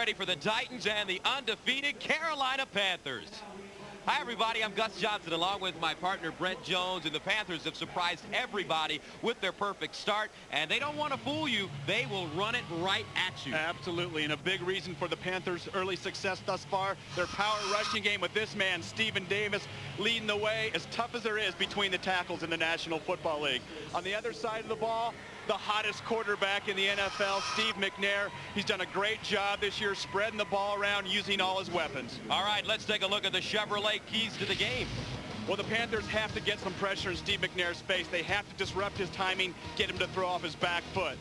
ready for the Titans and the undefeated Carolina Panthers. Hi, everybody. I'm Gus Johnson, along with my partner, Brent Jones, and the Panthers have surprised everybody with their perfect start, and they don't want to fool you. They will run it right at you. Absolutely, and a big reason for the Panthers' early success thus far, their power rushing game with this man, Stephen Davis, leading the way, as tough as there is between the tackles in the National Football League. On the other side of the ball, the hottest quarterback in the NFL, Steve McNair. He's done a great job this year spreading the ball around, using all his weapons. All right, let's take a look at the Chevrolet keys to the game. Well, the Panthers have to get some pressure in Steve McNair's face. They have to disrupt his timing, get him to throw off his back foot.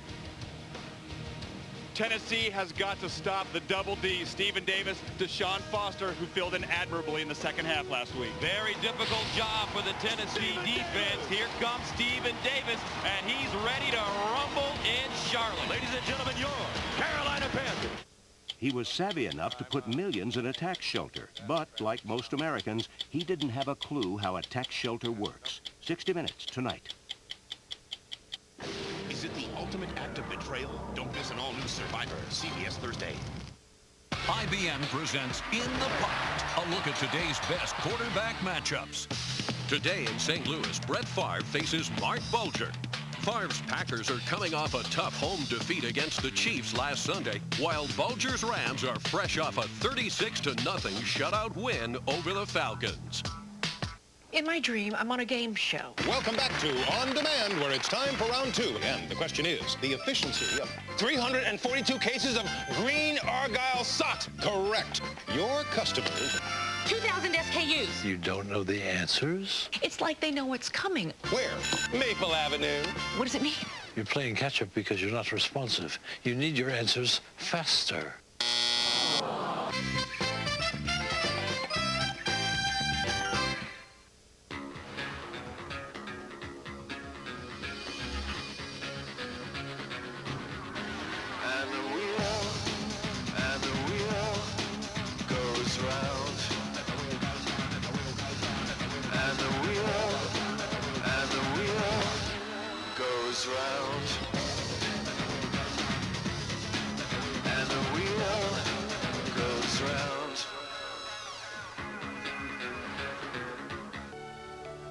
Tennessee has got to stop the double D, Stephen Davis, Deshaun Foster, who filled in admirably in the second half last week. Very difficult job for the Tennessee defense. Here comes Stephen Davis, and he's ready to rumble in Charlotte. Ladies and gentlemen, your Carolina Panthers. He was savvy enough to put millions in a tax shelter, but like most Americans, he didn't have a clue how a tax shelter works. 60 Minutes tonight. Is it the ultimate act of betrayal? Don't miss an all-new Survivor, CBS Thursday. IBM presents In the Pocket, a look at today's best quarterback matchups. Today in St. Louis, Brett Favre faces Mark Bulger. Favre's Packers are coming off a tough home defeat against the Chiefs last Sunday, while Bulger's Rams are fresh off a 36-0 shutout win over the Falcons. In my dream, I'm on a game show. Welcome back to On Demand, where it's time for round two. And the question is, the efficiency of 342 cases of green Argyle socks. Correct. Your customers... 2,000 SKUs. You don't know the answers? It's like they know what's coming. Where? Maple Avenue. What does it mean? You're playing catch-up because you're not responsive. You need your answers faster.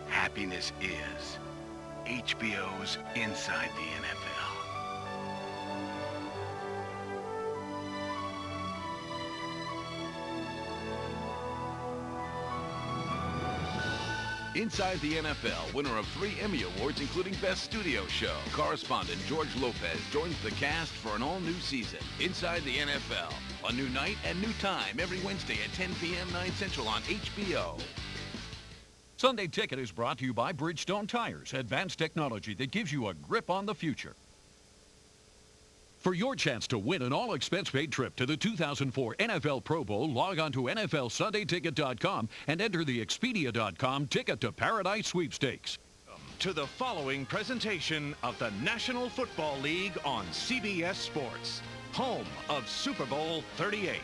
Happiness is HBO's Inside the NFL. Inside the NFL, winner of 3 Emmy Awards, including Best Studio Show. Correspondent George Lopez joins the cast for an all-new season. Inside the NFL, a new night and new time every Wednesday at 10 p.m. 9 Central on HBO. Sunday Ticket is brought to you by Bridgestone Tires, advanced technology that gives you a grip on the future. For your chance to win an all-expense-paid trip to the 2004 NFL Pro Bowl, log on to NFLSundayTicket.com and enter the Expedia.com Ticket to Paradise sweepstakes. To the following presentation of the National Football League on CBS Sports, home of Super Bowl 38.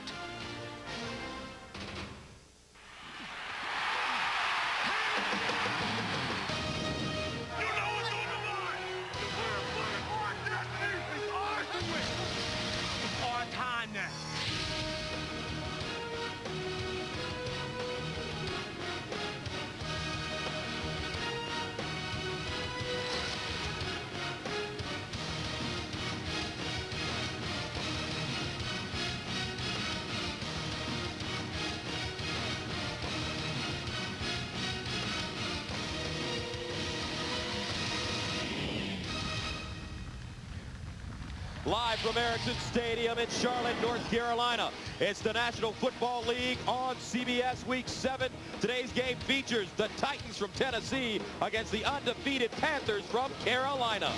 Live from Erickson Stadium in Charlotte, North Carolina. It's the National Football League on CBS Week 7. Today's game features the Titans from Tennessee against the undefeated Panthers from Carolina.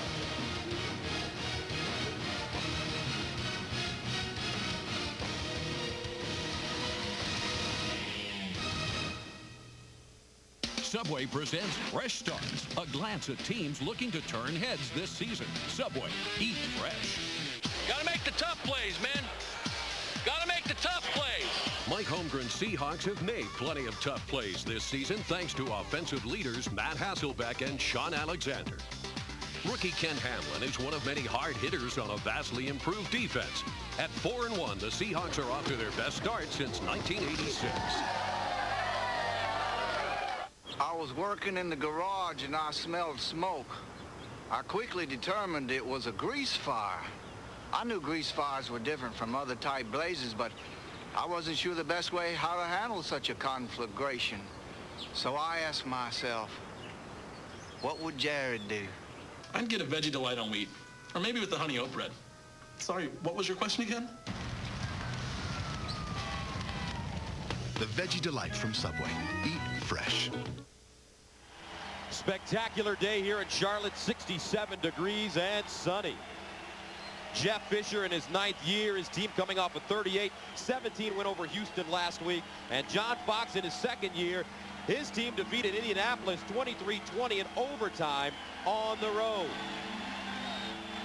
Subway presents Fresh Starts, a glance at teams looking to turn heads this season. Subway, eat fresh. Gotta make the tough plays, man. Gotta make the tough plays. Mike Holmgren's Seahawks have made plenty of tough plays this season thanks to offensive leaders Matt Hasselbeck and Sean Alexander. Rookie Ken Hamlin is one of many hard hitters on a vastly improved defense. At 4-1, the Seahawks are off to their best start since 1986. I was working in the garage and I smelled smoke. I quickly determined it was a grease fire. I knew grease fires were different from other type blazes, but I wasn't sure the best way how to handle such a conflagration. So I asked myself, what would Jared do? I'd get a veggie delight on wheat, or maybe with the honey oat bread. Sorry, what was your question again? The Veggie Delight from Subway. Eat fresh. Spectacular day here in Charlotte, 67 degrees and sunny. Jeff Fisher in his 9th year, his team coming off a 38-17 win over Houston last week. And John Fox in his 2nd year, his team defeated Indianapolis 23-20 in overtime on the road.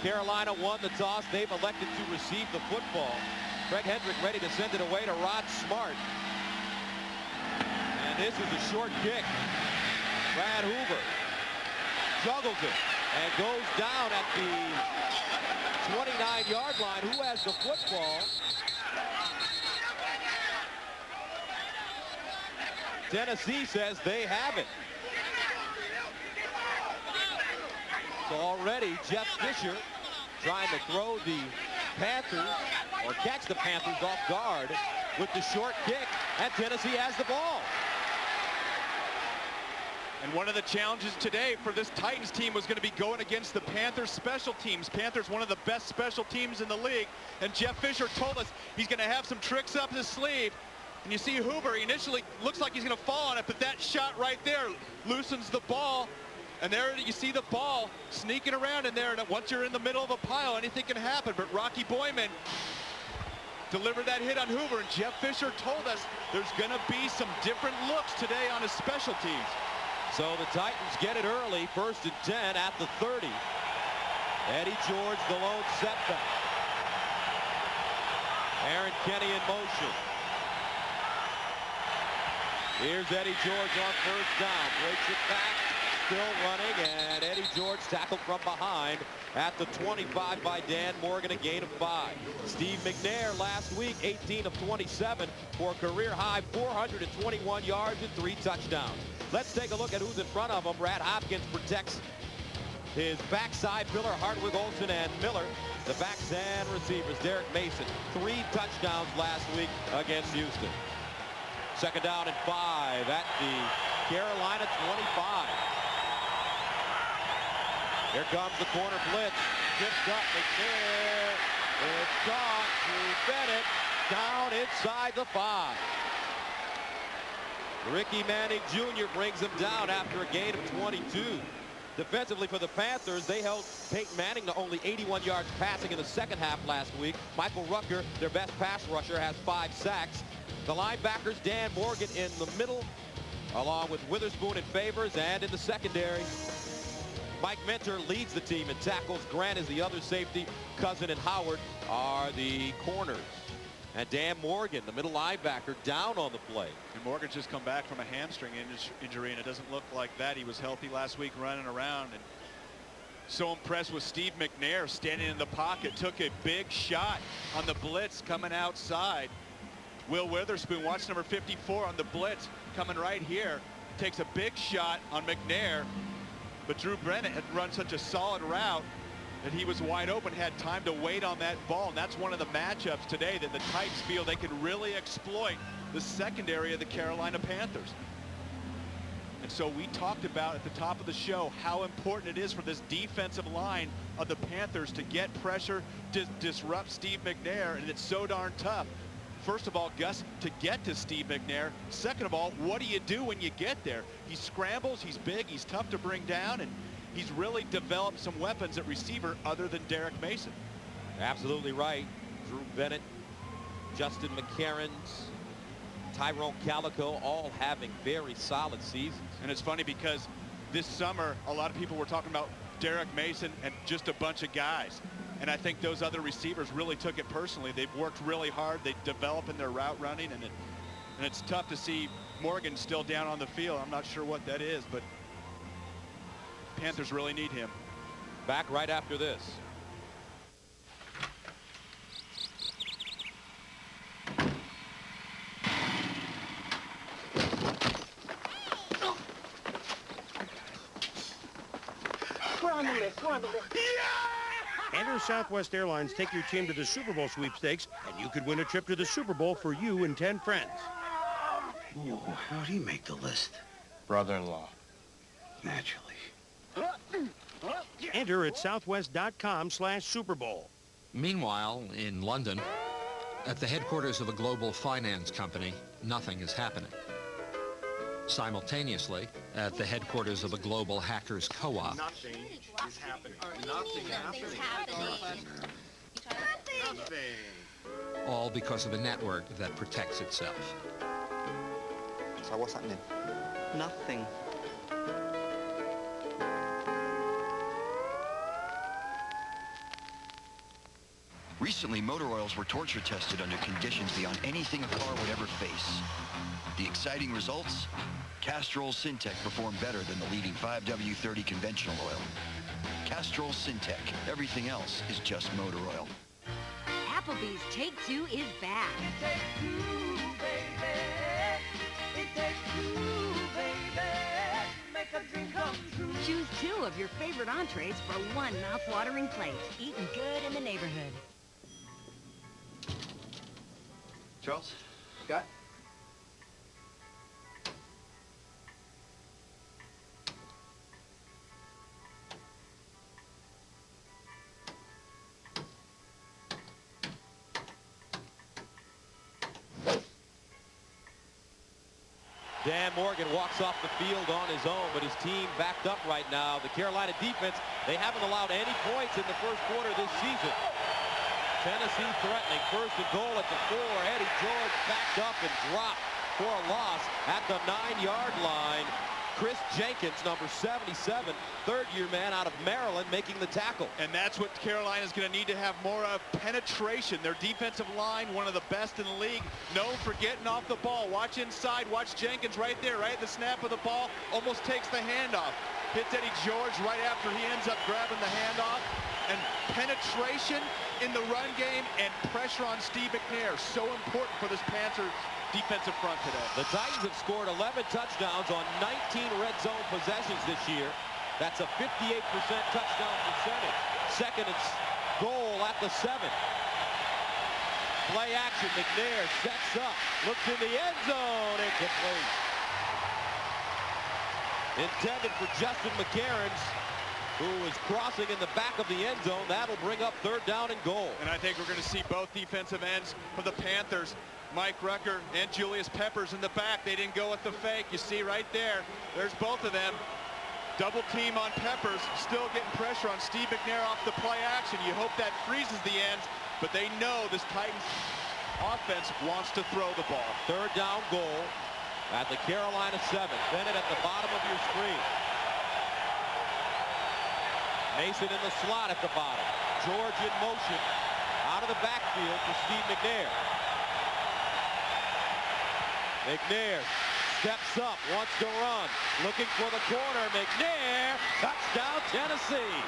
Carolina won the toss. They've elected to receive the football. Craig Hendrick ready to send it away to Rod Smart. And this is a short kick. Brad Hoover juggles it and goes down at the 29-yard line. Who has the football? Tennessee says they have it. So already Jeff Fisher trying to throw the Panthers or catch the Panthers off guard with the short kick, and Tennessee has the ball. And one of the challenges today for this Titans team was going to be going against the Panthers special teams. Panthers, one of the best special teams in the league. And Jeff Fisher told us he's going to have some tricks up his sleeve. And you see Hoover, he initially looks like he's going to fall on it, but that shot right there loosens the ball. And there you see the ball sneaking around in there. And once you're in the middle of a pile, anything can happen. But Rocky Boyman delivered that hit on Hoover. And Jeff Fisher told us there's going to be some different looks today on his special teams. So the Titans get it early, 1st and 10 at the 30. Eddie George, the lone setback. Aaron Kenny in motion. Here's Eddie George on 1st down. Breaks it back, still running, and Eddie George tackled from behind at the 25 by Dan Morgan, a gain of 5. Steve McNair last week, 18 of 27 for a career-high 421 yards and 3 touchdowns. Let's take a look at who's in front of him. Brad Hopkins protects his backside. Miller, Hardwick, Olsen, and Miller, the backs and receivers. Derek Mason, 3 touchdowns last week against Houston. 2nd down and 5 at the Carolina 25. Here comes the corner blitz. Tipped up, McNair. It's caught to Bennett. Down inside the 5. Ricky Manning Jr. brings him down after a gain of 22. Defensively for the Panthers, they held Peyton Manning to only 81 yards passing in the 2nd half last week. Michael Rucker, their best pass rusher, has 5 sacks. The linebackers, Dan Morgan in the middle, along with Witherspoon and Favors, and in the secondary, Mike Mentor leads the team in tackles. Grant is the other safety. Cousin and Howard are the corners. And Dan Morgan, the middle linebacker, down on the play. And Morgan's just come back from a hamstring injury, and it doesn't look like that. He was healthy last week running around. And so impressed with Steve McNair standing in the pocket. Took a big shot on the blitz coming outside. Will Witherspoon, watch number 54 on the blitz coming right here. Takes a big shot on McNair. But Drew Bennett had run such a solid route that he was wide open, had time to wait on that ball. And that's one of the matchups today that the Titans feel they can really exploit the secondary of the Carolina Panthers. And so we talked about at the top of the show how important it is for this defensive line of the Panthers to get pressure, to disrupt Steve McNair, and it's so darn tough. First of all, Gus, to get to Steve McNair. Second of all, what do you do when you get there? He scrambles, he's big, he's tough to bring down, and he's really developed some weapons at receiver other than Derek Mason. Absolutely right. Drew Bennett, Justin McCarrons, Tyrone Calico, all having very solid seasons. And it's funny because this summer, a lot of people were talking about Derek Mason and just a bunch of guys. And I think those other receivers really took it personally. They've worked really hard. They develop in their route running, and it's tough to see Morgan still down on the field. I'm not sure what that is, but Panthers really need him. Back right after this. Enter Southwest Airlines take your team to the Super Bowl sweepstakes, and you could win a trip to the Super Bowl for you and 10 friends. Oh, how'd he make the list? Brother-in-law. Naturally. Enter at southwest.com/Super Bowl. Meanwhile, in London, at the headquarters of a global finance company, nothing is happening. Simultaneously, at the headquarters of a global hackers co-op, Nothing is happening. Nothing is happening. Nothing. all because of a network that protects itself. So what's happening? Nothing. Recently, motor oils were torture tested under conditions beyond anything a car would ever face. The exciting results? Castrol Syntec performed better than the leading 5W30 conventional oil. Castrol Syntec. Everything else is just motor oil. Applebee's Take Two is back. Take two, baby. It takes two, baby. Make a dream come true. Choose two of your favorite entrees for one mouth-watering plate. Eating good in the neighborhood. Charles? Scott? Dan Morgan walks off the field on his own, but his team backed up right now. The Carolina defense, they haven't allowed any points in the first quarter this season. Tennessee threatening. First and goal at the 4. Eddie George backed up and dropped for a loss at the 9-yard line. Chris Jenkins, number 77, third-year man out of Maryland, making the tackle. And that's what Carolina's going to need to have more of, penetration. Their defensive line, one of the best in the league, known for getting off the ball. Watch inside, watch Jenkins right there, right at the snap of the ball, almost takes the handoff. Hits Eddie George right after he ends up grabbing the handoff. And penetration in the run game and pressure on Steve McNair, so important for this Panthers defensive front today. The Titans have scored 11 touchdowns on 19 red zone possessions this year. That's a 58% touchdown percentage. Second and goal at the 7. Play action, McNair sets up, looks in the end zone, incomplete. Intended for Justin McCarons, who is crossing in the back of the end zone. That'll bring up third down and goal. And I think we're going to see both defensive ends for the Panthers, Mike Rucker and Julius Peppers in the back. They didn't go with the fake. You see right there, there's both of them. Double team on Peppers, still getting pressure on Steve McNair off the play action. You hope that freezes the ends, but they know this Titans offense wants to throw the ball. Third down goal at the Carolina 7. Bennett at the bottom of your screen. Mason in the slot at the bottom. George in motion out of the backfield for Steve McNair. McNair steps up, wants to run, looking for the corner. McNair, touchdown Tennessee.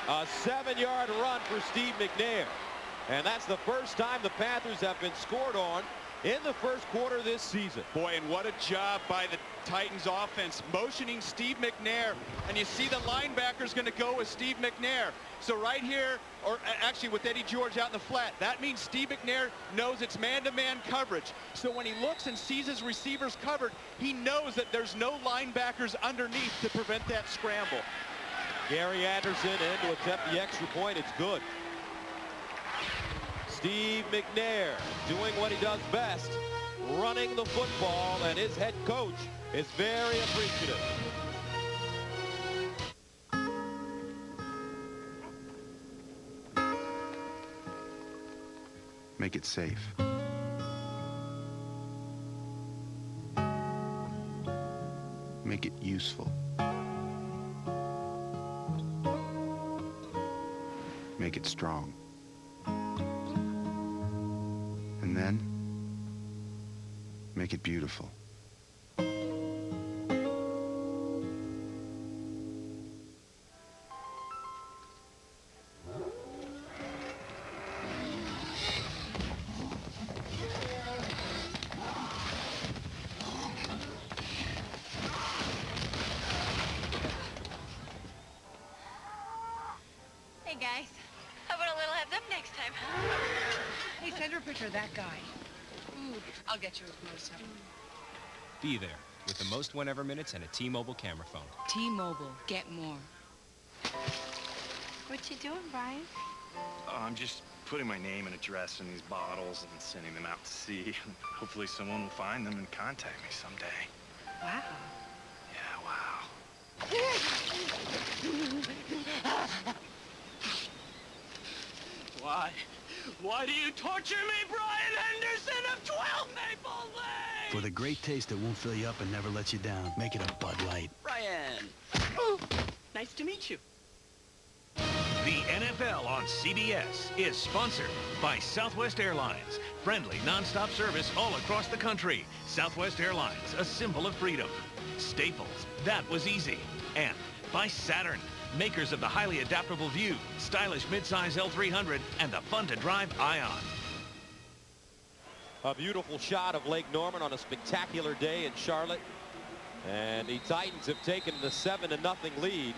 A 7-yard run for Steve McNair. And that's the first time the Panthers have been scored on in the first quarter this season. Boy, and what a job by the Titans offense, motioning Steve McNair. And you see the linebacker's going to go with Steve McNair. So right here, or actually with Eddie George out in the flat, that means Steve McNair knows it's man-to-man coverage. So when he looks and sees his receivers covered, he knows that there's no linebackers underneath to prevent that scramble. Gary Anderson in to attempt the extra point. It's good. Steve McNair doing what he does best, running the football, and his head coach is very appreciative. Make it safe. Make it useful. Make it strong. And then, make it beautiful. Hey, guys. How about a little heads up next time? Hey, send her a picture of that guy. Ooh, I'll get you a close-up. Be there with the most win-ever minutes and a T-Mobile camera phone. T-Mobile. Get more. What you doing, Brian? I'm just putting my name and address in these bottles and sending them out to sea. Hopefully someone will find them and contact me someday. Wow. Yeah, wow. Why? Why do you torture me, Brian Henderson of 12 Maple Lane? For the great taste that won't fill you up and never lets you down, make it a Bud Light. Brian. Oh, nice to meet you. The NFL on CBS is sponsored by Southwest Airlines. Friendly, nonstop service all across the country. Southwest Airlines, a symbol of freedom. Staples, that was easy. And by Saturn, makers of the highly adaptable View, stylish midsize L300, and the fun-to-drive Ion. A beautiful shot of Lake Norman on a spectacular day in Charlotte. And the Titans have taken the 7-0 lead.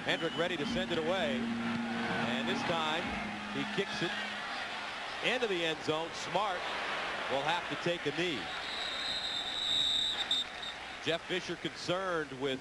Hendrick ready to send it away. And this time, he kicks it into the end zone. Smart will have to take a knee. Jeff Fisher concerned with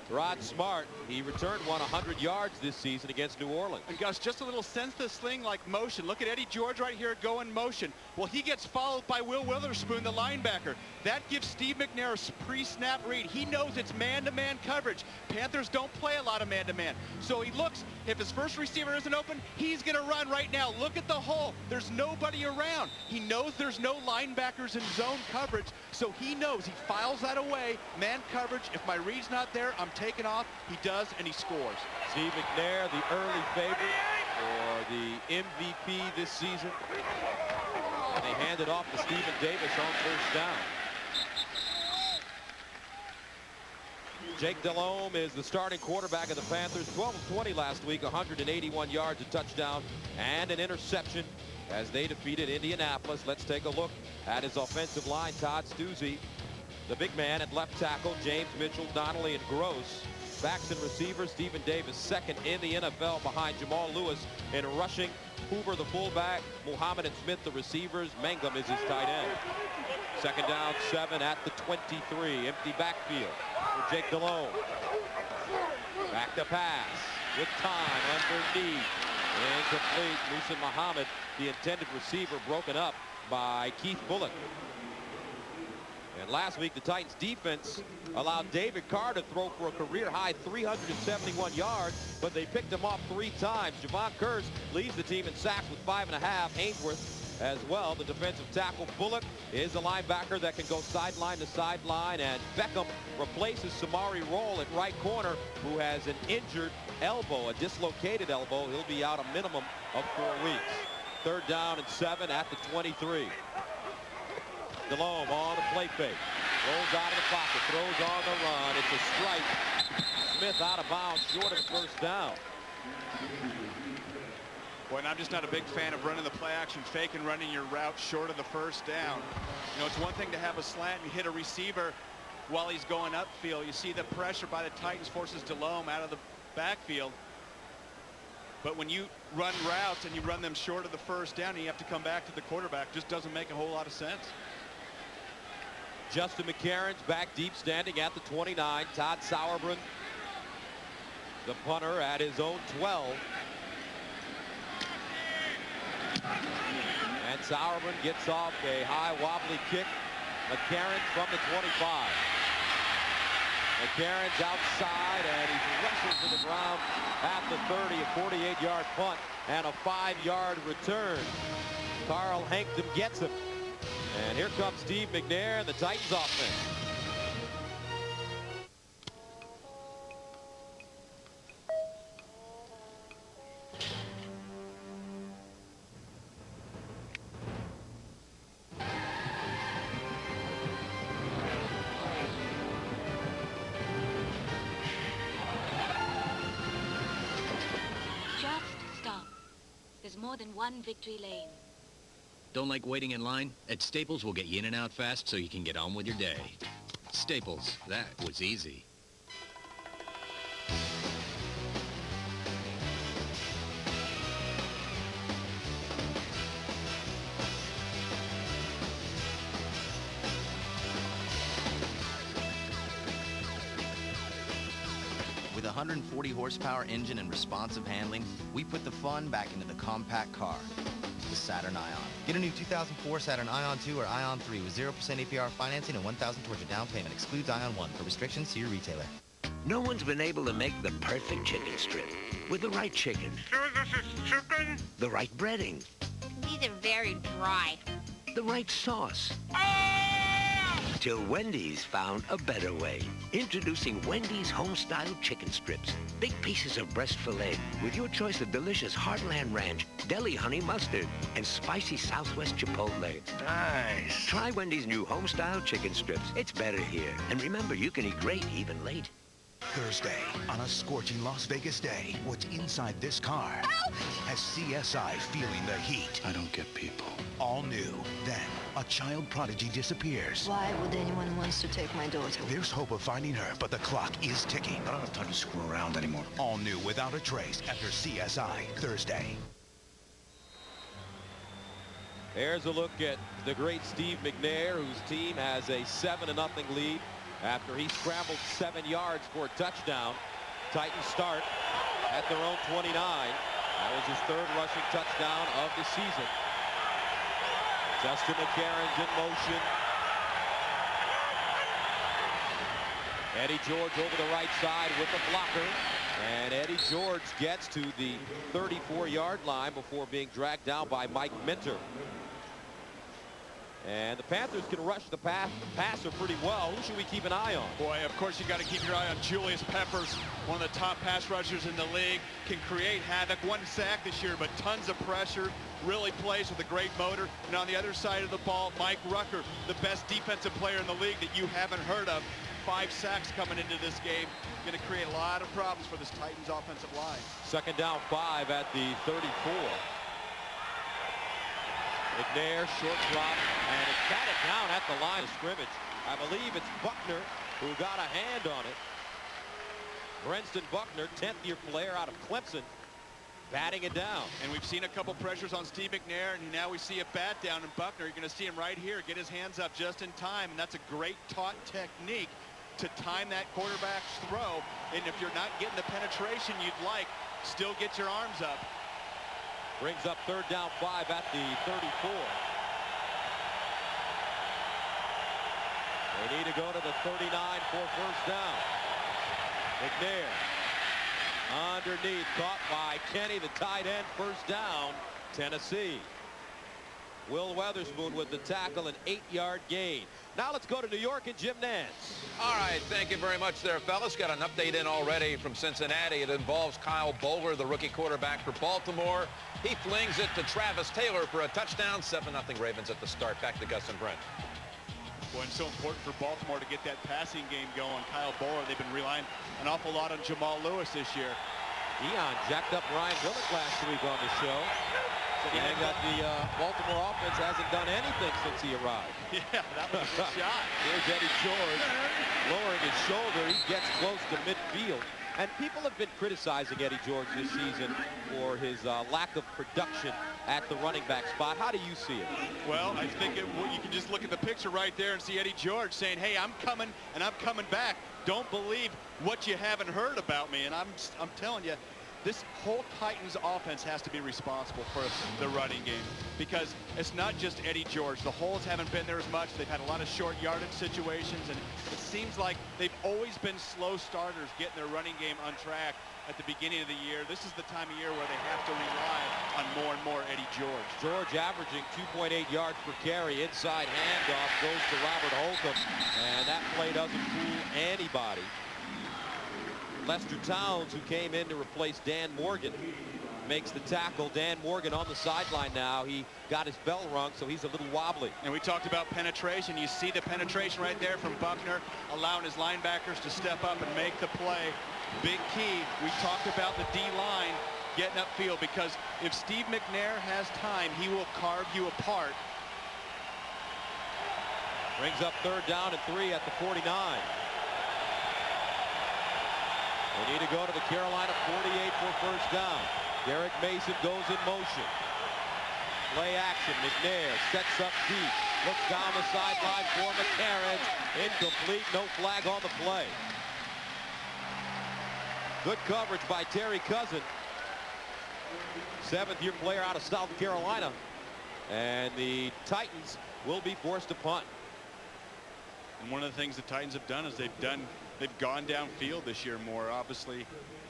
Rod Smart. He returned 100 yards this season against New Orleans. And Gus, just a little sense the sling like motion. Look at Eddie George right here go in motion. Well, he gets followed by Will Witherspoon, the linebacker. That gives Steve McNair a pre-snap read. He knows it's man-to-man coverage. Panthers don't play a lot of man-to-man. So he looks, if his first receiver isn't open, he's going to run right now. Look at the hole. There's nobody around. He knows there's no linebackers in zone coverage, so he knows. He files that away. Man coverage, if my read's not there, I'm taking off. He does, and he scores. Steve McNair, the early favorite for the MVP this season. And they hand it off to Stephen Davis on first down. Jake Delhomme is the starting quarterback of the Panthers. 12 of 20 last week, 181 yards, a touchdown, and an interception as they defeated Indianapolis. Let's take a look at his offensive line. Todd Stuzzi, the big man at left tackle, James Mitchell, Donnelly, and Gross. Backs and receivers, Stephen Davis, second in the NFL behind Jamal Lewis in rushing. Hoover, the fullback, Muhammad and Smith, the receivers. Mangum is his tight end. Second down, 7 at the 23. Empty backfield for Jake Delhomme. Back to pass with time underneath. Incomplete. Musa Muhammad, the intended receiver, broken up by Keith Bullock. And last week, the Titans defense allowed David Carr to throw for a career-high 371 yards, but they picked him off 3 times. Javon Curse leads the team in sacks with 5.5. Ainsworth as well, the defensive tackle. Bullock is a linebacker that can go sideline to sideline, and Beckham replaces Samari Roll at right corner, who has an injured elbow, a dislocated elbow. He'll be out a minimum of 4 weeks. Third down and 7 at the 23. Delhomme on the play fake. Rolls out of the pocket, throws on the run. It's a strike. Smith out of bounds, short of the first down. Boy, and I'm just not a big fan of running the play action fake and running your route short of the first down. You know, it's one thing to have a slant and hit a receiver while he's going upfield. You see the pressure by the Titans forces Delhomme out of the backfield. But when you run routes and you run them short of the first down and you have to come back to the quarterback, just doesn't make a whole lot of sense. Justin McCarron's back deep, standing at the 29. Todd Sauerbrunn, the punter, at his own 12. And Sauerbrunn gets off a high wobbly kick. McCarron from the 25. McCarron's outside, and he's wrestled to the ground at the 30. A 48-yard punt and a 5-yard return. Carl Hankton gets him. And here comes Steve McNair and the Titans offense. Just stop. There's more than one victory lane. Don't like waiting in line? At Staples, we'll get you in and out fast so you can get on with your day. Staples, that was easy. a 140 horsepower engine and responsive handling, we put the fun back into the compact car, the Saturn Ion. Get a new 2004 Saturn Ion 2 or Ion 3 with 0% APR financing and $1,000 towards your down payment. Excludes Ion 1. For restrictions, see your retailer. No one's been able to make the perfect chicken strip with the right chicken. So this is chicken? The right breading. These are very dry. The right sauce. Till Wendy's found a better way. Introducing Wendy's home-style chicken strips. Big pieces of breast filet with your choice of delicious Heartland Ranch, deli honey mustard, and spicy Southwest Chipotle. Nice. Try Wendy's new home-style chicken strips. It's better here. And remember, you can eat great even late. Thursday, on a scorching Las Vegas day, what's inside this car has CSI feeling the heat. I don't get people. All new. Then, a child prodigy disappears. Why would anyone want to take my daughter? There's hope of finding her, but the clock is ticking. I don't have time to screw around anymore. All new Without a Trace after CSI, Thursday. There's a look at the great Steve McNair, whose team has a 7-0 lead after he scrambled 7 yards for a touchdown. Titans start at their own 29. That was his 3rd rushing touchdown of the season. Justin McCarron's in motion. Eddie George over the right side with the blocker. And Eddie George gets to the 34-yard line before being dragged down by Mike Minter. And the Panthers can rush the passer pretty well. Who should we keep an eye on? Boy, of course you got to keep your eye on Julius Peppers, one of the top pass rushers in the league. Can create havoc. 1 sack this year, but tons of pressure. Really plays with a great motor. And on the other side of the ball, Mike Rucker, the best defensive player in the league that you haven't heard of. 5 sacks coming into this game. Going to create a lot of problems for this Titans offensive line. 2nd down 5 at the 34. McNair, short drop, and it's batted down at the line of scrimmage. I believe it's Buckner who got a hand on it. Brenston Buckner, 10th-year player out of Clemson, batting it down. And we've seen a couple pressures on Steve McNair, and now we see a bat down in Buckner. You're going to see him right here get his hands up just in time, and that's a great taught technique to time that quarterback's throw. And if you're not getting the penetration you'd like, still get your arms up. Brings up 3rd down 5 at the 34. They need to go to the 39 for 1st down. McNair underneath, caught by Kenny, the tight end. 1st down, Tennessee. Will Weatherspoon with the tackle, an 8-yard gain. Now let's go to New York and Jim Nantz. All right, thank you very much there, fellas. Got an update in already from Cincinnati. It involves Kyle Bowler, the rookie quarterback for Baltimore. He flings it to Travis Taylor for a touchdown. 7-0 Ravens at the start. Back to Gus and Brent. Boy, it's so important for Baltimore to get that passing game going. Kyle Bowler, they've been relying an awful lot on Jamal Lewis this year. Deion jacked up Ryan Willick last week on the show. And that the Baltimore offense hasn't done anything since he arrived. Yeah, that was a good shot. Here's Eddie George lowering his shoulder. He gets close to midfield. And people have been criticizing Eddie George this season for his lack of production at the running back spot. How do you see it? Well, I think you can just look at the picture right there and see Eddie George saying, hey, I'm coming and I'm coming back. Don't believe what you haven't heard about me. And I'm telling you, this whole Titans offense has to be responsible for the running game, because it's not just Eddie George. The holes haven't been there as much. They've had a lot of short yardage situations, and it seems like they've always been slow starters getting their running game on track at the beginning of the year. This is the time of year where they have to rely on more and more Eddie George. George averaging 2.8 yards per carry. Inside handoff goes to Robert Holcomb, and that play doesn't fool anybody. Lester Towns, who came in to replace Dan Morgan, makes the tackle. Dan Morgan on the sideline now. He got his bell rung, so he's a little wobbly. And we talked about penetration. You see the penetration right there from Buckner, allowing his linebackers to step up and make the play. Big key. We talked about the D-line getting upfield, because if Steve McNair has time, he will carve you apart. Brings up 3rd down and 3 at the 49. They need to go to the Carolina 48 for 1st down. Derek Mason goes in motion. Play action. McNair sets up deep. Looks down the sideline for McCarron. Incomplete. No flag on the play. Good coverage by Terry Cousin. 7th-year player out of South Carolina. And the Titans will be forced to punt. And one of the things the Titans have done is they've gone downfield this year more, obviously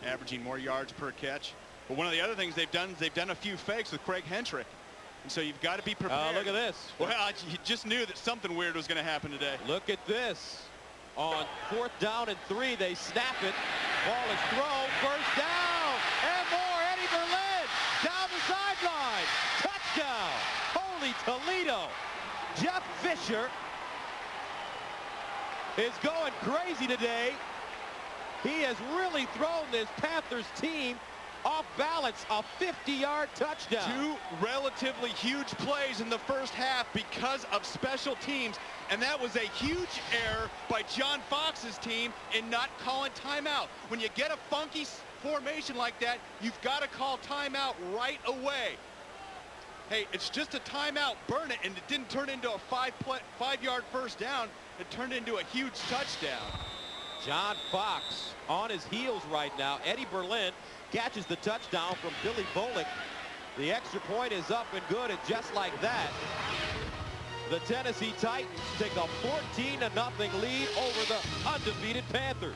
averaging more yards per catch. But one of the other things they've done is they've done a few fakes with Craig Hentrick. And so you've got to be prepared. Look at this. Well, you just knew that something weird was going to happen today. Look at this. On 4th down and 3, they snap it. Ball is thrown. First down. And more. Eddie Berlin down the sideline. Touchdown. Holy Toledo. Jeff Fisher is going crazy today. He has really thrown this Panthers team off balance. A 50-yard touchdown. 2 relatively huge plays in the first half because of special teams, and that was a huge error by John Fox's team in not calling timeout. When you get a funky formation like that, you've got to call timeout right away. Hey, it's just a timeout, burn it, and it didn't turn into a 5-yard first down. It turned into a huge touchdown. John Fox on his heels right now. Eddie Berlin catches the touchdown from Billy Bullock. The extra point is up and good, and just like that, the Tennessee Titans take a 14-0 lead over the undefeated Panthers.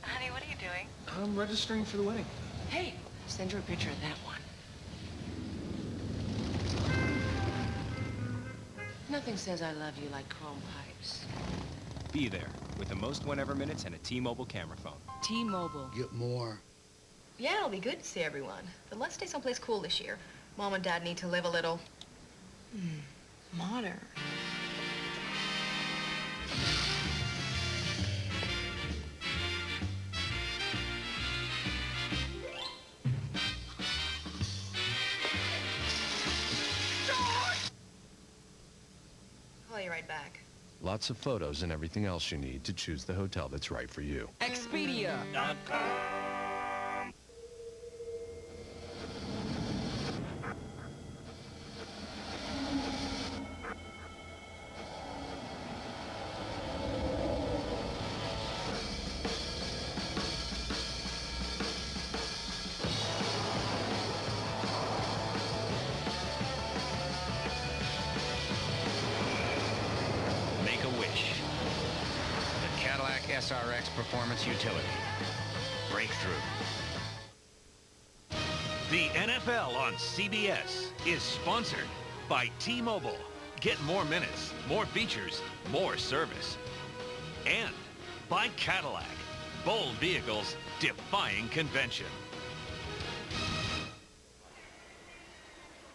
Honey, what are you doing? I'm registering for the wedding. Hey, send her a picture of that one. Nothing says I love you like chrome pipes. Be there with the most whenever minutes and a T-Mobile camera phone. T-Mobile. Get more. Yeah, it'll be good to see everyone. But let's stay someplace cool this year. Mom and Dad need to live a little... modern. Call you right back. Lots of photos and everything else you need to choose the hotel that's right for you. Expedia.com. Make a wish. The Cadillac SRX Performance Utility. Breakthrough. The NFL on CBS is sponsored by T-Mobile. Get more minutes, more features, more service. And by Cadillac. Bold vehicles defying convention.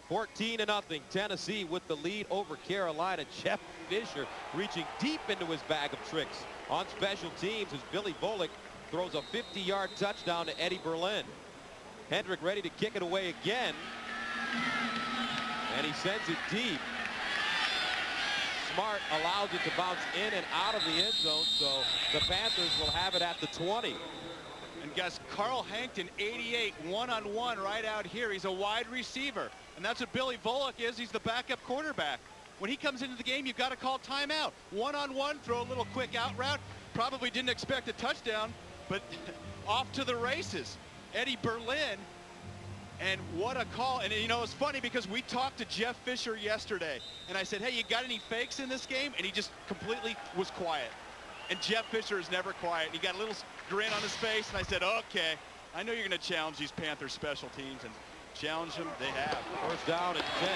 14-0, Tennessee with the lead over Carolina. Jeff Fisher reaching deep into his bag of tricks on special teams as Billy Bullock throws a 50-yard touchdown to Eddie Berlin. Hendrick ready to kick it away again, and he sends it deep. Smart allows it to bounce in and out of the end zone, so the Panthers will have it at the 20. And guess Carl Hankton, 88, one-on-one right out here. He's a wide receiver, and that's what Billy Bullock is. He's the backup quarterback. When he comes into the game, you've got to call timeout. One-on-one, throw a little quick out route. Probably didn't expect a touchdown, but off to the races. Eddie Berlin, and what a call. And you know, it's funny because we talked to Jeff Fisher yesterday, and I said, hey, you got any fakes in this game? And he just completely was quiet. And Jeff Fisher is never quiet. He got a little grin on his face, and I said, okay, I know you're going to challenge these Panthers special teams, and challenge them, they have. First down and 10.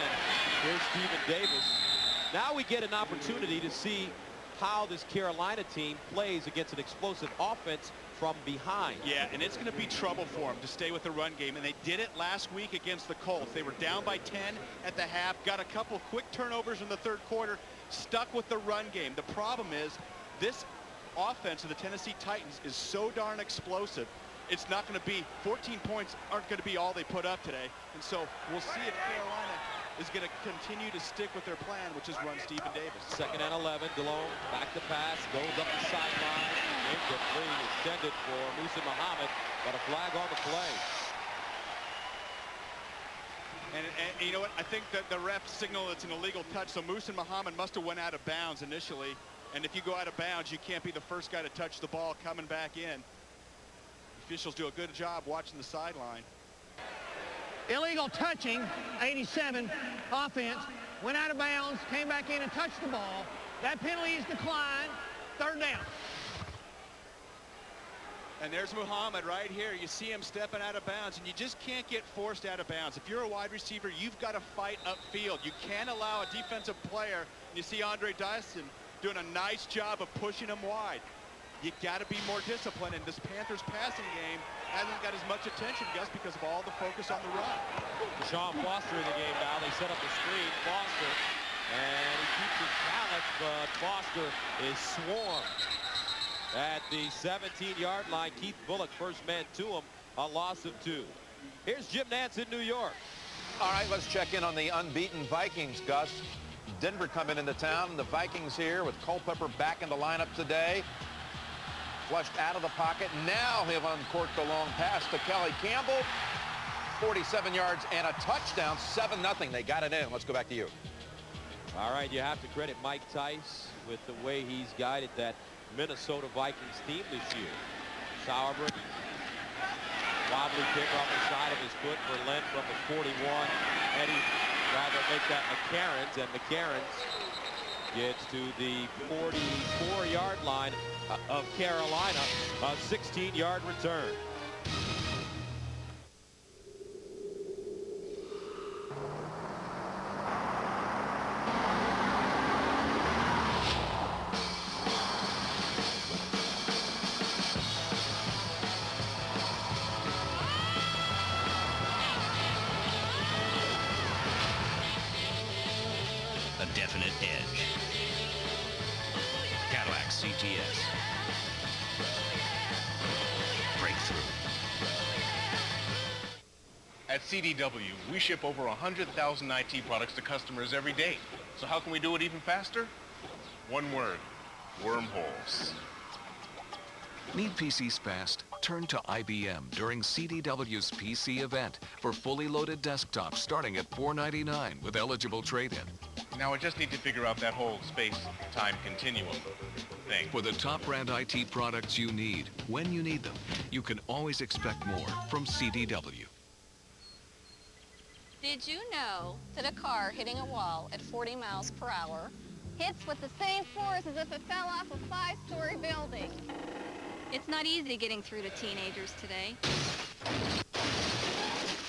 Here's Stephen Davis. Now we get an opportunity to see how this Carolina team plays against an explosive offense from behind. Yeah, and it's going to be trouble for them to stay with the run game, and they did it last week against the Colts. They were down by 10 at the half, got a couple quick turnovers in the third quarter, stuck with the run game. The problem is this offense of the Tennessee Titans is so darn explosive. It's not going to be 14 points aren't going to be all they put up today, and so we'll see if Carolina is going to continue to stick with their plan, which is run Stephen Davis. 2nd and 11. DeLone back to pass, goes up the sideline. Incomplete, extended for Musa Muhammad, but a flag on the play. And you know what? I think that the ref signaled it's an illegal touch, so Musa Muhammad must have went out of bounds initially. And if you go out of bounds, you can't be the first guy to touch the ball coming back in. Officials do a good job watching the sideline. Illegal touching, 87, offense. Went out of bounds, came back in and touched the ball. That penalty is declined. 3rd down. And there's Muhammad right here. You see him stepping out of bounds, and you just can't get forced out of bounds. If you're a wide receiver, you've got to fight upfield. You can't allow a defensive player, and you see Andre Dyson doing a nice job of pushing him wide. You got to be more disciplined, and this Panthers passing game hasn't got as much attention, Gus, because of all the focus on the run. Deshaun Foster in the game now. They set up the screen. Foster, and he keeps his balance, but Foster is swarmed at the 17-yard line. Keith Bullock, first man to him, a loss of 2. Here's Jim Nantz in New York. All right, let's check in on the unbeaten Vikings, Gus. Denver coming into town. The Vikings here with Culpepper back in the lineup today. Flushed out of the pocket. Now he'll uncork the long pass to Kelly Campbell. 47 yards and a touchdown. 7-0. They got it in. Let's go back to you. All right, you have to credit Mike Tice with the way he's guided that Minnesota Vikings team this year. Sauerbrunn, wobbly kick off the side of his foot for Len from the 41. Eddie tried to make that McCarron's, and McCarron's gets to the 44-yard line of Carolina, a 16-yard return. A definite edge. Cadillac CTS. Breakthrough. At CDW, we ship over 100,000 IT products to customers every day. So how can we do it even faster? One word: wormholes. Need PCs fast? Turn to IBM during CDW's PC event for fully loaded desktops starting at $499 with eligible trade-in. Now I just need to figure out that whole space-time continuum thing. For the top brand IT products you need, when you need them, you can always expect more from CDW. Did you know that a car hitting a wall at 40 miles per hour hits with the same force as if it fell off a 5-story building? It's not easy getting through to teenagers today.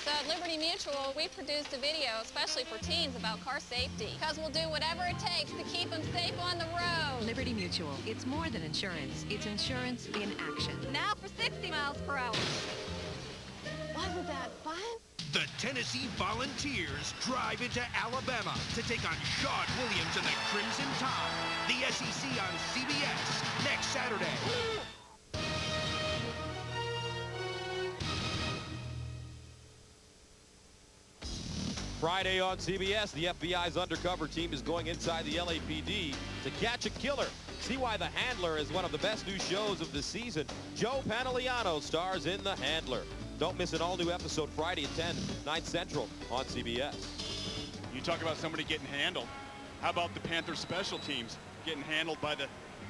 So at Liberty Mutual, we produced a video especially for teens about car safety, because we'll do whatever it takes to keep them safe on the road. Liberty Mutual. It's more than insurance. It's insurance in action. Now for 60 miles per hour. Wasn't that fun? The Tennessee Volunteers drive into Alabama to take on Shawn Williams and the Crimson Tide. The SEC on CBS next Saturday. Friday on CBS, the FBI's undercover team is going inside the LAPD to catch a killer. See why The Handler is one of the best new shows of the season. Joe Pantoliano stars in The Handler. Don't miss an all-new episode Friday at 10, 9 Central on CBS. You talk about somebody getting handled. How about the Panthers special teams getting handled by the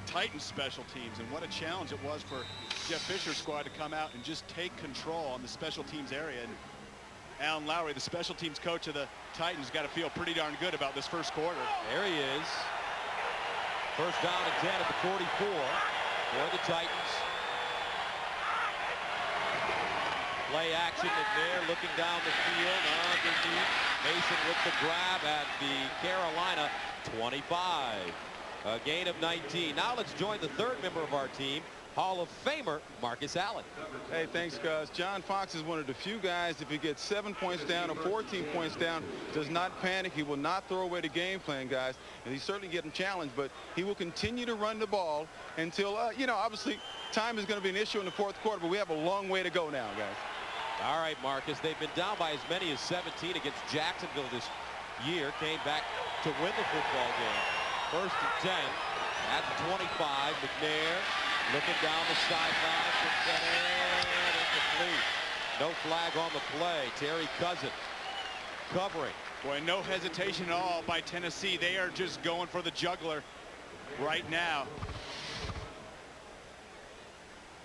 Titans special teams? And what a challenge it was for Jeff Fisher's squad to come out and just take control on the special teams area. And Alan Lowry, the special teams coach of the Titans, got to feel pretty darn good about this first quarter. There he is. First down and 10 at the 44 for the Titans. Play action, McNair looking down the field. Underneath. Mason with the grab at the Carolina 25. A gain of 19. Now let's join the third member of our team, Hall of Famer Marcus Allen. Hey, thanks, guys. John Fox is one of the few guys, if he gets 7 points down or 14 points down, does not panic. He will not throw away the game plan, guys. And he's certainly getting challenged, but he will continue to run the ball until, obviously time is going to be an issue in the fourth quarter, but we have a long way to go now, guys. All right, Marcus. They've been down by as many as 17 against Jacksonville this year came back to win the football game. 1st and 10 at the 25. McNair looking down the sideline. Incomplete. No flag on the play. Terry Cousins covering. Boy, no hesitation at all by Tennessee. They are just going for the juggler right now.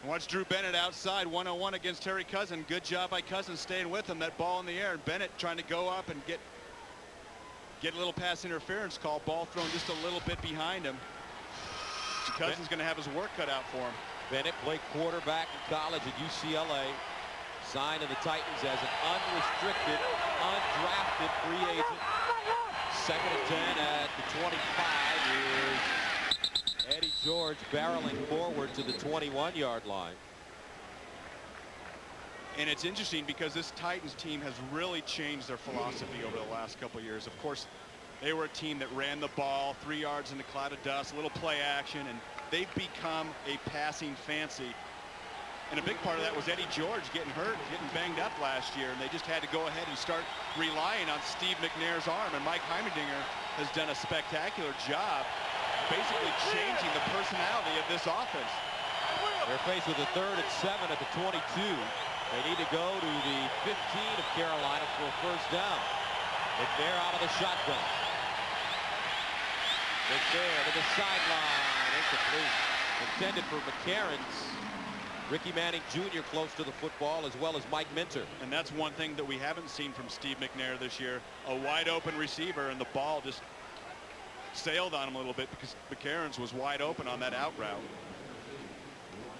Watch Drew Bennett outside, 1-on-1 against Terry Cousins. Good job by Cousins staying with him. That ball in the air, and Bennett trying to go up and get a little pass interference call. Ball thrown just a little bit behind him. Cousins going to have his work cut out for him. Bennett played quarterback in college at UCLA. Signed to the Titans as an unrestricted, undrafted free agent. 2nd and 10 at the 25 is Eddie George barreling forward to the 21-yard line. And it's interesting because this Titans team has really changed their philosophy over the last couple of years. Of course, they were a team that ran the ball 3 yards in a cloud of dust, a little play action, and they've become a passing fancy. And a big part of that was Eddie George getting hurt, getting banged up last year, and they just had to go ahead and start relying on Steve McNair's arm. And Mike Heimerdinger has done a spectacular job basically changing the personality of this offense. They're faced with a 3rd and 7 at the 22. They need to go to the 15 of Carolina for a 1st down. McNair out of the shotgun. McNair to the sideline. Incomplete. Intended for McCarron's. Ricky Manning Jr. close to the football, as well as Mike Minter. And that's one thing that we haven't seen from Steve McNair this year. A wide open receiver, and the ball just sailed on him a little bit because McCarron's was wide open on that out route.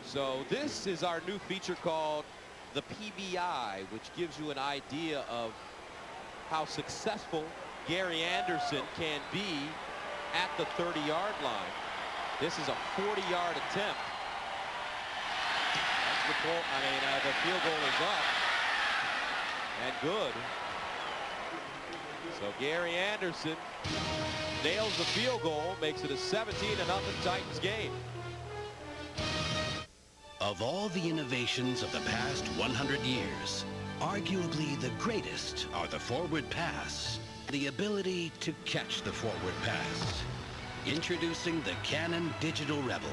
So this is our new feature called the PBI, which gives you an idea of how successful Gary Anderson can be at the 30-yard line. This is a 40-yard attempt. The field goal is up and good. So Gary Anderson nails the field goal, makes it a 17-0 Titans game. Of all the innovations of the past 100 years, arguably the greatest are the forward pass, the ability to catch the forward pass. Introducing the Canon Digital Rebel,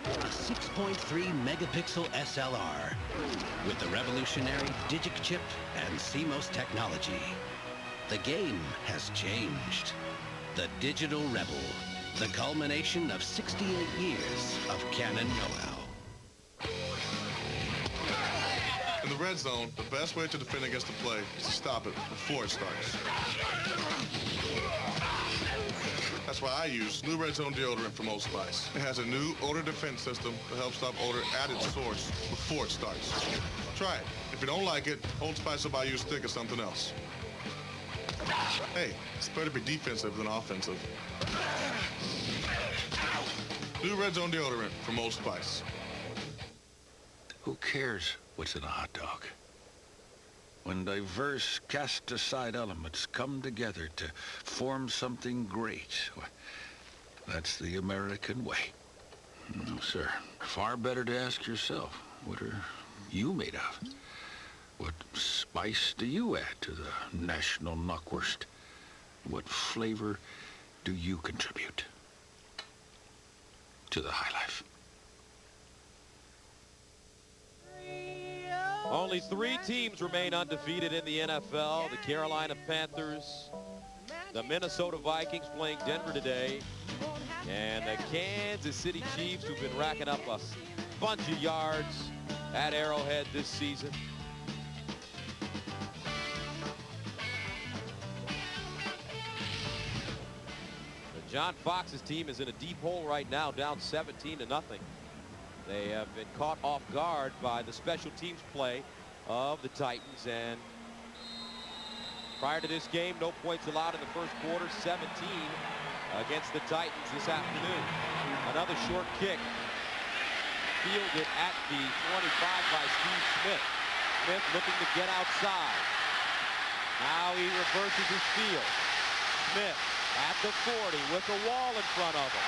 a 6.3 megapixel SLR with the revolutionary Digic chip and CMOS technology. The game has changed. The Digital Rebel, the culmination of 68 years of Canon know-how. In the red zone, the best way to defend against the play is to stop it before it starts. That's why I use new Red Zone deodorant from Old Spice. It has a new odor defense system to help stop odor at its source before it starts. Try it. If you don't like it, Old Spice will buy you a stick or something else. Hey, it's better to be defensive than offensive. New Red Zone deodorant from Old Spice. Who cares what's in a hot dog? When diverse, cast-aside elements come together to form something great, that's the American way. No, sir. Far better to ask yourself, what are you made of? What spice do you add to the national knockwurst? What flavor do you contribute to the high life? Only 3 teams remain undefeated in the NFL. The Carolina Panthers, the Minnesota Vikings playing Denver today, and the Kansas City Chiefs, who've been racking up a bunch of yards at Arrowhead this season. But John Fox's team is in a deep hole right now, down 17-0. They have been caught off guard by the special teams play of the Titans, and prior to this game, no points allowed in the first quarter, 17 against the Titans this afternoon. Another short kick fielded at the 25 by Steve Smith. Smith looking to get outside. Now he reverses his field. Smith at the 40 with the wall in front of him.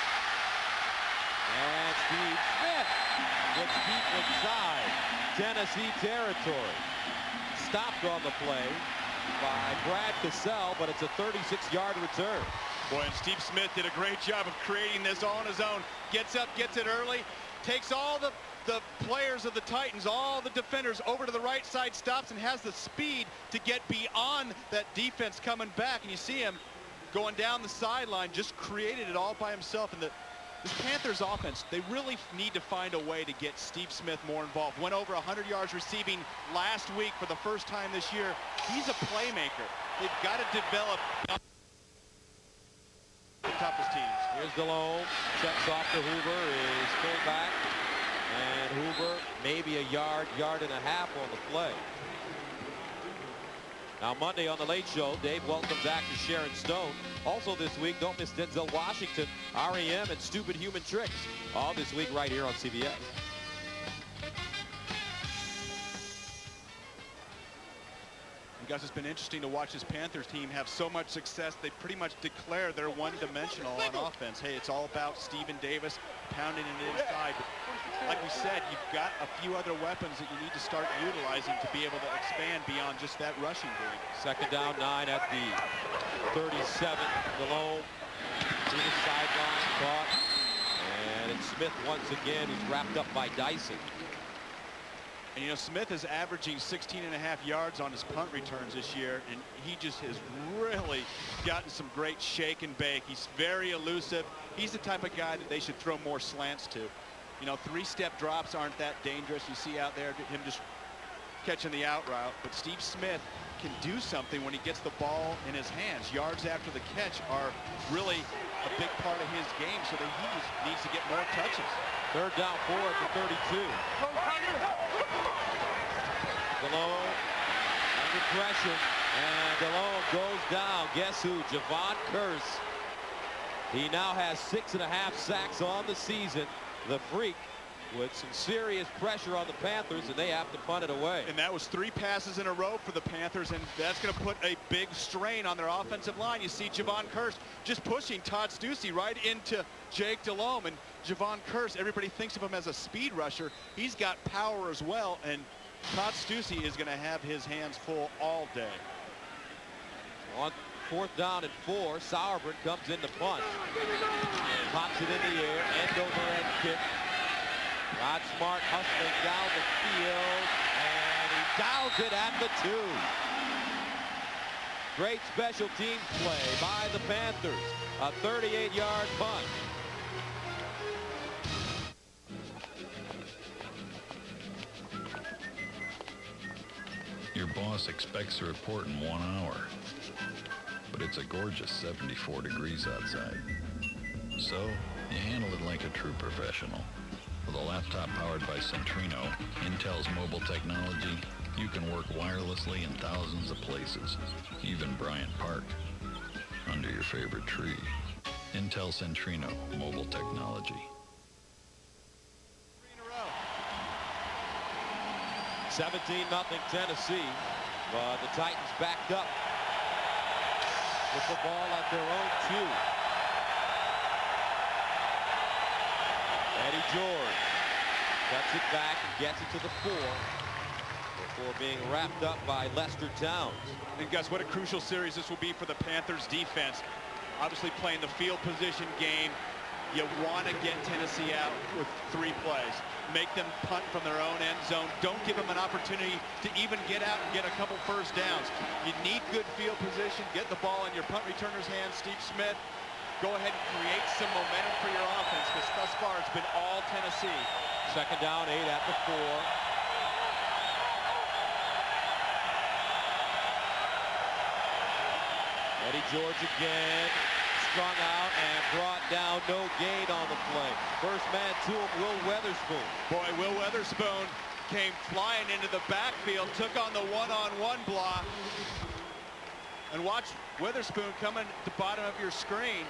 And Steve Smith gets deep inside Tennessee territory. Stopped on the play by Brad Cassell, but it's a 36-yard return. Boy, and Steve Smith did a great job of creating this all on his own. Gets up, gets it early, takes all the players of the Titans, all the defenders over to the right side, stops and has the speed to get beyond that defense coming back. And you see him going down the sideline, just created it all by himself. And this Panthers offense, they really need to find a way to get Steve Smith more involved. Went over 100 yards receiving last week for the first time this year. He's a playmaker. They've got to develop the toughest teams. Here's Delhomme, checks off to Hoover, is pulled back, and Hoover maybe a yard and a half on the play. Now Monday on the Late Show, Dave welcomes actor Sharon Stone. Also this week, don't miss Denzel Washington, REM, and Stupid Human Tricks. All this week right here on CBS. You guys, it's been interesting to watch this Panthers team have so much success. They pretty much declare they're one-dimensional on offense. Hey, it's all about Stephen Davis pounding it inside. But like we said, you've got a few other weapons that you need to start utilizing to be able to expand beyond just that rushing game. Second down, 9 at the 37. Delhomme to the sideline, caught. And it's Smith once again, who's wrapped up by Dyson. And you know, Smith is averaging 16.5 yards on his punt returns this year, and he just has really gotten some great shake and bake. He's very elusive. He's the type of guy that they should throw more slants to. You know, 3-step drops aren't that dangerous. You see out there him just catching the out route, but Steve Smith can do something when he gets the ball in his hands. Yards after the catch are really a big part of his game, so that he just needs to get more touches. Third down, 4 at the 32. Delhomme under pressure, and Delhomme goes down. Guess who? Javon Curse. He now has 6.5 sacks on the season. The Freak with some serious pressure on the Panthers, and they have to punt it away. And that was 3 passes in a row for the Panthers, and that's going to put a big strain on their offensive line. You see Javon Curse just pushing Todd Stussy right into Jake Delhomme. And Javon Curse, everybody thinks of him as a speed rusher. He's got power as well, and Todd Stussy is going to have his hands full all day. On 4th down and 4, Sauerbrunn comes in to punt. Pops it in the air, end over end kick. Rod Smart hustling down the field, and he downs it at the 2. Great special teams play by the Panthers. A 38-yard punt. Your boss expects a report in 1 hour, but it's a gorgeous 74 degrees outside. So, you handle it like a true professional. With a laptop powered by Centrino, Intel's mobile technology, you can work wirelessly in thousands of places, even Bryant Park, under your favorite tree. Intel Centrino mobile technology. 17-0 Tennessee, but the Titans backed up with the ball at their own 2. Eddie George cuts it back and gets it to the 4 before being wrapped up by Lester Towns. And guys, what a crucial series this will be for the Panthers defense. Obviously playing the field position game. You want to get Tennessee out with 3 plays. Make them punt from their own end zone. Don't give them an opportunity to even get out and get a couple first downs. You need good field position. Get the ball in your punt returner's hands. Steve Smith, go ahead and create some momentum for your offense, because thus far it's been all Tennessee. Second down, 8 at the 4. Eddie George again. Strung out and brought down, no gain on the play. First man to him, Will Weatherspoon. Boy, Will Weatherspoon came flying into the backfield, took on the one-on-one block. And watch Weatherspoon coming at the bottom of your screen.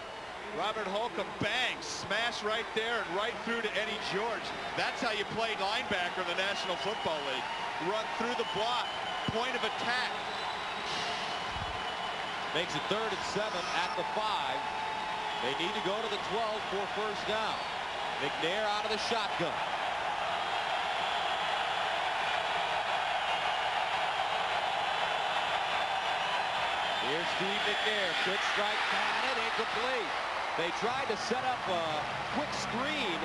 Robert Holcomb, bang, smash right there and right through to Eddie George. That's how you play linebacker in the National Football League. Run through the block, point of attack. Makes it 3rd and 7 at the 5. They need to go to the 12 for first down. McNair out of the shotgun. Here's Steve McNair. Quick strike, batted, incomplete. They tried to set up a quick screen,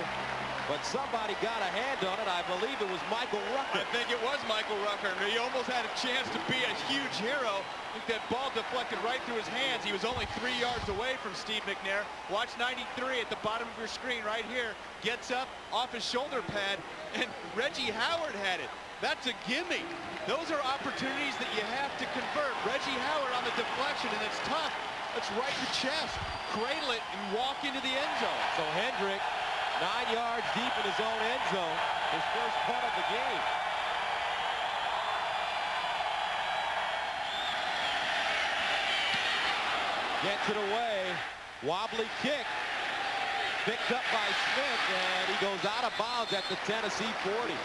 but somebody got a hand on it. I believe it was Michael Rucker. I think it was Michael Rucker. He almost had a chance to be a huge hero. I think that ball deflected right through his hands. He was only 3 yards away from Steve McNair. Watch 93 at the bottom of your screen right here. Gets up off his shoulder pad, and Reggie Howard had it. That's a gimme. Those are opportunities that you have to convert. Reggie Howard on the deflection, and it's tough. That's right in the chest. Cradle it and walk into the end zone. So Hendrick, 9 yards deep in his own end zone, his first punt of the game. Gets it away. Wobbly kick. Picked up by Smith, and he goes out of bounds at the Tennessee 40.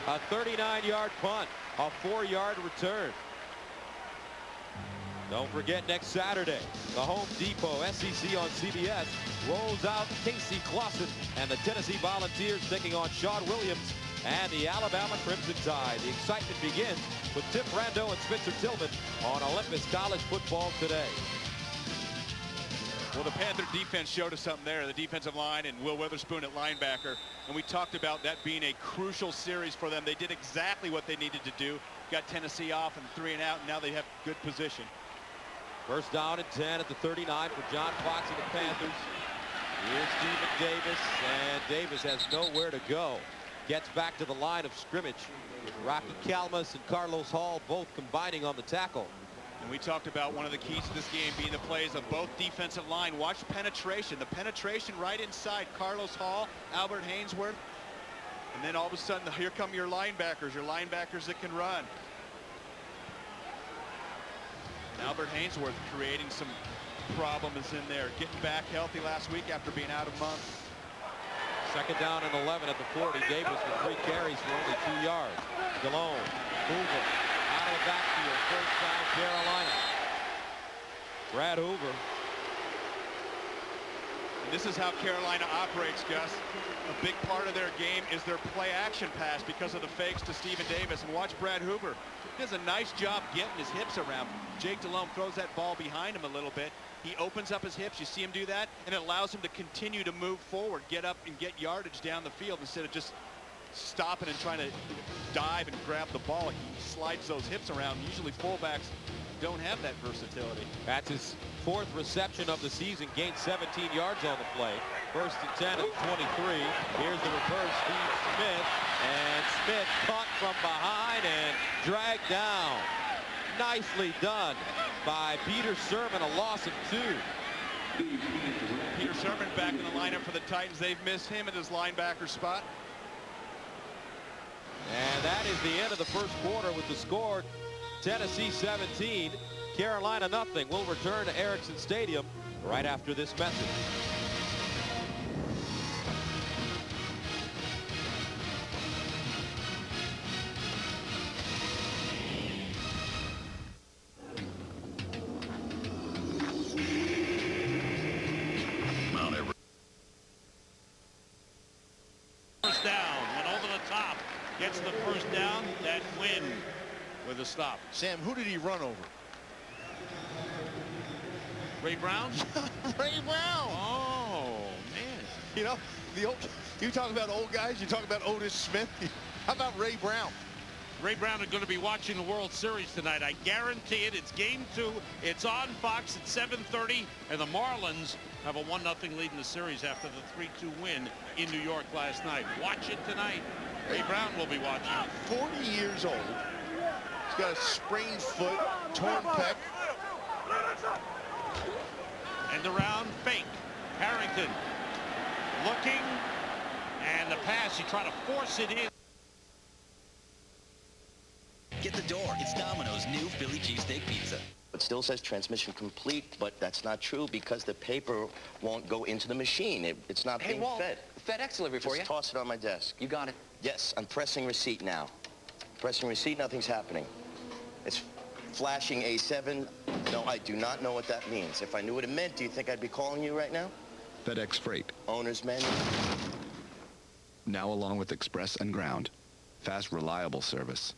A 39-yard punt, a 4-yard return. Don't forget, next Saturday, the Home Depot SEC on CBS rolls out Casey Clausen and the Tennessee Volunteers taking on Sean Williams and the Alabama Crimson Tide. The excitement begins with Tim Brando and Spencer Tillman on Olympus College Football Today. Well, the Panther defense showed us something there, the defensive line and Will Witherspoon at linebacker. And we talked about that being a crucial series for them. They did exactly what they needed to do. Got Tennessee off and 3 and out, and now they have good position. First down and 10 at the 39 for John Fox and the Panthers. Here's Stephen Davis, and Davis has nowhere to go. Gets back to the line of scrimmage. Rocky Kalmus and Carlos Hall both combining on the tackle. And we talked about one of the keys to this game being the plays of both defensive line. Watch penetration. The penetration right inside Carlos Hall, Albert Hainsworth. And then all of a sudden, here come your linebackers that can run. And Albert Hainsworth creating some problems in there. Getting back healthy last week after being out a month. Second down and 11 at the 40. Davis with 3 carries for only 2 yards. Galone, Hoover, out of the backfield. First down, Carolina. Brad Hoover. And this is how Carolina operates, Gus. A big part of their game is their play action pass because of the fakes to Stephen Davis. And watch Brad Hoover. He does a nice job getting his hips around. Jake Delhomme throws that ball behind him a little bit. He opens up his hips. You see him do that, and it allows him to continue to move forward, get up and get yardage down the field instead of just stopping and trying to dive and grab the ball. He slides those hips around. Usually fullbacks don't have that versatility. That's his 4th reception of the season. Gained 17 yards on the play. First and 10 at 23. Here's the reverse, Steve Smith. And Smith caught from behind and dragged down. Nicely done by Peter Sherman, a loss of 2. Peter Sherman back in the lineup for the Titans. They've missed him at his linebacker spot. And that is the end of the first quarter with the score Tennessee 17, Carolina nothing. We'll return to Erickson Stadium right after this message. First down, went over the top, gets the first down, that win with a stop. Sam, who did he run over? Ray Brown? Ray Brown. Oh, man. You know, you talk about old guys, you talk about Otis Smith. How about Ray Brown? Ray Brown are going to be watching the World Series tonight. I guarantee it. It's game 2. It's on Fox at 7:30, and the Marlins have a 1-0 lead in the series after the 3-2 win in New York last night. Watch it tonight. Ray Brown will be watching. 40 years old. He's got a sprained foot, torn pec. And around fake. Harrington looking, and the pass, he tried to force it in. Get the door. It's Domino's new Philly cheesesteak pizza. It still says transmission complete, but that's not true because the paper won't go into the machine. It's not being fed. FedEx delivery for you. Just toss it on my desk. You got it. Yes, I'm pressing receipt now. Pressing receipt, nothing's happening. It's flashing A7. No, I do not know what that means. If I knew what it meant, do you think I'd be calling you right now? FedEx Freight. Owner's manual. Now along with Express and Ground. Fast, reliable service.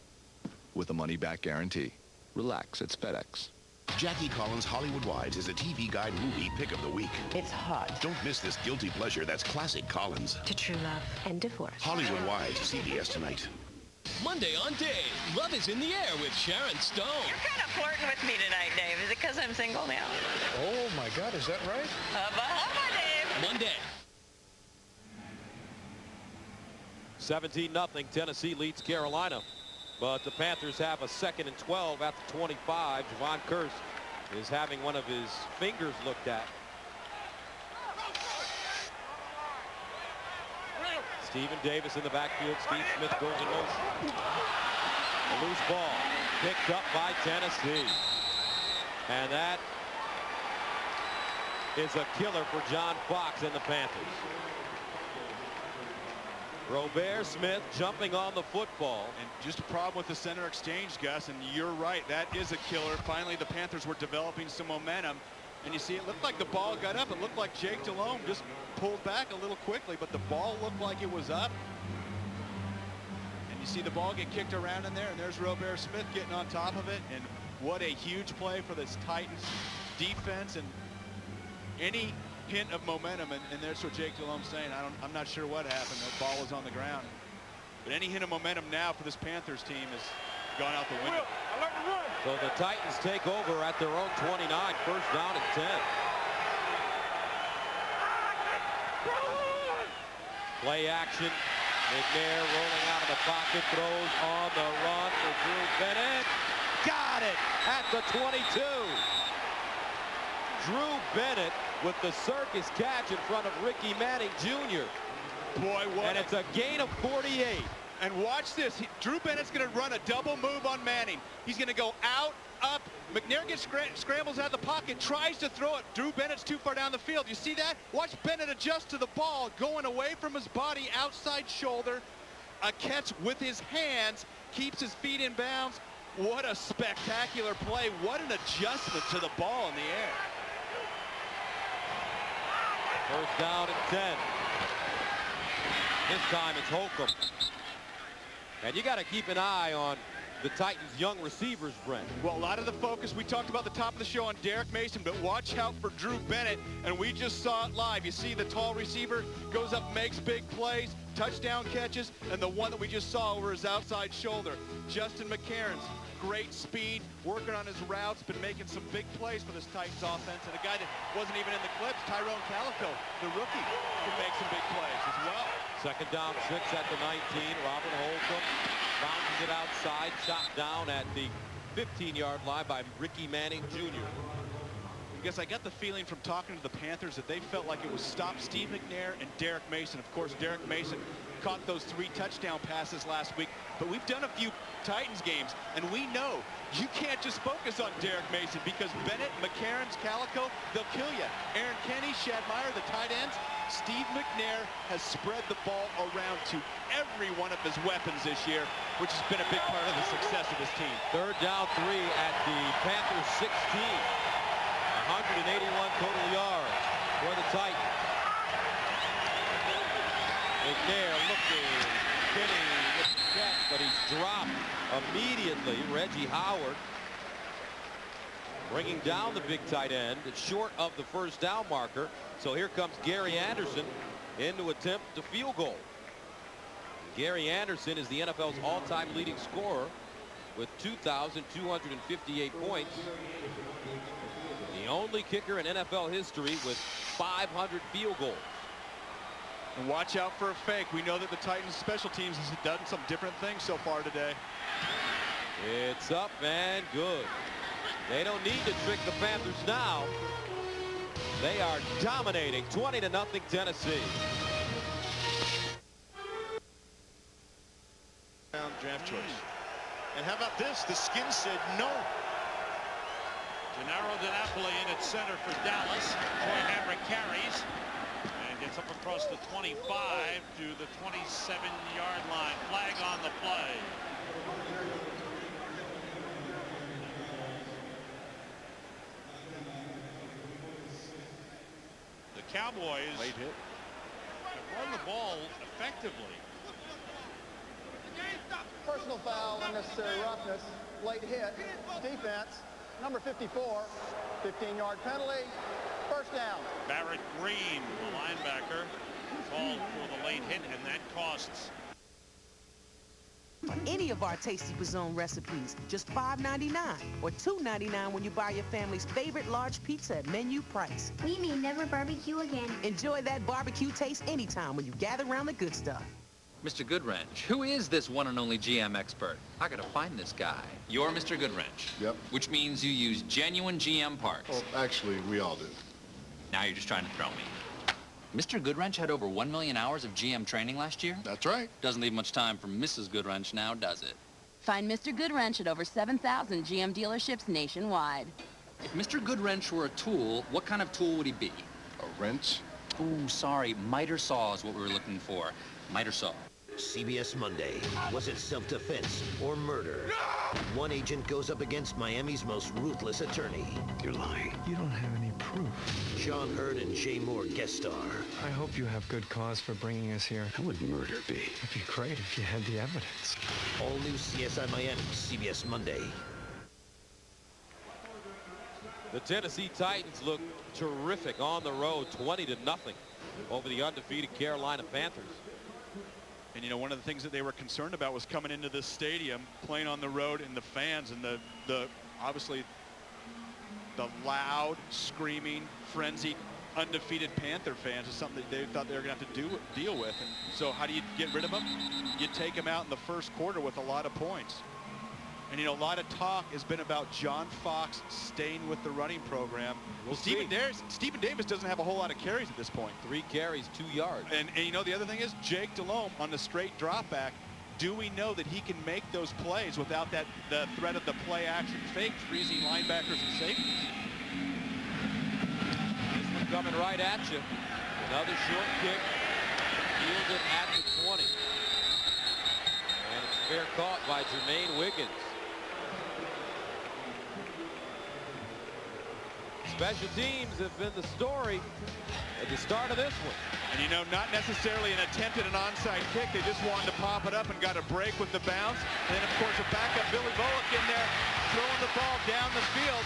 With a money-back guarantee. Relax, it's FedEx. Jackie Collins' Hollywood Wives is a TV Guide movie pick of the week. It's hot. Don't miss this guilty pleasure that's classic Collins. To true love and divorce. Hollywood Wives, CBS tonight. Monday on Dave, love is in the air with Sharon Stone. You're kind of flirting with me tonight, Dave. Is it because I'm single now? Oh, my God, is that right? Hubba, hubba, Dave. Monday. 17-0, Tennessee leads Carolina. But the Panthers have a 2nd and 12 at the 25. Javon Curse is having one of his fingers looked at. Stephen Davis in the backfield. Steve Smith goes in motion. A loose ball picked up by Tennessee. And that is a killer for John Fox and the Panthers. Robert Smith jumping on the football. And just a problem with the center exchange, Gus, and you're right, that is a killer. Finally, the Panthers were developing some momentum. And you see, it looked like the ball got up. It looked like Jake Delhomme just pulled back a little quickly, but the ball looked like it was up. And you see the ball get kicked around in there, and there's Robert Smith getting on top of it. And what a huge play for this Titans defense. And any hint of momentum, and there's what Jake Delhomme's saying. I'm not sure what happened. The ball was on the ground. But any hint of momentum now for this Panthers team has gone out the window. So the Titans take over at their own 29, 1st down and 10. Play action. McNair rolling out of the pocket, throws on the run for Drew Bennett. Got it at the 22. Drew Bennett with the circus catch in front of Ricky Manning Jr. Boy, what? And it's a gain of 48. And watch this. Drew Bennett's going to run a double move on Manning. He's going to go out, up. McNair gets scrambles out of the pocket, tries to throw it. Drew Bennett's too far down the field. You see that? Watch Bennett adjust to the ball, going away from his body, outside shoulder. A catch with his hands, keeps his feet in bounds. What a spectacular play. What an adjustment to the ball in the air. 1st down and 10. This time it's Holcomb. And you got to keep an eye on the Titans' young receivers, Brent. Well, a lot of the focus, we talked about the top of the show on Derek Mason, but watch out for Drew Bennett, and we just saw it live. You see the tall receiver goes up, makes big plays, touchdown catches, and the one that we just saw over his outside shoulder. Justin McCarron's great speed, working on his routes, been making some big plays for this Titans offense, and a guy that wasn't even in the clips, Tyrone Calico, the rookie, can make some big plays as well. 2nd down, 6 at the 19. Robert Holcomb bounces it outside, shot down at the 15-yard line by Ricky Manning Jr. Because I got the feeling from talking to the Panthers that they felt like it was stop Steve McNair and Derek Mason. Of course, Derek Mason caught those 3 touchdown passes last week, but we've done a few Titans games, and we know you can't just focus on Derek Mason because Bennett, McCarron's, Calico, they'll kill you. Aaron Kenny, Shad Meyer, the tight ends. Steve McNair has spread the ball around to every one of his weapons this year, which has been a big part of the success of his team. 3rd down, 3 at the Panthers 16. 181 total yards for the Titans. McNair looking, Kenny with the catch, but he's dropped immediately. Reggie Howard bringing down the big tight end. It's short of the 1st down marker. So here comes Gary Anderson in to attempt the field goal. Gary Anderson is the NFL's all-time leading scorer with 2,258 points. The only kicker in NFL history with 500 field goals. And watch out for a fake. We know that the Titans special teams has done some different things so far today. It's up and good. They don't need to trick the Panthers now. They are dominating 20-0 Tennessee. Draft choice. And how about this? The skin said no. Gennaro DiNapoli in at center for Dallas. Troy Hamrick carries and gets up across the 25 to the 27-yard line. Flag on the play. The Cowboys have run the ball effectively. Personal foul, unnecessary roughness, late hit, defense. number 54, 15-yard penalty, first down. Barrett Green, the linebacker, called for the late hit, and that costs. Any of our Tasty Bazoon recipes, just $5.99 or $2.99 when you buy your family's favorite large pizza at menu price. We may never barbecue again. Enjoy that barbecue taste anytime when you gather around the good stuff. Mr. Goodwrench, who is this one and only GM expert? I gotta find this guy. You're Mr. Goodwrench. Yep. Which means you use genuine GM parts. Well, actually, we all do. Now you're just trying to throw me. Mr. Goodwrench had over 1 million hours of GM training last year? That's right. Doesn't leave much time for Mrs. Goodwrench now, does it? Find Mr. Goodwrench at over 7,000 GM dealerships nationwide. If Mr. Goodwrench were a tool, what kind of tool would he be? A wrench? Ooh, sorry. Miter saw is what we were looking for. Miter saw. CBS Monday. Was it self-defense or murder? One agent goes up against Miami's most ruthless attorney. You're lying. You don't have any proof. Sean Hurd and Jay Moore guest star. I hope you have good cause for bringing us here. How would murder be? It'd be great if you had the evidence. All new CSI Miami, CBS Monday. The Tennessee Titans look terrific on the road, 20-0 over the undefeated Carolina Panthers. And, you know, one of the things that they were concerned about was coming into this stadium, playing on the road, and the fans and the obviously the loud, screaming, frenzied, undefeated Panther fans is something that they thought they were going to have to deal with. And so how do you get rid of them? You take them out in the first quarter with a lot of points. And, you know, a lot of talk has been about John Fox staying with the running program. Well, Stephen Davis doesn't have a whole lot of carries at this point. 3 carries, 2 yards. And you know, the other thing is Jake Delhomme on the straight drop back. Do we know that he can make those plays without the threat of the play action fake, freezing linebackers and safeties? This one coming right at you. Another short kick. Fielded at the 20. And it's fair caught by Jermaine Wiggins. Special teams have been the story at the start of this one. And, you know, not necessarily an attempt at an onside kick. They just wanted to pop it up and got a break with the bounce. And then, of course, a backup Billy Volek in there throwing the ball down the field.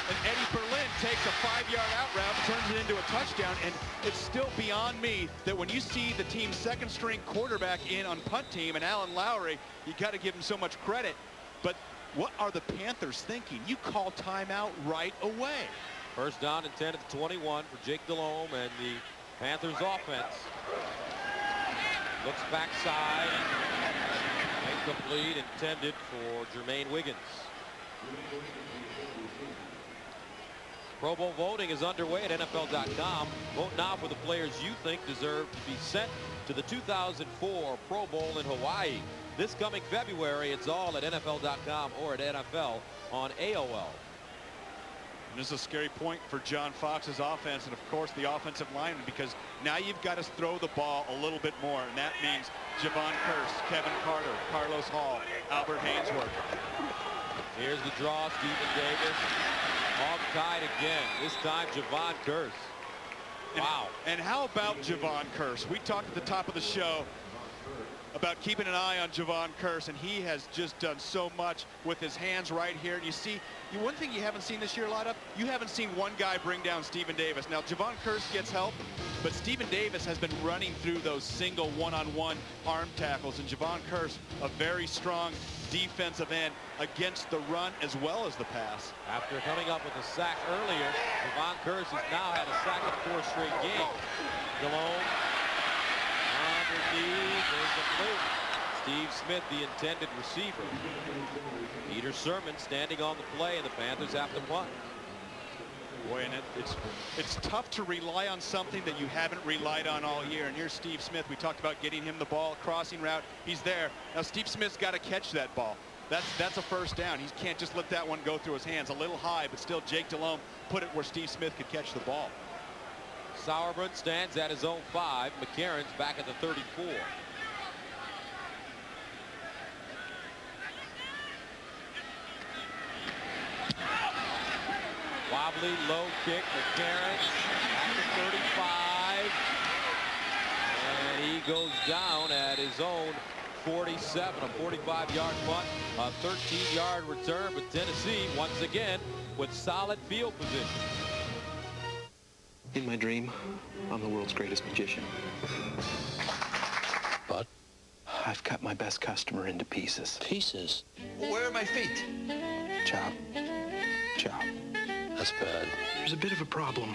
And Eddie Berlin takes a 5-yard out route, turns it into a touchdown. And it's still beyond me that when you see the team's second-string quarterback in on punt team and Alan Lowry, you got to give him so much credit. But what are the Panthers thinking? You call timeout right away. First down and 10 at the 21 for Jake Delhomme and the Panthers offense. Looks backside. Incomplete, intended for Jermaine Wiggins. Pro Bowl voting is underway at NFL.com. Vote now for the players you think deserve to be sent to the 2004 Pro Bowl in Hawaii. This coming February, it's all at NFL.com or at NFL on AOL. And this is a scary point for John Fox's offense and, of course, the offensive lineman, because now you've got to throw the ball a little bit more, and that means Javon Curse, Kevin Carter, Carlos Hall, Albert Hainsworth. Here's the draw, Stephen Davis. Off-tied again, this time Javon Curse. Wow. And how about Javon Curse? We talked at the top of the show about keeping an eye on Javon Curse, and he has just done so much with his hands right here. And you see, one thing you haven't seen this year a lot of, you haven't seen one guy bring down Stephen Davis. Now, Javon Curse gets help, but Stephen Davis has been running through those single one-on-one arm tackles, and Javon Curse, a very strong defensive end against the run as well as the pass. After coming up with a sack earlier, Javon Curse has now had a sack in 4 straight games. Delhomme underneath, there's the blue. Steve Smith, the intended receiver. Peter Sermon standing on the play, and the Panthers have to punt. Boy, and it's tough to rely on something that you haven't relied on all year. And here's Steve Smith. We talked about getting him the ball, crossing route. He's there. Now Steve Smith's got to catch that ball. That's a first down. He can't just let that one go through his hands. A little high, but still Jake Delhomme put it where Steve Smith could catch the ball. Sauerbrunn stands at his own 5. McCarron's back at the 34. Wobbly, low kick, McCarron at the 35. And he goes down at his own 47, a 45-yard punt, a 13-yard return, but Tennessee once again with solid field position. In my dream, I'm the world's greatest magician. But I've cut my best customer into pieces. Pieces? Well, where are my feet? Chop. Chop. That's bad. There's a bit of a problem.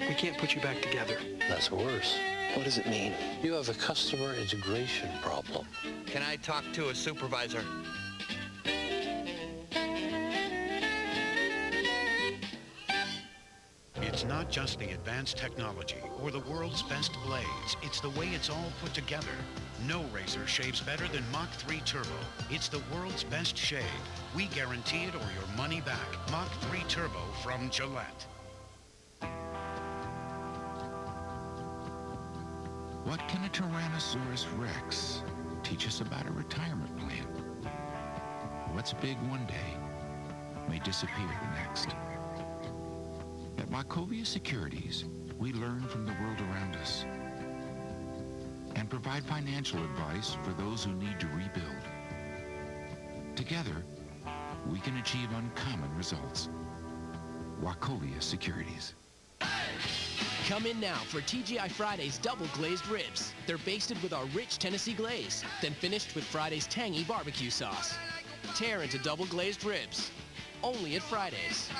We can't put you back together. That's worse. What does it mean? You have a customer integration problem. Can I talk to a supervisor? It's not just the advanced technology or the world's best blades. It's the way it's all put together. No razor shaves better than Mach 3 Turbo. It's the world's best shave. We guarantee it or your money back. Mach 3 Turbo from Gillette. What can a Tyrannosaurus Rex teach us about a retirement plan? What's big one day may disappear the next. At Wachovia Securities, we learn from the world around us and provide financial advice for those who need to rebuild. Together, we can achieve uncommon results. Wachovia Securities. Come in now for TGI Friday's double glazed ribs. They're basted with our rich Tennessee glaze, then finished with Friday's tangy barbecue sauce. Tear into double glazed ribs. Only at Fridays.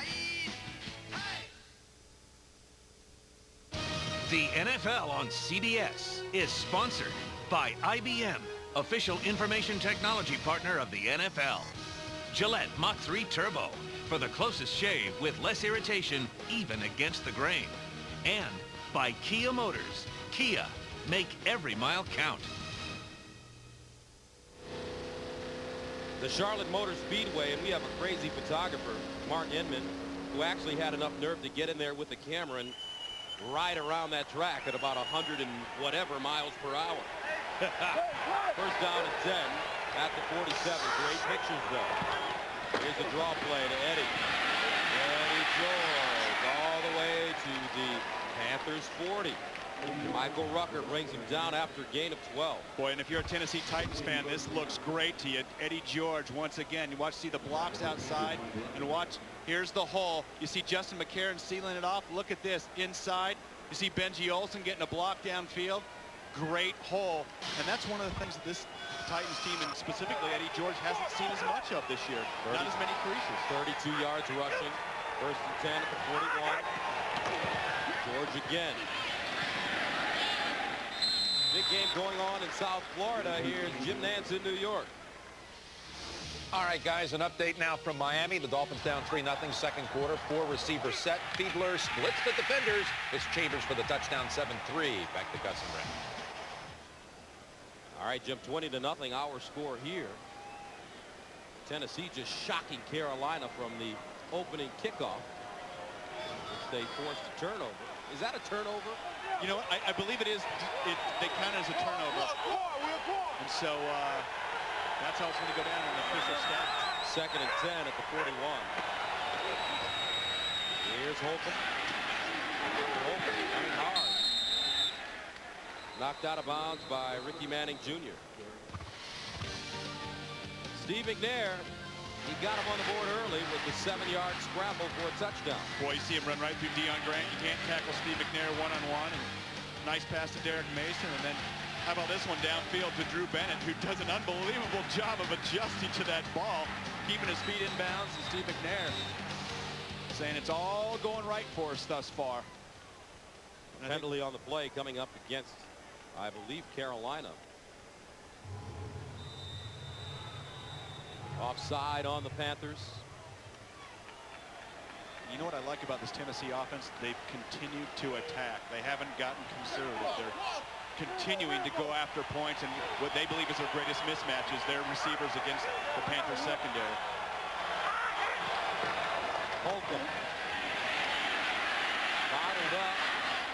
The NFL on CBS is sponsored by IBM, official information technology partner of the NFL. Gillette Mach 3 Turbo, for the closest shave with less irritation, even against the grain. And by Kia Motors. Kia, make every mile count. The Charlotte Motor Speedway, and we have a crazy photographer, Mark Inman, who actually had enough nerve to get in there with the camera and ride around that track at about 100 and whatever miles per hour. First down and 10 at the 47. Great pictures, though. Here's a draw play to Eddie. Eddie George all the way to the Panthers 40. Michael Rucker brings him down after a gain of 12. Boy, and if you're a Tennessee Titans fan, this looks great to you. Eddie George, once again, you see the blocks outside, and watch, here's the hole. You see Justin McCarron sealing it off. Look at this, inside. You see Benji Olsen getting a block downfield. Great hole, and that's one of the things that this Titans team, and specifically Eddie George, hasn't seen as much of this year. Not as many creases. 32 yards rushing. First and 10 at the 41. George again. Big game going on in South Florida. Here's Jim Nance in New York. All right, guys, an update now from Miami. The Dolphins down 3-0, second quarter. 4 receiver set. Fiedler splits the defenders. It's Chambers for the touchdown, 7-3. Back to Gus and Brent. All right, Jim, 20-0, our score here. Tennessee just shocking Carolina from the opening kickoff, which they forced a turnover. Is that a turnover? You know what? I believe it is. They count it as a turnover. And so that's how it's going to go down in the official stats. Second and 10 at the 41. Here's Holcomb. Holcomb coming hard. Knocked out of bounds by Ricky Manning Jr. Steve McNair, he got him on the board early with the 7-yard scramble for a touchdown. Boy, you see him run right through Deion Grant. You can't tackle Steve McNair one-on-one. And nice pass to Derek Mason. And then how about this one downfield to Drew Bennett, who does an unbelievable job of adjusting to that ball, keeping his feet in bounds. And Steve McNair saying it's all going right for us thus far. Penalty on the play coming up against, I believe, Carolina. Offside on the Panthers. You know what I like about this Tennessee offense? They've continued to attack. They haven't gotten conservative. They're continuing to go after points, and what they believe is their greatest mismatch is their receivers against the Panthers secondary. Holcomb bottled up,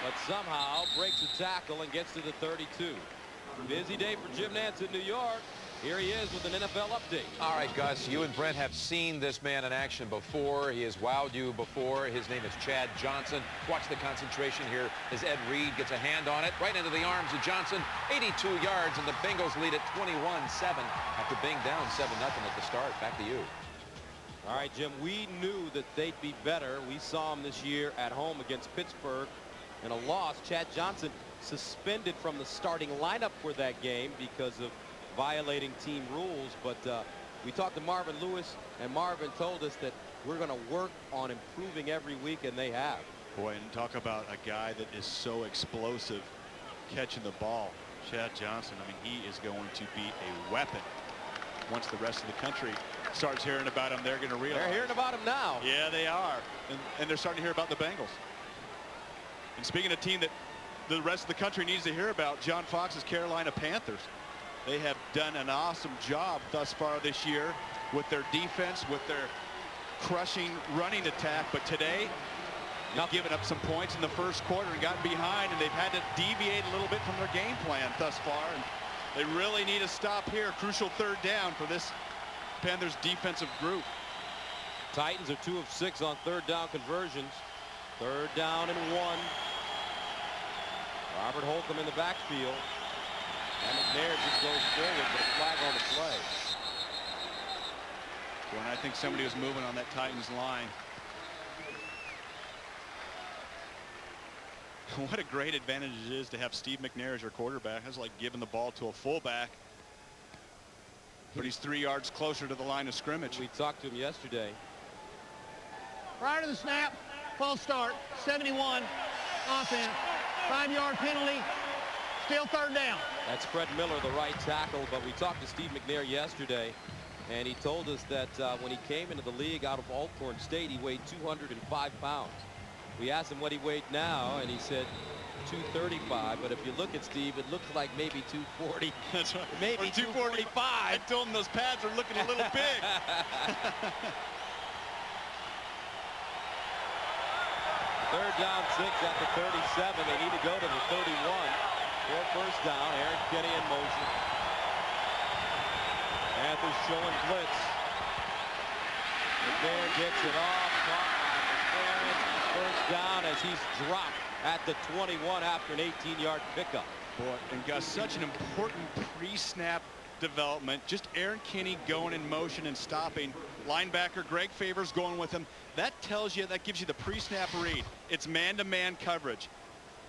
but somehow breaks a tackle and gets to the 32. Busy day for Jim Nance in New York. Here he is with an NFL update. All right, Gus, you and Brent have seen this man in action before. He has wowed you before. His name is Chad Johnson. Watch the concentration here as Ed Reed gets a hand on it right into the arms of Johnson. 82 yards, and the Bengals lead at 21-7 after being down 7-0 at the start. Back to you. All right, Jim, we knew that they'd be better. We saw them this year at home against Pittsburgh in a loss. Chad Johnson suspended from the starting lineup for that game because of violating team rules, but we talked to Marvin Lewis, and Marvin told us that we're going to work on improving every week, and they have. Boy, and talk about a guy that is so explosive catching the ball. Chad Johnson, I mean, he is going to be a weapon. Once the rest of the country starts hearing about him, they're going to realize. They're hearing about him now. Yeah, they are. And they're starting to hear about the Bengals. And speaking of a team that the rest of the country needs to hear about, John Fox's Carolina Panthers. They have done an awesome job thus far this year with their defense, with their crushing running attack. But today, they've given up some points in the first quarter and gotten behind, and they've had to deviate a little bit from their game plan thus far. And they really need a stop here. Crucial third down for this Panthers defensive group. Titans are 2 of 6 on third down conversions. Third down and 1. Robert Holcomb in the backfield. And McNair just goes forward, but a flag on the play. Well, and I think somebody was moving on that Titans line. What a great advantage it is to have Steve McNair as your quarterback. That's like giving the ball to a fullback. But he's 3 yards closer to the line of scrimmage. We talked to him yesterday. Prior to the snap, false start, 71, offense, 5-yard penalty, still third down. That's Fred Miller, the right tackle, but we talked to Steve McNair yesterday, and he told us that when he came into the league out of Alcorn State, he weighed 205 pounds. We asked him what he weighed now, and he said 235, but if you look at Steve, it looks like maybe 240. That's right. Maybe 245. I told him those pads are looking a little big. Third down 6 at the 37. They need to go to the 31 for first down. Aaron Kenny in motion. Panthers showing blitz. McNair gets it off. First down as he's dropped at the 21 after an 18-yard pickup. Boy, and Gus, such an important pre-snap development. Just Aaron Kinney going in motion and stopping. Linebacker Greg Favors going with him. That tells you, that gives you the pre-snap read. It's man-to-man coverage.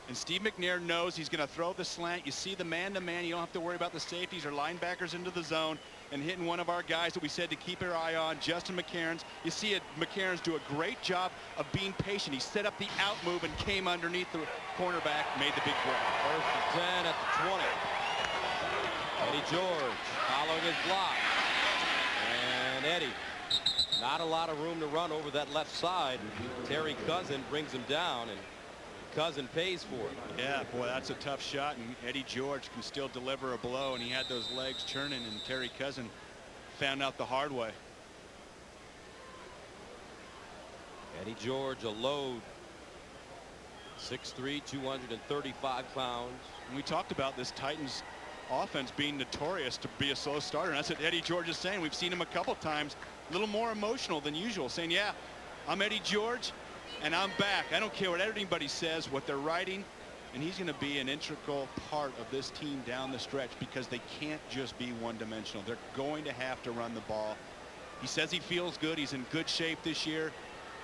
And Steve McNair knows he's going to throw the slant. You see the man-to-man. You don't have to worry about the safeties or linebackers into the zone and hitting one of our guys that we said to keep our eye on, Justin McCairns. You see it, McCairns do a great job of being patient. He set up the out move and came underneath the cornerback, made the big grab. First and 10 at the 20. Eddie George following his block. And Eddie, not a lot of room to run over that left side. Terry Cousin brings him down, and Cousin pays for it. Yeah, boy, that's a tough shot, and Eddie George can still deliver a blow, and he had those legs churning, and Terry Cousin found out the hard way. Eddie George, a load. 6'3", 235 pounds. And we talked about this Titans offense being notorious to be a slow starter, and that's what Eddie George is saying. We've seen him a couple times, a little more emotional than usual, saying, yeah, I'm Eddie George, and I'm back. I don't care what anybody says, what they're writing, and he's going to be an integral part of this team down the stretch because they can't just be one-dimensional. They're going to have to run the ball. He says he feels good. He's in good shape this year.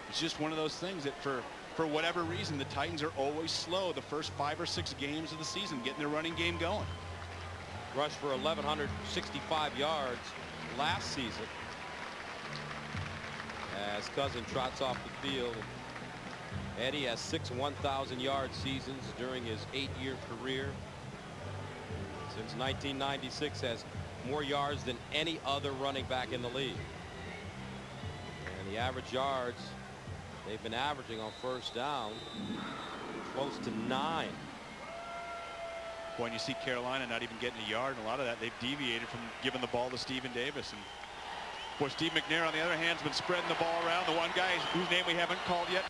It's just one of those things that for whatever reason, the Titans are always slow the first 5 or 6 games of the season, getting their running game going. Rushed for 1,165 yards last season as Cousin trots off the field. Eddie has 6 1,000-yard seasons during his 8-year career. Since 1996, has more yards than any other running back in the league. And the average yards they've been averaging on first down close to 9. When you see Carolina not even getting a yard, and a lot of that they've deviated from giving the ball to Stephen Davis. And boy, Steve McNair on the other hand has been spreading the ball around. The one guy whose name we haven't called yet.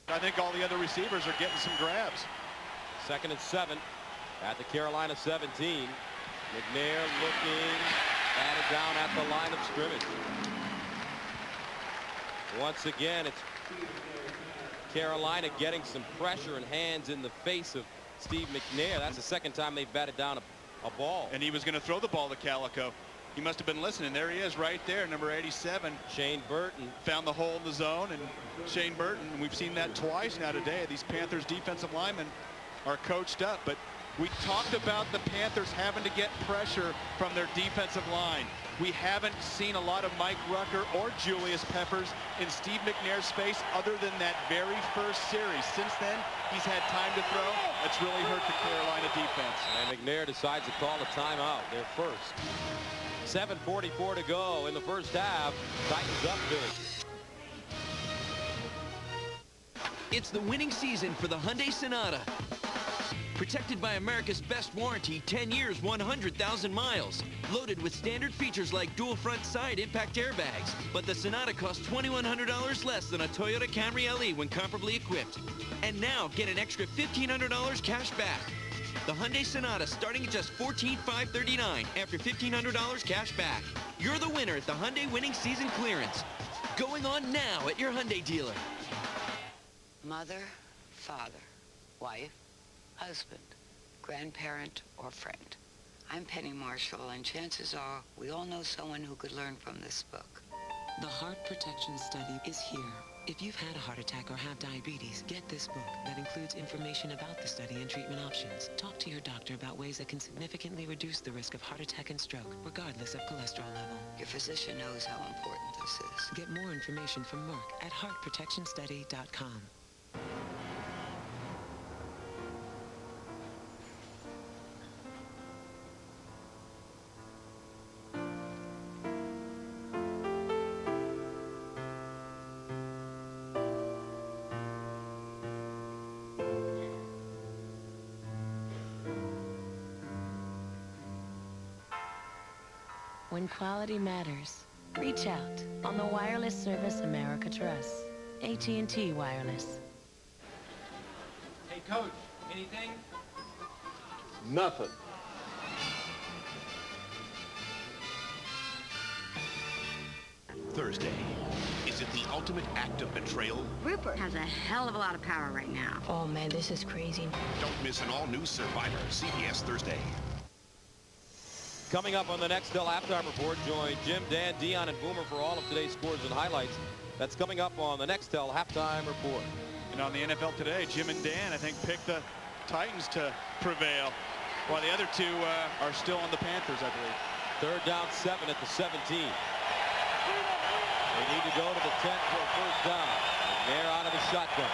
I think all the other receivers are getting some grabs. 2nd and 7 at the Carolina 17. McNair looking, batted down at the line of scrimmage. Once again, it's Carolina getting some pressure and hands in the face of Steve McNair. That's the second time they've batted down a ball. And he was going to throw the ball to Calico. He must have been listening. There he is right there, number 87. Shane Burton. Found the hole in the zone, and Shane Burton, we've seen that twice now today. These Panthers defensive linemen are coached up, but we talked about the Panthers having to get pressure from their defensive line. We haven't seen a lot of Mike Rucker or Julius Peppers in Steve McNair's space other than that very first series. Since then, he's had time to throw. That's really hurt the Carolina defense. And McNair decides to call a timeout, their first. 7:44 to go in the first half. Titans up big. It's the winning season for the Hyundai Sonata. Protected by America's best warranty, 10 years, 100,000 miles. Loaded with standard features like dual front side impact airbags. But the Sonata costs $2,100 less than a Toyota Camry LE when comparably equipped. And now get an extra $1,500 cash back. The Hyundai Sonata starting at just $14,539 after $1,500 cash back. You're the winner at the Hyundai Winning Season Clearance. Going on now at your Hyundai dealer. Mother, father, wife, husband, grandparent, or friend. I'm Penny Marshall, and chances are we all know someone who could learn from this book. The Heart Protection Study is here. If you've had a heart attack or have diabetes, get this book that includes information about the study and treatment options. Talk to your doctor about ways that can significantly reduce the risk of heart attack and stroke, regardless of cholesterol level. Your physician knows how important this is. Get more information from Merck at heartprotectionstudy.com. When quality matters, reach out on the wireless service America trusts. AT&T Wireless. Hey, Coach, anything? Nothing. Thursday. Is it the ultimate act of betrayal? Rupert has a hell of a lot of power right now. Oh man, this is crazy. Don't miss an all-new Survivor, CBS Thursday. Coming up on the Nextel Halftime Report, join Jim, Dan, Dion, and Boomer for all of today's scores and highlights. That's coming up on the Nextel Halftime Report. And on the NFL Today, Jim and Dan, I think, picked the Titans to prevail, while the other two are still on the Panthers, I believe. Third down 7 at the 17. They need to go to the 10 for a first down. McNair out of the shotgun.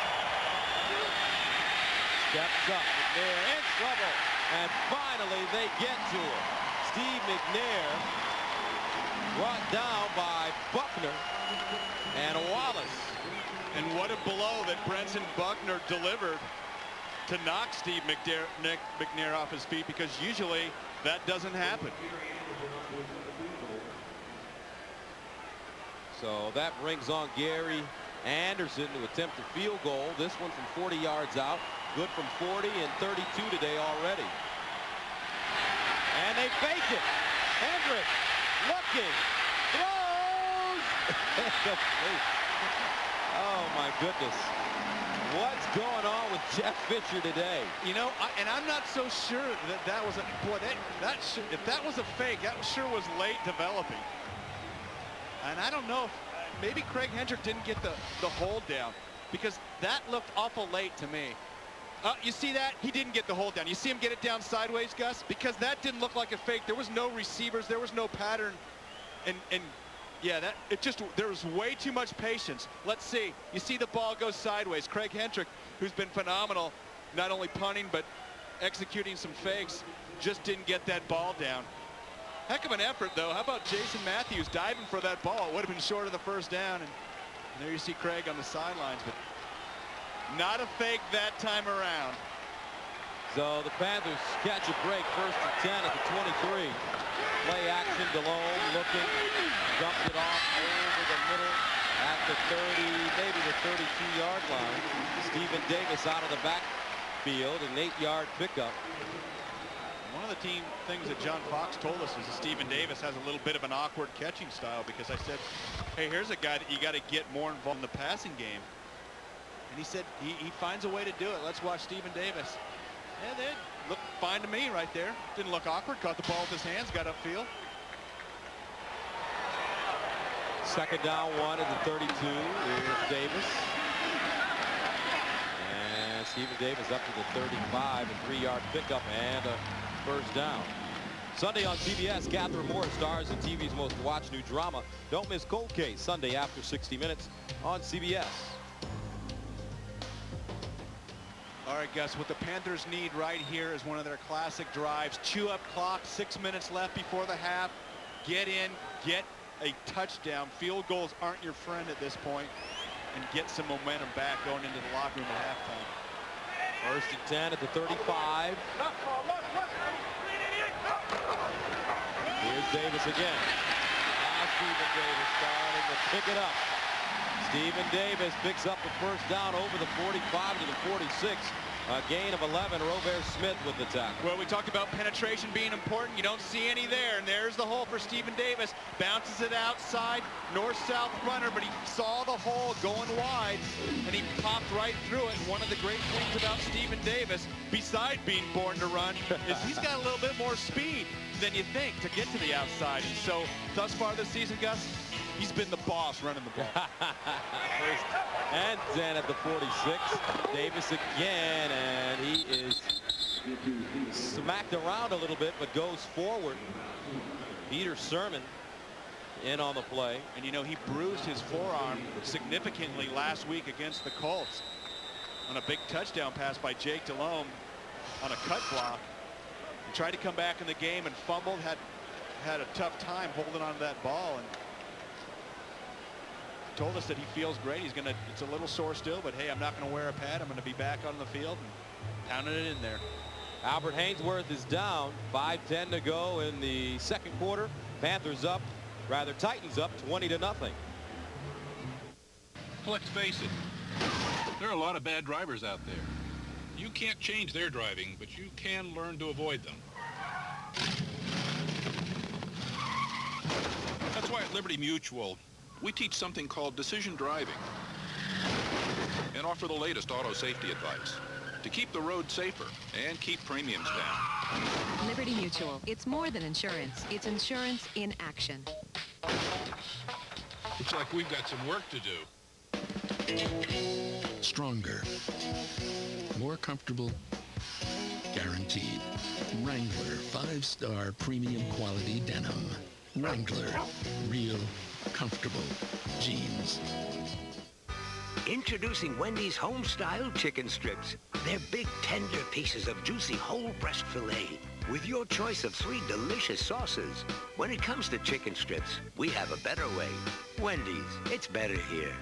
Steps up. McNair in trouble. And finally, they get to him. Steve McNair brought down by Buckner and Wallace. And what a blow that Brenton Buckner delivered to knock Steve McNair off his feet, because usually that doesn't happen. So that brings on Gary Anderson to attempt a field goal. This one from 40 yards out. Good from 40 and 32 today already. And they fake it. Hendrick looking, throws. Oh my goodness. What's going on with Jeff Fisher today? You know, and I'm not so sure that that was a, boy, if that was a fake, that sure was late developing. And I don't know if maybe Craig Hendrick didn't get the hold down, because that looked awful late to me. You see that? He didn't get the hold down. You see him get it down sideways, Gus? Because that didn't look like a fake. There was no receivers. There was no pattern. And yeah, there was way too much patience. Let's see. You see the ball goes sideways. Craig Hendrick, who's been phenomenal, not only punting but executing some fakes, just didn't get that ball down. Heck of an effort, though. How about Jason Matthews diving for that ball? It would have been short of the first down. And there you see Craig on the sidelines, but not a fake that time around. So the Panthers catch a break, 1st and 10 at the 23. Play action, Delhomme looking, dumps it off over the middle at the 30, maybe the 32-yard line. Stephen Davis out of the backfield, an 8-yard pickup. One of the things that John Fox told us is that Stephen Davis has a little bit of an awkward catching style, because I said, hey, here's a guy that you got to get more involved in the passing game. And he said he finds a way to do it. Let's watch Stephen Davis. Yeah, they looked fine to me right there. Didn't look awkward. Caught the ball with his hands, got upfield. Second down, 1 at the 32. Here's Davis. And Stephen Davis up to the 35, a 3-yard pickup and a first down. Sunday on CBS, Catherine Moore stars in TV's most watched new drama. Don't miss Cold Case, Sunday after 60 Minutes on CBS. All right, Gus, what the Panthers need right here is one of their classic drives. Chew up clock, 6 minutes left before the half. Get in, get a touchdown. Field goals aren't your friend at this point, and get some momentum back going into the locker room at halftime. First and 10 at the 35. Here's Davis again. Now Stephen Davis starting to pick it up. Stephen Davis picks up the first down over the 45 to the 46. A gain of 11. Robert Smith with the tackle. Well, we talked about penetration being important. You don't see any there, and there's the hole for Stephen Davis. Bounces it outside, north-south runner, but he saw the hole going wide, and he popped right through it. And one of the great things about Stephen Davis, beside being born to run, is he's got a little bit more speed than you think to get to the outside. And so, thus far this season, Gus, he's been the boss running the ball. First and 10 at the 46. Davis again, and he is smacked around a little bit, but goes forward. Peter Sermon in on the play. And you know, he bruised his forearm significantly last week against the Colts on a big touchdown pass by Jake Delhomme on a cut block. He tried to come back in the game and fumbled, had a tough time holding on to that ball, and told us that he feels great. It's a little sore still, but hey, I'm not going to wear a pad. I'm going to be back on the field and pounding it in there. Albert Haynesworth is down. 5:10 to go in the second quarter. Titans up 20-0. Let's face it, there are a lot of bad drivers out there. You can't change their driving, but you can learn to avoid them. That's why at Liberty Mutual, we teach something called decision driving and offer the latest auto safety advice to keep the road safer and keep premiums down. Liberty Mutual. It's more than insurance. It's insurance in action. Looks like we've got some work to do. Stronger. More comfortable. Guaranteed. Wrangler 5-star premium quality denim. Wrangler. Real comfortable jeans. Introducing Wendy's home-style chicken strips. They're big, tender pieces of juicy whole breast filet with your choice of 3 delicious sauces. When it comes to chicken strips, we have a better way. Wendy's, it's better here.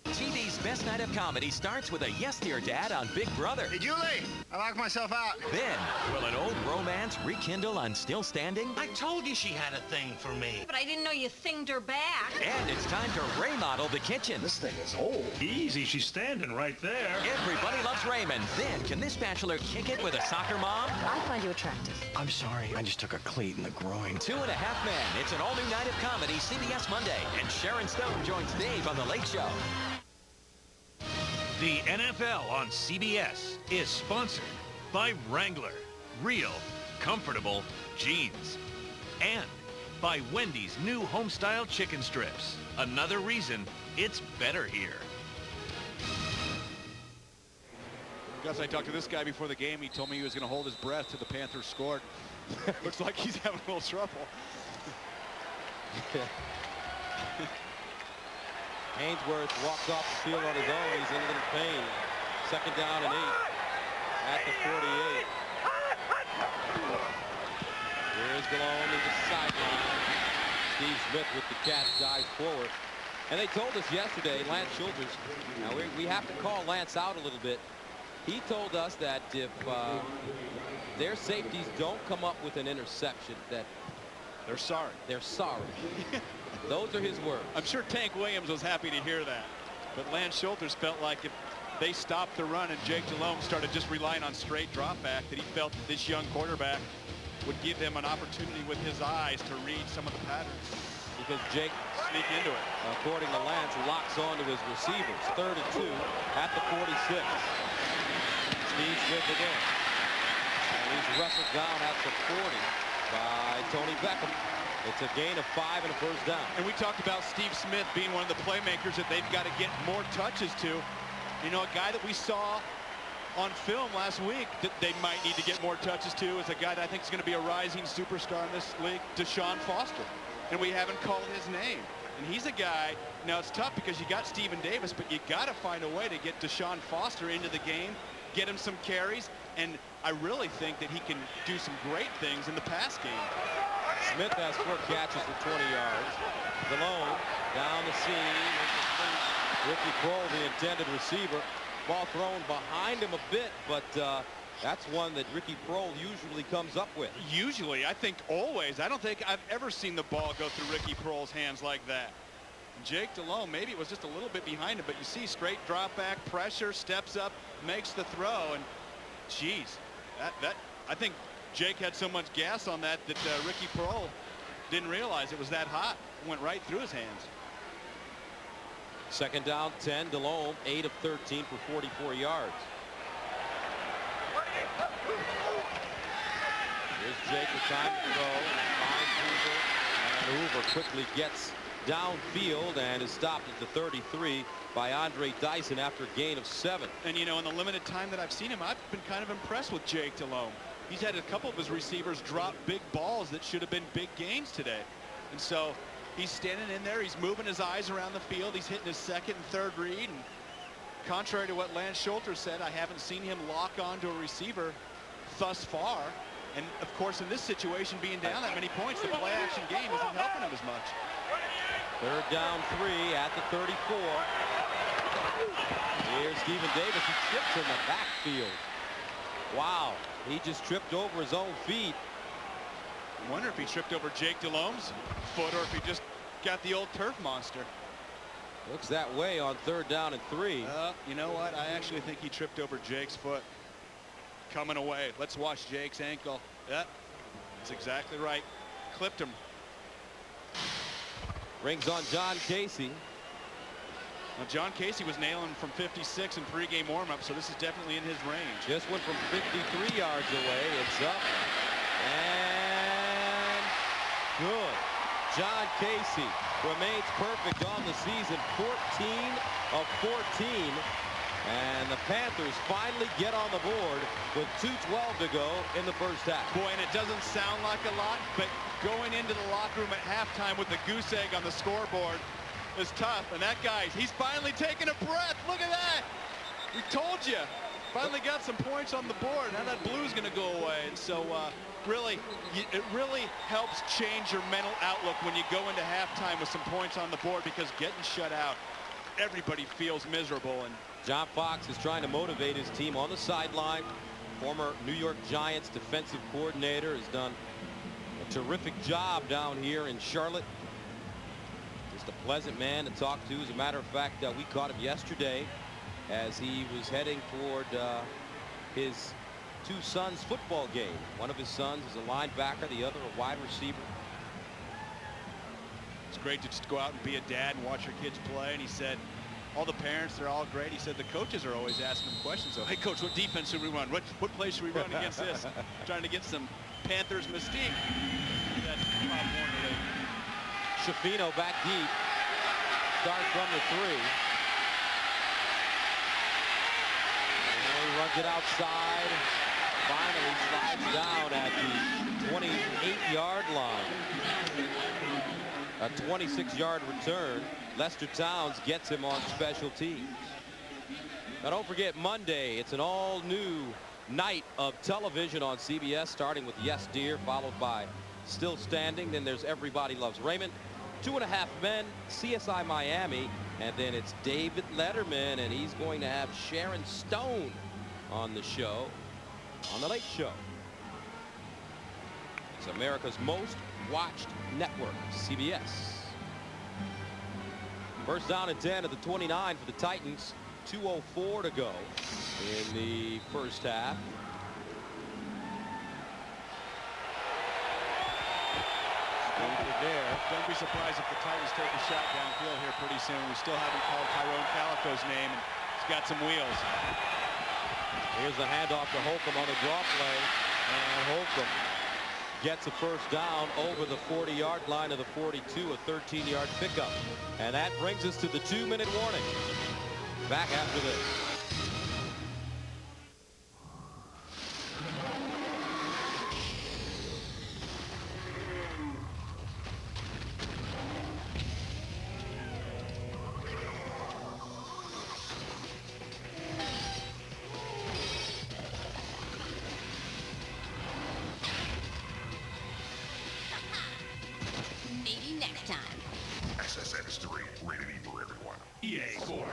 TV's best night of comedy starts with a Yes Dear Dad on Big Brother. Hey, Julie, I locked myself out. Then, will an old romance rekindle on Still Standing? I told you she had a thing for me. But I didn't know you thinged her back. And it's time to remodel the kitchen. This thing is old. Easy, she's standing right there. Everybody loves Raymond. Then, can this bachelor kick it with a soccer mom? I find you attractive. I'm sorry, I just took a cleat in the groin. 2.5 Men. It's an all-new night of comedy, CBS Monday. And Sharon Stone joins Dave on The Late Show. The NFL on CBS is sponsored by Wrangler, real, comfortable jeans. And by Wendy's new home-style chicken strips. Another reason it's better here. Gus, I talked to this guy before the game. He told me he was going to hold his breath till the Panthers scored. Looks like he's having a little trouble. Haynesworth walks off the field on his own. He's in a little pain. Second down and 8 at the 48. Here's Delhomme to the sideline. Steve Smith with the catch, dives forward. And they told us yesterday, Lance Schulters, now we have to call Lance out a little bit. He told us that if their safeties don't come up with an interception, that they're sorry. They're sorry. Those are his words. I'm sure Tank Williams was happy to hear that. But Lance Schulters felt like if they stopped the run, and Jake Delhomme started just relying on straight drop back, that he felt that this young quarterback would give him an opportunity with his eyes to read some of the patterns. Because Jake sneak into it. According to Lance, locks on to his receivers. 3rd and 2 at the 46. Steve Smith again. And he's wrestled down at the 40 by Tony Beckham. It's a gain of 5 and a first down. And we talked about Steve Smith being one of the playmakers that they've got to get more touches to. You know, a guy that we saw on film last week that they might need to get more touches to is a guy that I think is going to be a rising superstar in this league, Deshaun Foster. And we haven't called his name. And he's a guy, now it's tough because you got Stephen Davis, but you got to find a way to get Deshaun Foster into the game, get him some carries, and I really think that he can do some great things in the pass game. Smith has 4 catches for 20 yards. Delhomme down the seam. Ricky Kroll, the intended receiver. Ball thrown behind him a bit, but that's one that Ricky Kroll usually comes up with. Usually, I think always. I don't think I've ever seen the ball go through Ricky Kroll's hands like that. Jake Delhomme, maybe it was just a little bit behind him, but you see straight drop back, pressure, steps up, makes the throw, and geez, I think Jake had so much gas on that Ricky Kroll didn't realize it was that hot. It went right through his hands. 2nd down, 10. Delhomme, 8 of 13 for 44 yards. Here's Jake with time to throw. Finds Hoover, and Hoover quickly gets downfield and is stopped at the 33 by Andre Dyson after a gain of 7. And you know, in the limited time that I've seen him, I've been kind of impressed with Jake Delhomme. He's had a couple of his receivers drop big balls that should have been big gains today. And so he's standing in there, he's moving his eyes around the field, he's hitting his 2nd and 3rd read, and contrary to what Lance Schulter said, I haven't seen him lock onto a receiver thus far. And of course, in this situation, being down that many points, the play action game isn't helping him as much. 3rd down, 3 at the 34. Here's Stephen Davis, who trips in the backfield. Wow, he just tripped over his own feet. I wonder if he tripped over Jake Delhomme's foot or if he just got the old turf monster. Looks that way on 3rd down and 3. You know what? I actually think he tripped over Jake's foot. Coming away. Let's watch Jake's ankle. Yep, that's exactly right. Clipped him. Rings on John Casey. Now, John Casey was nailing from 56 in pregame warm-up, so this is definitely in his range. Just went from 53 yards away. It's up. And good. John Casey remains perfect on the season. 14 of 14. And the Panthers finally get on the board with 2:12 to go in the first half. Boy, and it doesn't sound like a lot, but going into the locker room at halftime with the goose egg on the scoreboard is tough. And that guy, he's finally taking a breath. Look at that. We told you. Finally got some points on the board. Now that blue's going to go away. And so really, it really helps change your mental outlook when you go into halftime with some points on the board, because getting shut out, everybody feels miserable. And John Fox is trying to motivate his team on the sideline. Former New York Giants defensive coordinator has done a terrific job down here in Charlotte. Just a pleasant man to talk to. As a matter of fact, we caught him yesterday as he was heading toward his 2 sons' football game. One of his sons is a linebacker, the other a wide receiver. It's great to just go out and be a dad and watch your kids play. And he said, all the parents, they're all great. He said the coaches are always asking him questions. So, hey, coach, what defense should we run? What play should we run against this? Trying to get some Panthers mystique. Shafino back deep. Starts from the 3. And he runs it outside. Finally slides down at the 28-yard line. A 26-yard return. Lester Towns gets him on special teams. Now don't forget, Monday, it's an all-new night of television on CBS, starting with Yes Dear, followed by Still Standing. Then there's Everybody Loves Raymond, 2.5 Men, CSI Miami, and then it's David Letterman, and he's going to have Sharon Stone on the show, on The Late Show. It's America's most watched network, CBS. First down and 10 at the 29 for the Titans. 2:04 to go in the first half. Steve McNair. Don't be surprised if the Titans take a shot downfield here pretty soon. We still haven't called Tyrone Calico's name, and he's got some wheels. Here's the handoff to Holcomb on the draw play, and Holcomb gets a first down over the 40-yard line of the 42, a 13-yard pickup. And that brings us to the 2-minute warning. Back after this. Maybe next time. SSX3, rated E for everyone. EA Sports.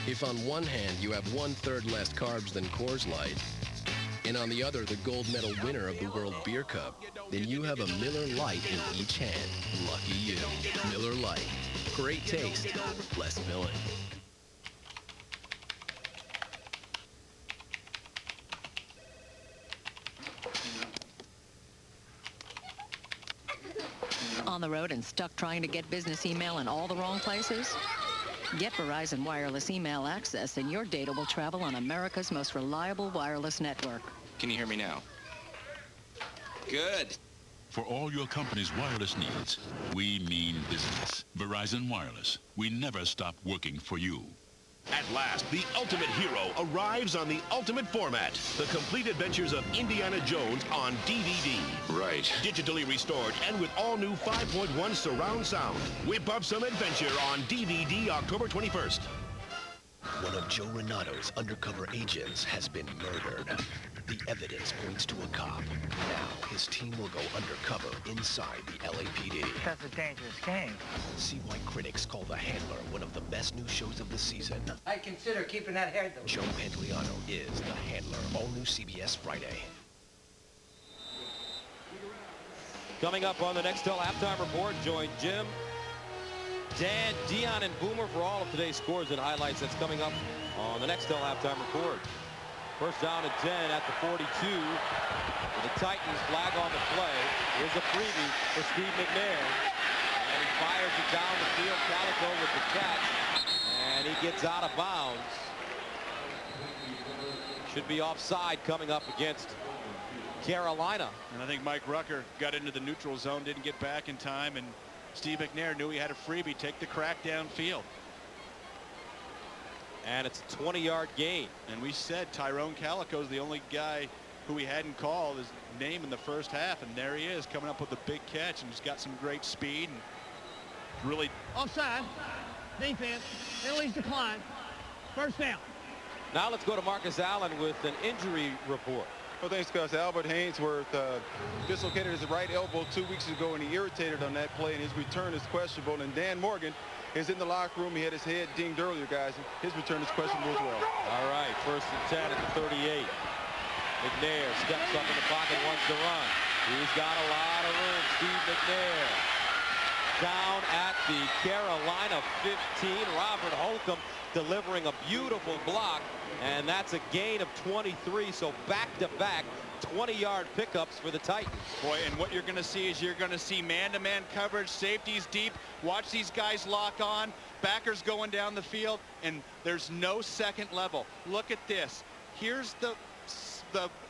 If on one hand you have 1/3 less carbs than Coors Light, and on the other the gold medal winner of the World Beer Cup, then you have a Miller Lite in each hand. Lucky you. Miller Lite. Great taste, less filling. On the road and stuck trying to get business email in all the wrong places? Get Verizon Wireless Email Access and your data will travel on America's most reliable wireless network. Can you hear me now? Good. For all your company's wireless needs, we mean business. Verizon Wireless. We never stop working for you. At last, the ultimate hero arrives on the ultimate format. The complete adventures of Indiana Jones on DVD. Right. Digitally restored and with all new 5.1 surround sound. Whip up some adventure on DVD October 21st. One of Joe Renato's undercover agents has been murdered. The evidence points to a cop. Now, his team will go undercover inside the LAPD. That's a dangerous game. See why critics call The Handler one of the best new shows of the season. I'd consider keeping that hair, though. Joe Pantoliano is The Handler. All new CBS Friday. Coming up on the Nextel halftime report, join Jim, Dan, Dion, and Boomer for all of today's scores and highlights. That's coming up on the Nextel halftime report. First down and 10 at the 42. The Titans flag on the play. Here's a freebie for Steve McNair. And he fires it down the field. Calico with the catch. And he gets out of bounds. Should be offside coming up against Carolina. And I think Mike Rucker got into the neutral zone, didn't get back in time, and Steve McNair knew he had a freebie. Take the crack downfield. And it's a 20-yard gain. And we said Tyrone Calico's the only guy who we hadn't called his name in the first half, and there he is coming up with a big catch, and he's got some great speed and really Offside. Defense. Penalties decline. First down. Now let's go to Marcus Allen with an injury report. Well, thanks, Gus. Albert Hainsworth dislocated his right elbow 2 weeks ago, and he irritated on that play, and his return is questionable. And Dan Morgan is in the locker room. He had his head dinged earlier, guys. His return is questionable as well. All right, first and 10 at the 38. McNair steps up in the pocket, wants to run. He's got a lot of room. Steve McNair down at the Carolina 15. Robert Holcomb delivering a beautiful block, and that's a gain of 23. So back-to-back 20-yard pickups for the Titans. Boy, and what you're going to see is you're going to see man-to-man coverage, safeties deep. Watch these guys lock on. Backers going down the field, and there's no second level. Look at this. Here's the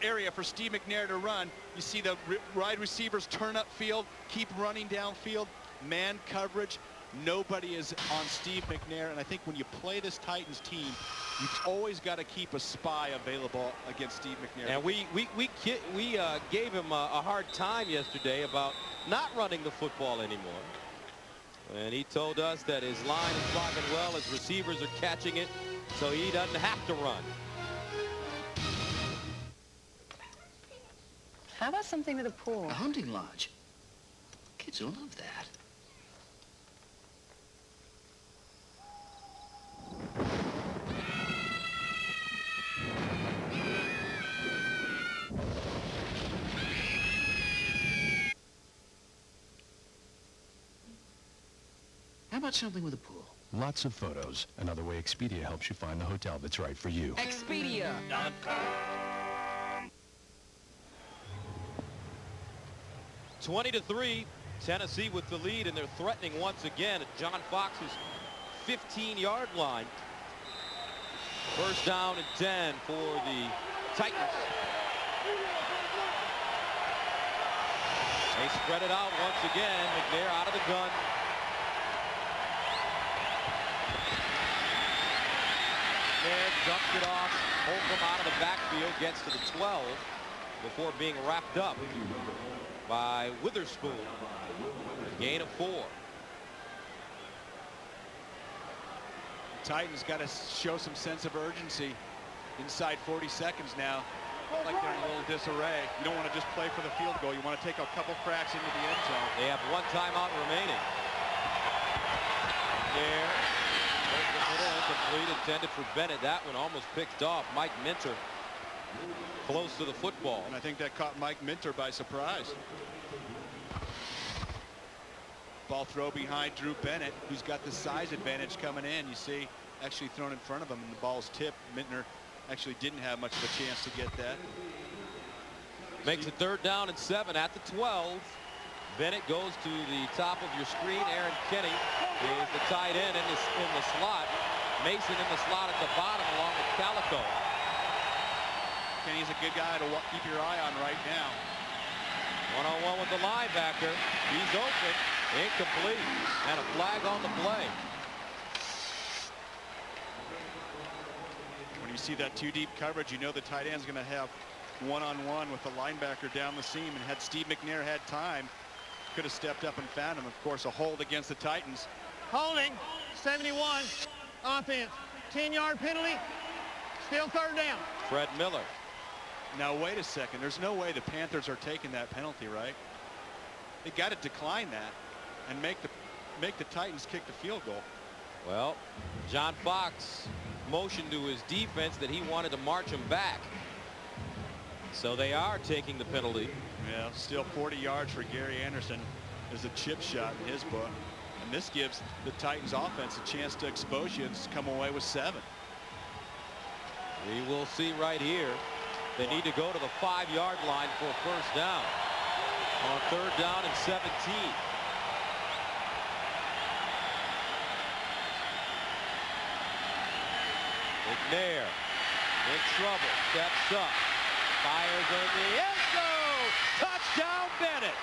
area for Steve McNair to run. You see the wide receivers turn up field, keep running downfield. Man coverage. Nobody is on Steve McNair, and I think when you play this Titans team, you've always got to keep a spy available against Steve McNair. And we gave him a hard time yesterday about not running the football anymore. And he told us that his line is blocking well, his receivers are catching it, so he doesn't have to run. How about something to the pool? A hunting lodge. Kids will love that. about something with a pool? Lots of photos. Another way Expedia helps you find the hotel that's right for you. Expedia.com. 20-3, Tennessee with the lead, and they're threatening once again at John Fox's 15-yard line. First down and 10 for the Titans. They spread it out once again. McNair out of the gun. McNair dumps it off. Holcomb out of the backfield, gets to the 12 before being wrapped up by Witherspoon. Gain of 4. Titans got to show some sense of urgency inside 40 seconds now. Like they're in a little disarray. You don't want to just play for the field goal. You want to take a couple cracks into the end zone. They have 1 timeout remaining. There. Complete, intended for Bennett. That one almost picked off. Mike Minter close to the football. And I think that caught Mike Minter by surprise. Ball throw behind Drew Bennett, who's got the size advantage coming in. You see, actually thrown in front of him, and the ball's tipped. Mintner actually didn't have much of a chance to get that. Makes it 3rd down and 7 at the 12. Bennett goes to the top of your screen. Aaron Kenny is the tight end in the slot. Mason in the slot at the bottom along with Calico. Kenny's a good guy to keep your eye on right now. One-on-one with the linebacker. He's open. Incomplete. And a flag on the play. When you see that 2-deep coverage, you know the tight end's going to have one-on-one with the linebacker down the seam. And had Steve McNair had time, could have stepped up and found him. Of course, a hold against the Titans. Holding, 71, offense, 10-yard penalty, still 3rd down. Fred Miller. Now, wait a second. There's no way the Panthers are taking that penalty, right? They got to decline that and make the Titans kick the field goal. Well, John Fox motioned to his defense that he wanted to march him back. So they are taking the penalty. Yeah, still 40 yards for Gary Anderson is a chip shot in his book. And this gives the Titans offense a chance to expose you and come away with 7. We will see right here. They need to go to the 5-yard line for a first down. On 3rd down and 17. McNair in trouble. Steps up. Fires in the end zone. Touchdown Bennett.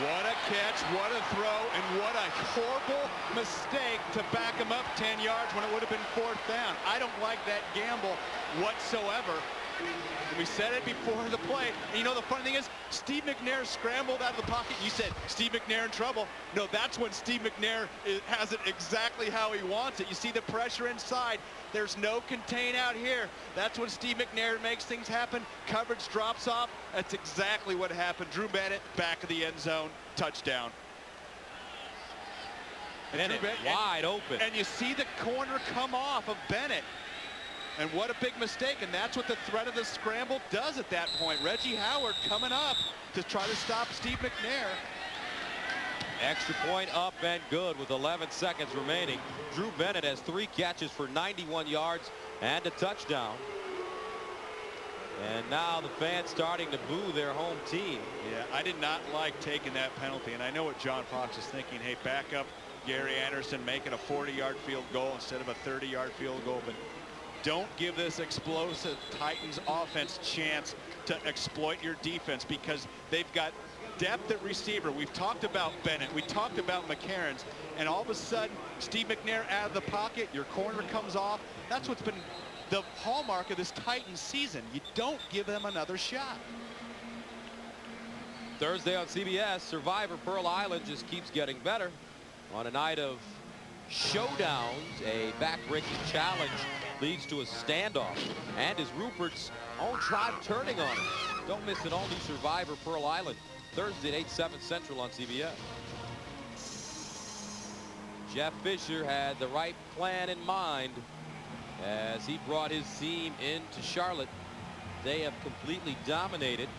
What a catch, what a throw, and what a horrible mistake to back him up 10 yards when it would have been 4th down. I don't like that gamble whatsoever. We said it before the play. And you know the funny thing is, Steve McNair scrambled out of the pocket. You said, Steve McNair in trouble. No, that's when Steve McNair has it exactly how he wants it. You see the pressure inside. There's no contain out here. That's when Steve McNair makes things happen. Coverage drops off. That's exactly what happened. Drew Bennett, back of the end zone, touchdown. Bennett wide open. And you see the corner come off of Bennett. And what a big mistake, and that's what the threat of the scramble does at that point. Reggie Howard coming up to try to stop Steve McNair. Extra point up and good with 11 seconds remaining. Drew Bennett has 3 catches for 91 yards and a touchdown. And now the fans starting to boo their home team. Yeah, I did not like taking that penalty, and I know what John Fox is thinking. Hey, back up Gary Anderson, making a 40-yard field goal instead of a 30-yard field goal. But don't give this explosive Titans offense chance to exploit your defense, because they've got depth at receiver. We've talked about Bennett. We talked about McCarron. And all of a sudden, Steve McNair out of the pocket. Your corner comes off. That's what's been the hallmark of this Titans season. You don't give them another shot. Thursday on CBS, Survivor Pearl Island just keeps getting better. On a night of showdowns, a back-breaking challenge leads to a standoff, and is Rupert's own tribe turning on him. Don't miss an all-new Survivor Pearl Island, Thursday at 8, 7 Central on CBS. Jeff Fisher had the right plan in mind as he brought his team into Charlotte. They have completely dominated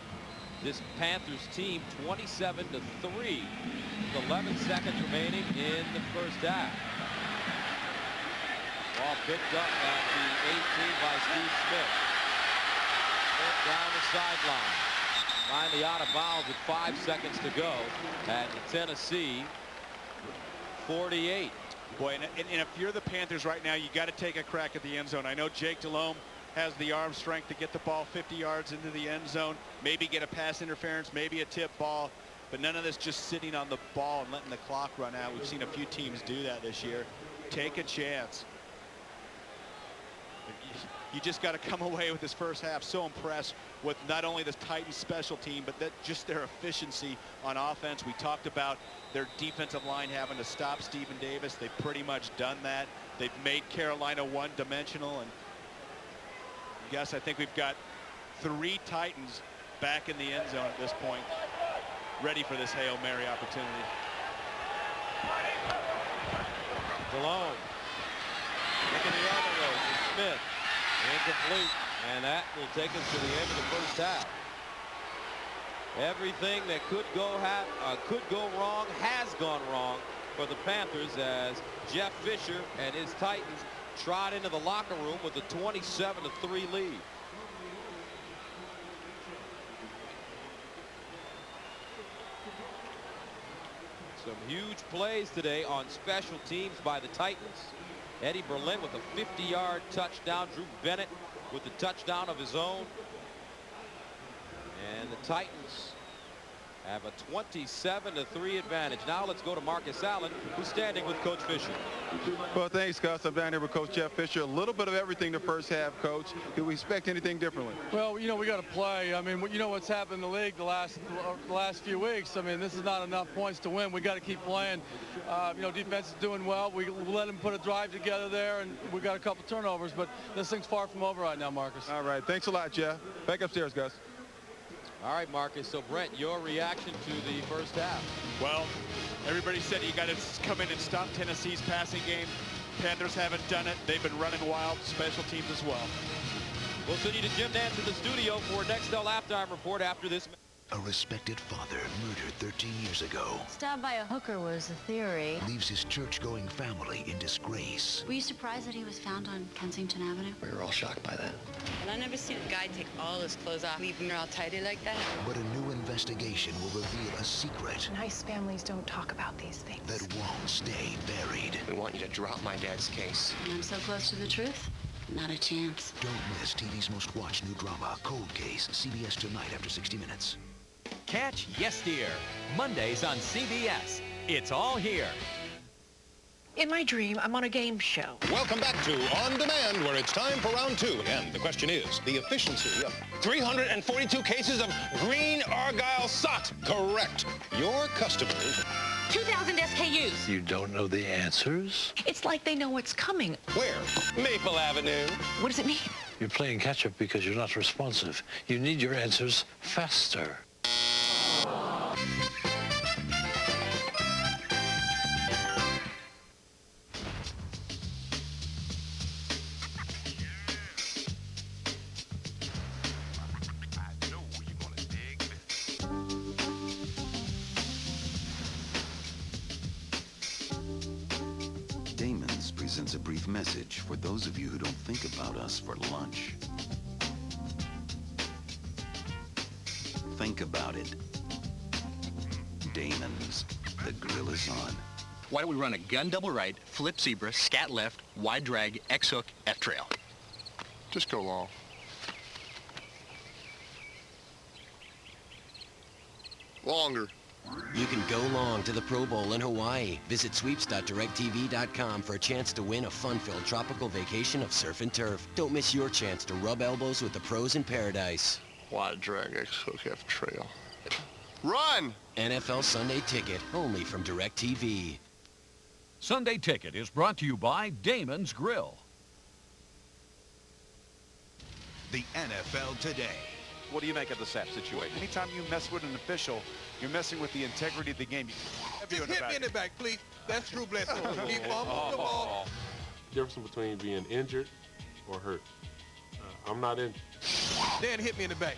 this Panthers team 27-3. 11 seconds remaining in the first half. Ball picked up at the 18 by Steve Smith. Down the sideline. Finally out of bounds with 5 seconds to go at Tennessee 48. Boy, and if you're the Panthers right now, you got to take a crack at the end zone. I know Jake Delhomme has the arm strength to get the ball 50 yards into the end zone, maybe get a pass interference, maybe a tip ball, but none of this just sitting on the ball and letting the clock run out. We've seen a few teams do that this year. Take a chance. You just got to come away with this first half so impressed with not only the Titans special team, but that just their efficiency on offense. We talked about their defensive line having to stop Stephen Davis. They've pretty much done that. They've made Carolina one-dimensional. And yes, I think we've got 3 Titans back in the end zone at this point, ready for this Hail Mary opportunity. Delhomme looking the other way to Smith. Incomplete, and that will take us to the end of the first half. Everything that could go wrong has gone wrong for the Panthers as Jeff Fisher and his Titans trot into the locker room with a 27-3 lead. Some huge plays today on special teams by the Titans. Eddie Berlin with a 50-yard touchdown. Drew Bennett with the touchdown of his own. And the Titans have a 27-3 advantage. Now let's go to Marcus Allen, who's standing with Coach Fisher. Well, thanks, Gus. I'm down here with Coach Jeff Fisher. A little bit of everything the first half, Coach. Do we expect anything differently? Well, you know, we got to play. I mean, you know what's happened in the league the last few weeks. I mean, this is not enough points to win. We got to keep playing. You know, defense is doing well. We let them put a drive together there, and we got a couple turnovers. But this thing's far from over right now, Marcus. All right. Thanks a lot, Jeff. Back upstairs, Gus. All right, Marcus. So, Brent, your reaction to the first half? Well, everybody said you got to come in and stop Tennessee's passing game. Panthers haven't done it. They've been running wild. Special teams as well. We'll send you to Jim Nance in the studio for Nextel Halftime Report after this. A respected father murdered 13 years ago. Stabbed by a hooker was a theory. Leaves his church-going family in disgrace. Were you surprised that he was found on Kensington Avenue? We were all shocked by that. And I never seen a guy take all his clothes off, leaving her all tidy like that. But a new investigation will reveal a secret Nice families don't talk about these things. that won't stay buried. We want you to drop my dad's case. And I'm so close to the truth, not a chance. Don't miss TV's most watched new drama, Cold Case, CBS tonight after 60 Minutes. Catch Yes Dear, Mondays on CBS. It's all here. In my dream, I'm on a game show. Welcome back to On Demand, where it's time for round 2. And the question is, the efficiency of 342 cases of green Argyle socks. Correct. Your customers... 2,000 SKUs. You don't know the answers? It's like they know what's coming. Where? Maple Avenue. What does it mean? You're playing catch-up because you're not responsive. You need your answers faster. Damon's presents a brief message for those of you who don't think about us for lunch. Think about it. Damon's. The grill is on. Why don't we run a gun double right, flip zebra, scat left, wide drag, X hook, F trail? Just go long. Longer. You can go long to the Pro Bowl in Hawaii. Visit sweeps.directtv.com for a chance to win a fun-filled tropical vacation of surf and turf. Don't miss your chance to rub elbows with the pros in paradise. Wide drag, X hook, F trail. Run! NFL Sunday Ticket, only from DirecTV. Sunday Ticket is brought to you by Damon's Grill. The NFL Today. What do you make of the Sapp situation? Anytime you mess with an official, you're messing with the integrity of the game. Just hit me in the back, please. That's Drew Bledsoe. Keep on the ball. Difference between being injured or hurt. I'm not injured. Then hit me in the back.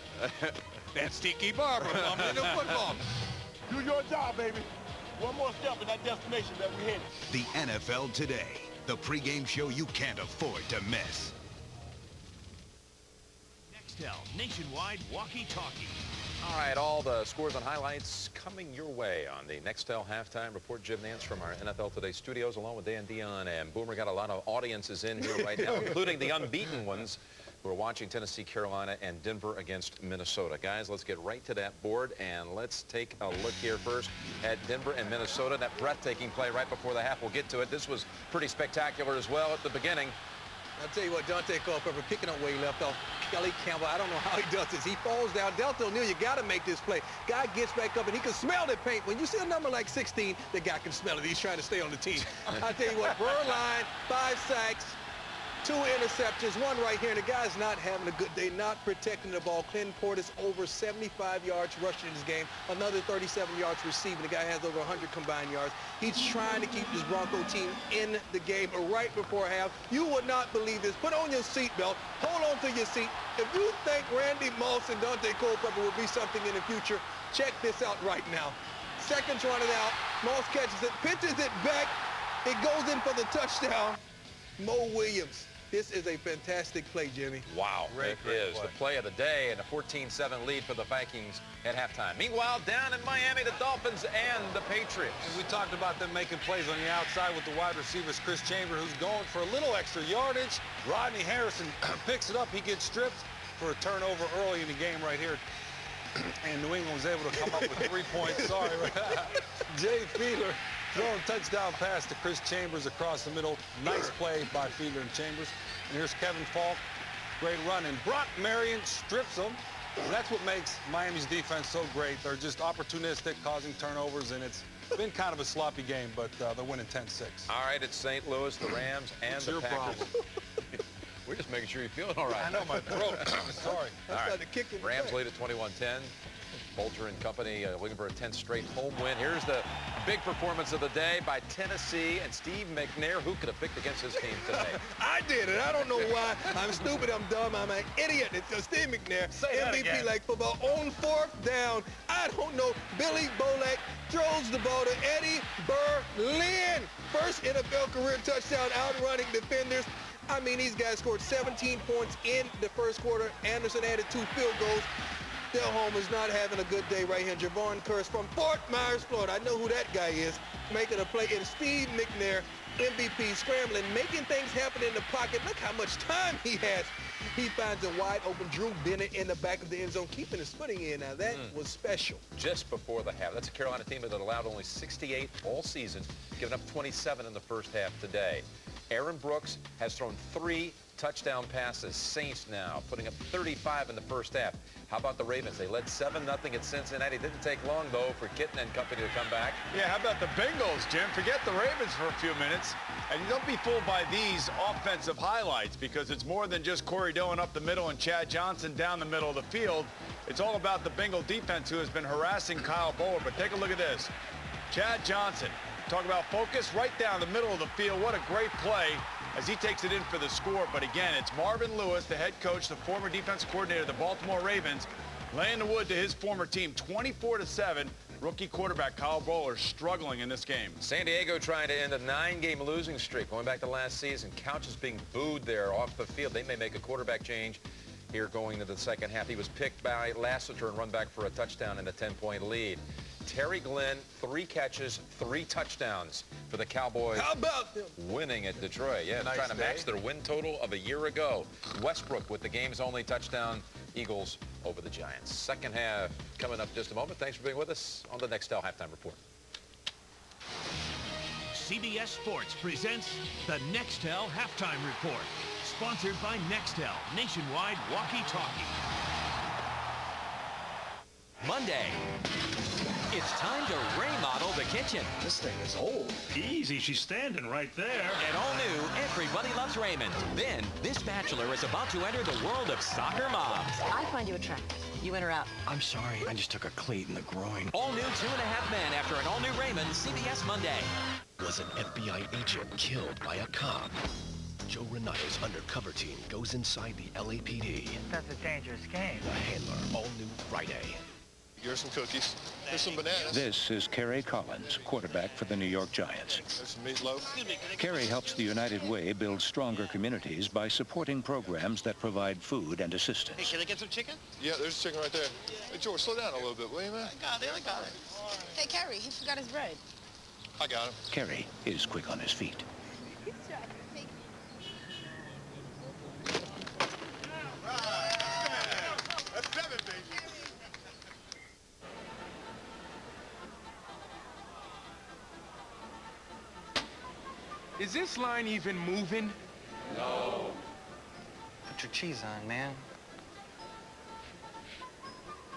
That's Tiki Barber. I'm in the football. Do your job, baby. one more step in that destination that we headed. The NFL Today, the pregame show you can't afford to miss. Nextel nationwide walkie-talkie. All right, all the scores and highlights coming your way on the Nextel Halftime Report. Jim Nance from our NFL Today studios, along with Dan Dion and Boomer. Got a lot of audiences in here right now, including the unbeaten ones who are watching Tennessee, Carolina, and Denver against Minnesota. Guys, let's get right to that board, and let's take a look here first at Denver and Minnesota. That breathtaking play right before the half. We'll get to it. This was pretty spectacular as well at the beginning. I'll tell you what, Dante Culpepper picking up where he left off. Kelly Campbell, I don't know how he does this. He falls down. Delta O'Neal, you got to make this play. Guy gets back up, and he can smell the paint. When you see a number like 16, the guy can smell it. He's trying to stay on the team. I'll tell you what, Berline, 5 sacks, 2 interceptions, 1 right here, and the guy's not having a good day, not protecting the ball. Clinton Portis over 75 yards rushing in this game, another 37 yards receiving. The guy has over 100 combined yards. He's trying to keep this Bronco team in the game right before half. You would not believe this. Put on your seatbelt. Hold on to your seat. If you think Randy Moss and Dante Culpepper will be something in the future, check this out right now. Seconds running out. Moss catches it, pitches it back. It goes in for the touchdown. Mo Williams. This is a fantastic play, Jimmy. Wow, it is the play of the day, and a 14-7 lead for the Vikings at halftime. Meanwhile, down in Miami, the Dolphins and the Patriots. And we talked about them making plays on the outside with the wide receivers, Chris Chambers, who's going for a little extra yardage. Rodney Harrison picks it up. He gets stripped for a turnover early in the game right here. And New England was able to come up with 3 points. Sorry. Jay Fiedler throwing touchdown pass to Chris Chambers across the middle. Nice play by Fiedler and Chambers. And here's Kevin Falk. Great run. And Brock Marion strips him. And that's what makes Miami's defense so great. They're just opportunistic, causing turnovers, and it's been kind of a sloppy game, but they're winning 10-6. All right, it's St. Louis, the Rams, and the Packers. We're just making sure you're feeling all right. I know, my throat. Sorry. All right. Rams lead at 21-10. Bolger and company looking for a 10th straight home win. Here's the big performance of the day by Tennessee and Steve McNair. Who could have picked against his team today? I did it. I don't know why. I'm stupid. I'm dumb. I'm an idiot. It's Steve McNair. MVP like football on 4th down. I don't know. Billy Bolek throws the ball to Eddie Berlin. First NFL career touchdown, outrunning defenders. I mean, these guys scored 17 points in the first quarter. Anderson added 2 field goals. Del Holman's not having a good day right here. Javon Curse from Fort Myers, Florida. I know who that guy is. Making a play. And Steve McNair, MVP, scrambling, making things happen in the pocket. Look how much time he has. He finds a wide open Drew Bennett in the back of the end zone, keeping his footing in. Now, that was special. Just before the half. That's a Carolina team that allowed only 68 all season, giving up 27 in the first half today. Aaron Brooks has thrown 3 touchdown passes. Saints now putting up 35 in the first half. How about the Ravens? They led 7-0 at Cincinnati. Didn't take long, though, for Kitten and company to come back. Yeah, how about the Bengals, Jim? Forget the Ravens for a few minutes. And don't be fooled by these offensive highlights, because it's more than just Corey Dillon up the middle and Chad Johnson down the middle of the field. It's all about the Bengal defense, who has been harassing Kyle Bowler. But take a look at this. Chad Johnson, talk about focus right down the middle of the field. What a great play as he takes it in for the score. But again, it's Marvin Lewis, the head coach, the former defensive coordinator of the Baltimore Ravens, laying the wood to his former team, 24-7. Rookie quarterback Kyle Bowler struggling in this game. San Diego trying to end a 9-game losing streak going back to last season. Couch is being booed there off the field. They may make a quarterback change here going into the second half. He was picked by Lassiter and run back for a touchdown and a 10-point lead. Terry Glenn, 3 catches, 3 touchdowns for the Cowboys. How about them? Winning at Detroit. Yeah, Nice trying to day. match their win total of a year ago. Westbrook with the game's only touchdown. Eagles over the Giants. Second half coming up just a moment. Thanks for being with us on the Nextel Halftime Report. CBS Sports presents the Nextel Halftime Report. Sponsored by Nextel, nationwide walkie-talkie. Monday. It's time to remodel the kitchen. This thing is old. Easy, she's standing right there. And all new, Everybody Loves Raymond. Then, this bachelor is about to enter the world of soccer moms. I find you attractive. You in or out? I'm sorry, I just took a cleat in the groin. All new 2.5 Men after an all-new Raymond, CBS Monday. Was an FBI agent killed by a cop? Joe Renato's undercover team goes inside the LAPD. That's a dangerous game. The Handler, all new Friday. Here's some cookies. Here's some bananas. This is Kerry Collins, quarterback for the New York Giants. There's some meatloaf. Kerry helps the United Way build stronger communities by supporting programs that provide food and assistance. Hey, can I get some chicken? Yeah, there's chicken right there. Hey, George, slow down a little bit, will you, man? I got it. Hey, Kerry, he forgot his bread. I got him. Kerry is quick on his feet. That's 7, baby. Is this line even moving? No. Put your cheese on, man.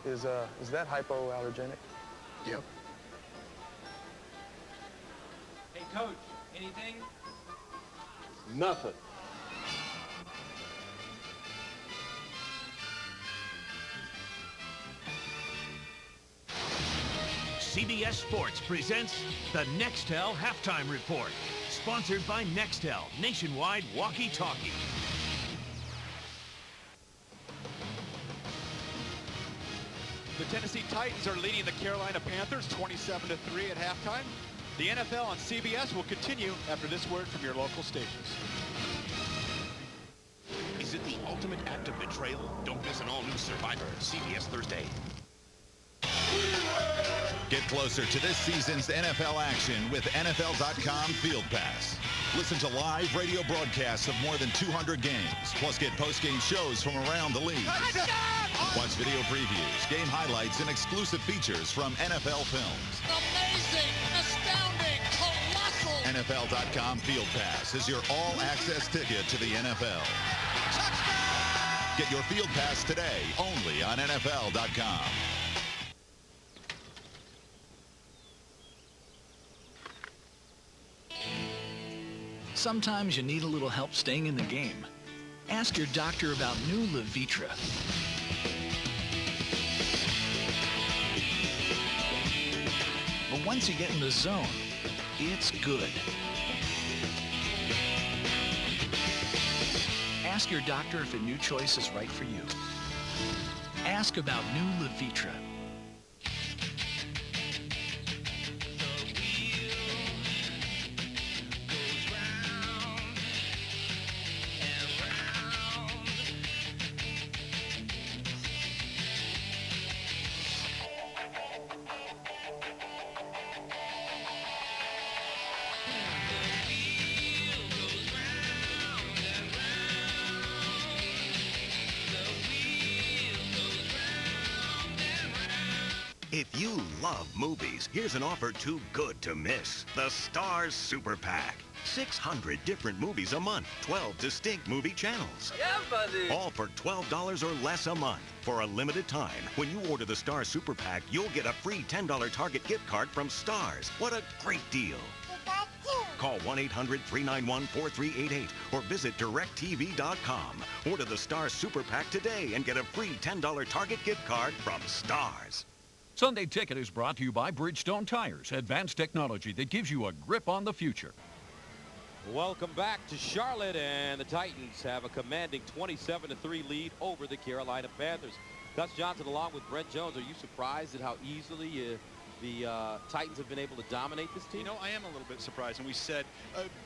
Is that hypoallergenic? Yep. Hey, Coach, anything? Nothing. CBS Sports presents the Nextel Halftime Report. Sponsored by Nextel, nationwide walkie-talkie. The Tennessee Titans are leading the Carolina Panthers 27-3 at halftime. The NFL on CBS will continue after this word from your local stations. Is it the ultimate act of betrayal? Don't miss an all-new Survivor, CBS Thursday. Get closer to this season's NFL action with NFL.com Field Pass. Listen to live radio broadcasts of more than 200 games, plus get post-game shows from around the league. Watch video previews, game highlights, and exclusive features from NFL films. Amazing, astounding, colossal. NFL.com Field Pass is your all-access ticket to the NFL. Touchdown! Get your Field Pass today, only on NFL.com. Sometimes you need a little help staying in the game. Ask your doctor about new Levitra. But once you get in the zone, it's good. Ask your doctor if a new choice is right for you. Ask about new Levitra. If you love movies, here's an offer too good to miss. The Stars Super Pack. 600 different movies a month, 12 distinct movie channels. Yeah, buddy. All for $12 or less a month. For a limited time, when you order the Stars Super Pack, you'll get a free $10 Target gift card from Stars. What a great deal. Call 1-800-391-4388 or visit directtv.com. Order the Stars Super Pack today and get a free $10 Target gift card from Stars. Sunday Ticket is brought to you by Bridgestone Tires, advanced technology that gives you a grip on the future. Welcome back to Charlotte, and the Titans have a commanding 27-3 lead over the Carolina Panthers. Gus Johnson along with Brent Jones. Are you surprised at how easily the Titans have been able to dominate this team? You know, I am a little bit surprised, and we said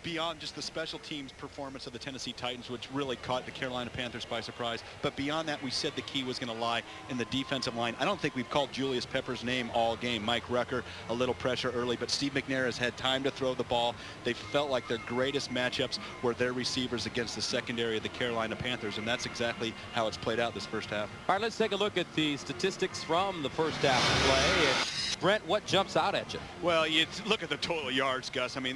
beyond just the special teams performance of the Tennessee Titans, which really caught the Carolina Panthers by surprise, but beyond that, we said the key was going to lie in the defensive line. I don't think we've called Julius Pepper's name all game. Mike Rucker, a little pressure early, but Steve McNair has had time to throw the ball. They felt like their greatest matchups were their receivers against the secondary of the Carolina Panthers, and that's exactly how it's played out this first half. All right, let's take a look at the statistics from the first half of play. And Brent, what jumps out at you? Well, you look at the total yards, Gus. I mean,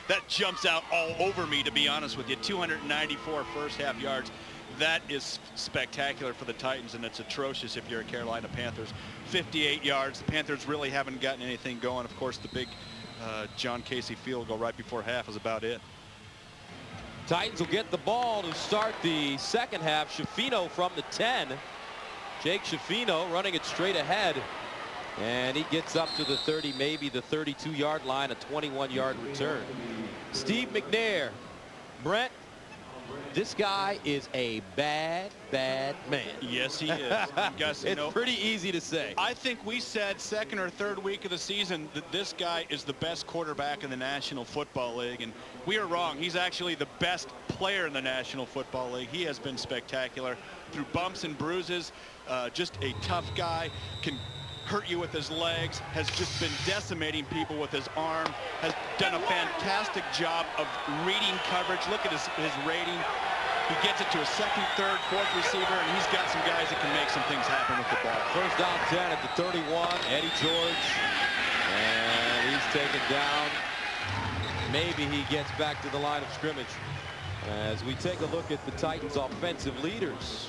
that jumps out all over me, to be honest with you. 294 first half yards. That is spectacular for the Titans, and it's atrocious if you're a Carolina Panthers. 58 yards. The Panthers really haven't gotten anything going. Of course, the big John Casey field goal right before half is about it. Titans will get the ball to start the second half. Schifino from the 10. Jake Schifino running it straight ahead. And he gets up to the 30, maybe the 32-yard line, a 21-yard return. Steve McNair. Brent, This guy is a bad, bad man. Yes, he is. Gus, It's pretty easy to say. I think we said second or third week of the season that this guy is the best quarterback in the National Football League, and we are wrong. He's actually the best player in the National Football League. He has been spectacular through bumps and bruises. Just a tough guy, can hurt you with his legs, has just been decimating people with his arm, has done a fantastic job of reading coverage. Look at his rating. He gets it to a second, third, fourth receiver, and he's got some guys that can make some things happen with the ball. First down 10 at the 31. Eddie George. And he's taken down. Maybe he gets back to the line of scrimmage. As we take a look at the Titans' offensive leaders.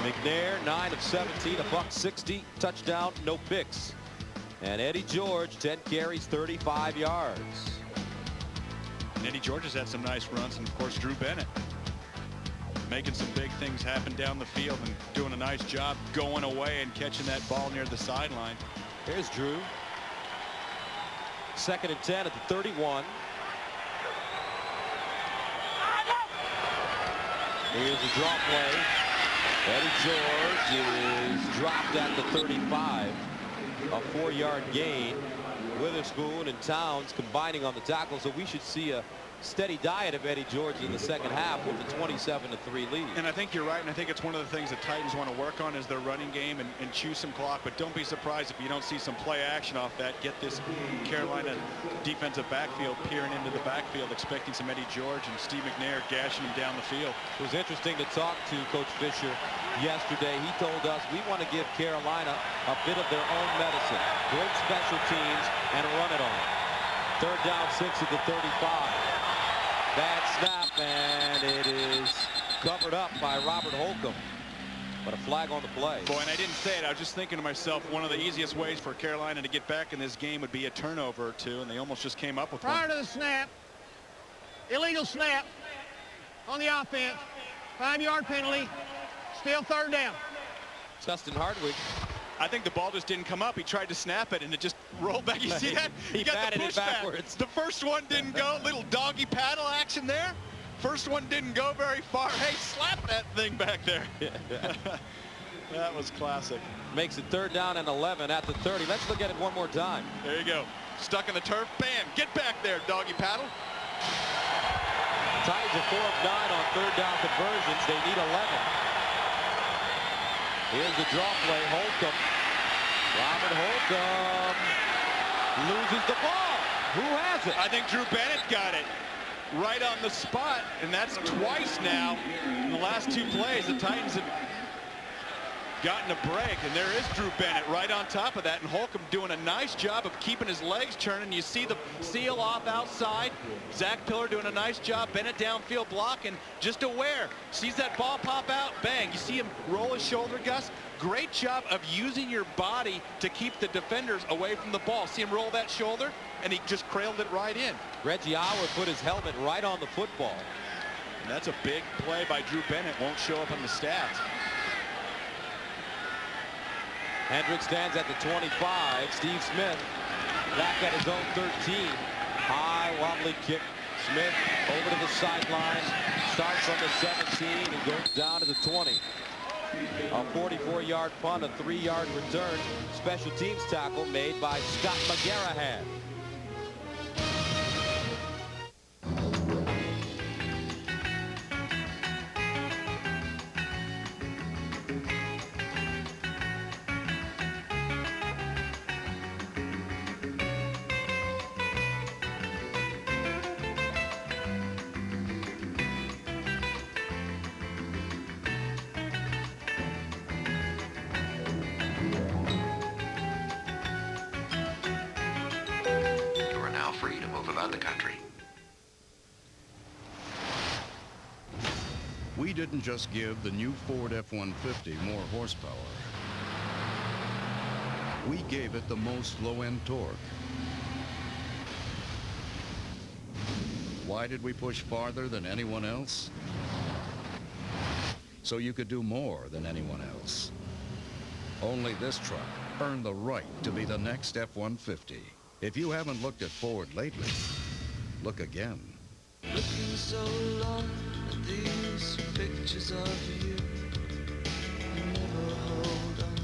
McNair, 9 of 17, $160, touchdown, no picks. And Eddie George, 10 carries, 35 yards. And Eddie George has had some nice runs, and of course Drew Bennett making some big things happen down the field and doing a nice job going away and catching that ball near the sideline. Here's Drew. Second and 10 at the 31. Here's the draw play. Eddie George is dropped at the 35. A 4-yard gain. Witherspoon and Towns combining on the tackle, so we should see a steady diet of Eddie George in the second half with a 27-3 lead. And I think you're right, and I think it's one of the things that Titans want to work on is their running game and chew some clock, but don't be surprised if you don't see some play action off that. Get this Carolina defensive backfield peering into the backfield, expecting some Eddie George and Steve McNair gashing him down the field. It was interesting to talk to Coach Fisher yesterday. He told us we want to give Carolina a bit of their own medicine. Great special teams and run it on. Third down 6 at the 35. Bad snap, and it is covered up by Robert Holcomb. But a flag on the play. Boy, and I didn't say it. I was just thinking to myself, one of the easiest ways for Carolina to get back in this game would be a turnover or two, and they almost just came up with one. Prior to the snap, illegal snap on the offense, 5-yard penalty, still third down. Justin Hardwick. I think the ball just didn't come up. He tried to snap it, and it just rolled back. You see that? He got batted the it backwards. The first one didn't go. Little doggy paddle action there. First one didn't go very far. Hey, slap that thing back there. That was classic. Makes it third down and 11 at the 30. Let's look at it one more time. There you go. Stuck in the turf. Bam. Get back there, doggy paddle. Titans are 4 of 9 on third down conversions. They need 11. Here's the draw play. Holcomb. Robert Holcomb loses the ball. Who has it? I think Drew Bennett got it right on the spot, and that's twice now in the last 2 plays. The Titans have gotten a break, and there is Drew Bennett right on top of that, and Holcomb doing a nice job of keeping his legs turning. You see the seal off outside. Zach Pillar doing a nice job. Bennett downfield blocking, just aware. Sees that ball pop out, bang. You see him roll his shoulder, Gus. Great job of using your body to keep the defenders away from the ball. See him roll that shoulder, and he just cradled it right in. Reggie Howard put his helmet right on the football. And that's a big play by Drew Bennett. Won't show up on the stats. Hendrick stands at the 25. Steve Smith back at his own 13. High wobbly kick. Smith over to the sideline. Starts from the 17 and goes down to the 20. A 44-yard punt, a 3-yard return. Special teams tackle made by Scott McGarrahan. The country. We didn't just give the new Ford F-150 more horsepower. We gave it the most low-end torque. Why did we push farther than anyone else? So you could do more than anyone else. Only this truck earned the right to be the next F-150. If you haven't looked at Ford lately, look again. Looking so long at these pictures of you, you never hold on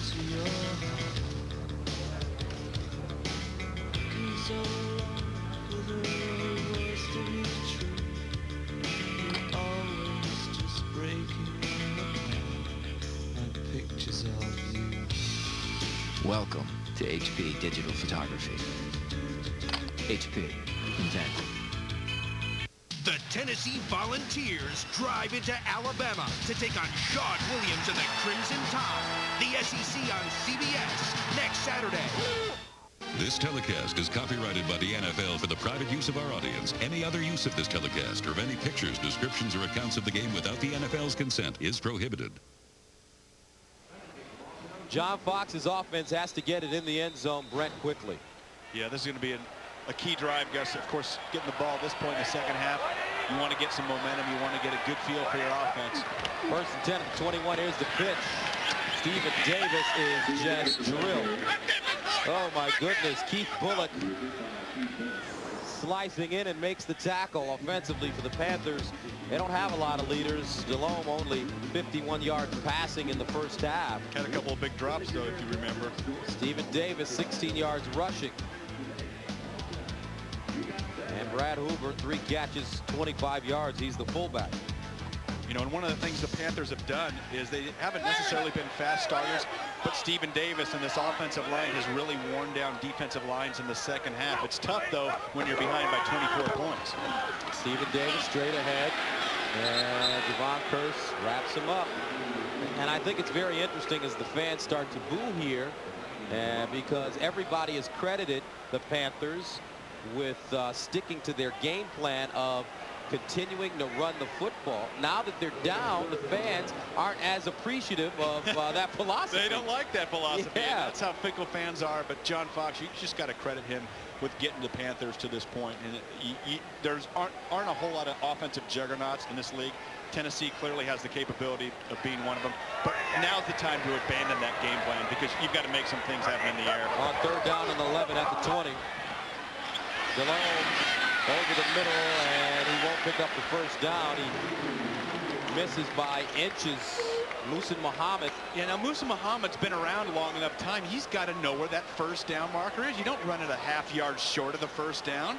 to your heart. Looking so long for the words to be true, you're always just breaking apart like pictures of you. Welcome to HP Digital Photography. HP, invented. The Tennessee Volunteers drive into Alabama to take on Sean Williams and the Crimson Tide. The SEC on CBS next Saturday. This telecast is copyrighted by the NFL for the private use of our audience. Any other use of this telecast or of any pictures, descriptions, or accounts of the game without the NFL's consent is prohibited. John Fox's offense has to get it in the end zone, Brent, quickly. Yeah, this is going to be a key drive, Gus. Of course, getting the ball at this point in the second half, you want to get some momentum. You want to get a good feel for your offense. First and 10 at the 21. Here's the pitch. Stephen Davis is just drilled. Oh, my goodness. Keith Bullock slicing in and makes the tackle offensively for the Panthers. They don't have a lot of leaders. Delhomme only 51 yards passing in the first half. Had a couple of big drops, though, if you remember. Stephen Davis, 16 yards rushing. And Brad Hoover, 3 catches, 25 yards. He's the fullback. You know, and one of the things the Panthers have done is they haven't necessarily been fast starters, but Stephen Davis and this offensive line has really worn down defensive lines in the second half. It's tough, though, when you're behind by 24 points. Stephen Davis straight ahead, and Javon Curse wraps him up. And I think it's very interesting as the fans start to boo here, because everybody has credited the Panthers with sticking to their game plan of continuing to run the football. Now that they're down, the fans aren't as appreciative of that philosophy. They don't like that philosophy. Yeah. That's how fickle fans are. But John Fox, you just got to credit him with getting the Panthers to this point. And there's aren't a whole lot of offensive juggernauts in this league. Tennessee clearly has the capability of being one of them. But now's the time to abandon that game plan because you've got to make some things happen in the air. On third down and 11 at the 20. Delhomme over the middle, and he won't pick up the first down. He misses by inches. Muhsin Muhammad. Yeah, now Muhsin Muhammad's been around long enough time. He's got to know where that first down marker is. You don't run it a half yard short of the first down.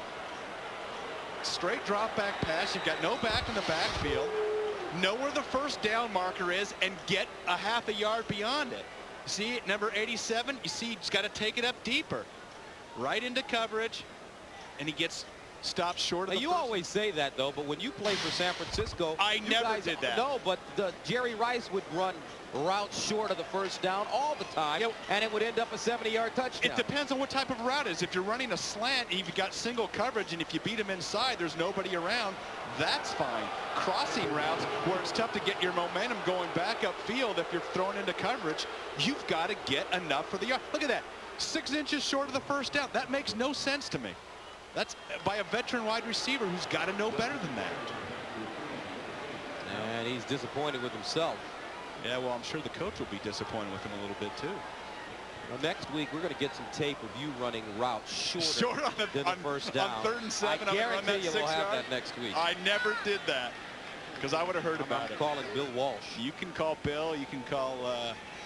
Straight drop back pass. You've got no back in the backfield. Know where the first down marker is and get a half a yard beyond it. See it, number 87? You see he's got to take it up deeper. Right into coverage. And he gets stopped short of the You always say that, though, but when you play for San Francisco, I never did that. No, but Jerry Rice would run routes short of the first down all the time, and it would end up a 70-yard touchdown. It depends on what type of route it is. If you're running a slant, you've got single coverage, and if you beat him inside, there's nobody around, that's fine. Crossing routes where it's tough to get your momentum going back upfield if you're thrown into coverage, you've got to get enough for the yard. Look at that. 6 inches short of the first down. That makes no sense to me. That's by a veteran wide receiver who's got to know better than that. And he's disappointed with himself. Yeah, well, I'm sure the coach will be disappointed with him a little bit, too. Well, next week, we're going to get some tape of you running routes shorter than the first down. On 3rd and 7, I guarantee you we'll have that next week. I never did that because I would have heard about it. I'm calling Bill Walsh. You can call Bill. You can call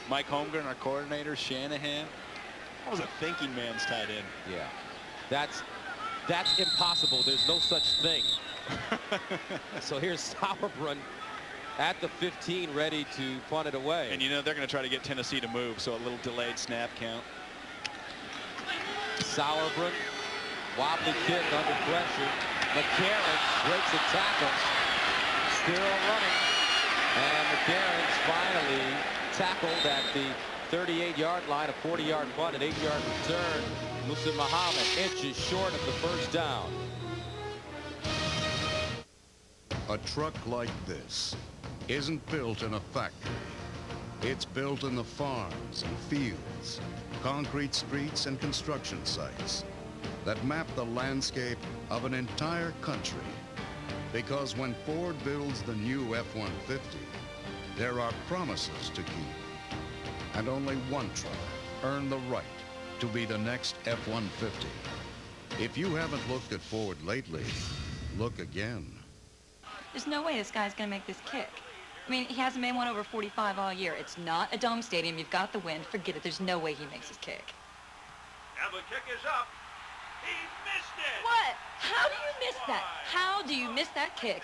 Mike Holmgren, our coordinator, Shanahan. That was a thinking man's tight end. Yeah. That's impossible. There's no such thing. So here's Sauerbrunn at the 15, ready to punt it away. And you know they're going to try to get Tennessee to move, so a little delayed snap count. Sauerbrunn, wobbly kick under pressure. McCarron breaks a tackle. Still running. And McCarron's finally tackled at the 38-yard line, a 40-yard punt, an 8-yard return. Muhsin Muhammad inches short of the first down. A truck like this isn't built in a factory. It's built in the farms and fields, concrete streets and construction sites that map the landscape of an entire country. Because when Ford builds the new F-150, there are promises to keep. And only one truck earned the right to be the next F-150. If you haven't looked at Ford lately, Look again. There's no way this guy's going to make this kick. I mean, he hasn't made one over 45 all year. It's not a dome stadium. You've got the wind. Forget it. There's no way he makes his kick. And the kick is up. He missed it. What? How do you miss that? How do you miss that kick?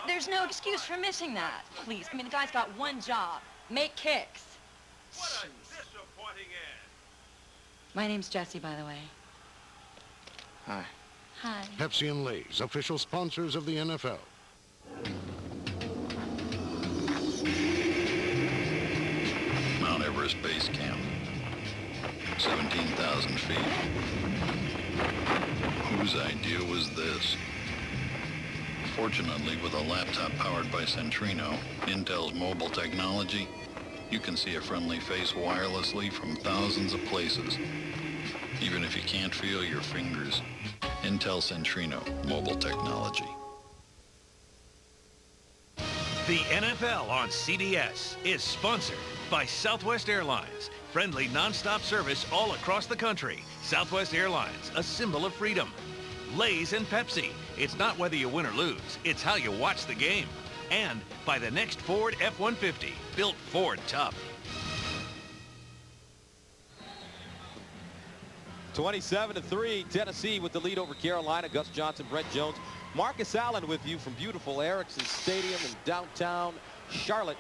There's no excuse for missing that. Please. I mean, the guy's got one job. Make kicks. What a disappointing end. My name's Jessie, by the way. Hi. Hi. Pepsi and Lay's, official sponsors of the NFL. Mount Everest Base Camp. 17,000 feet. Whose idea was this? Fortunately, with a laptop powered by Centrino, Intel's mobile technology, you can see a friendly face wirelessly from thousands of places, even if you can't feel your fingers. Intel Centrino mobile technology. The NFL on CBS is sponsored by Southwest Airlines. Friendly nonstop service all across the country. Southwest Airlines, a symbol of freedom. Lay's and Pepsi. It's not whether you win or lose, it's how you watch the game. And by the next Ford F-150, built Ford tough. 27-3, Tennessee with the lead over Carolina. Gus Johnson, Brent Jones, Marcus Allen with you from beautiful Erickson Stadium in downtown Charlotte.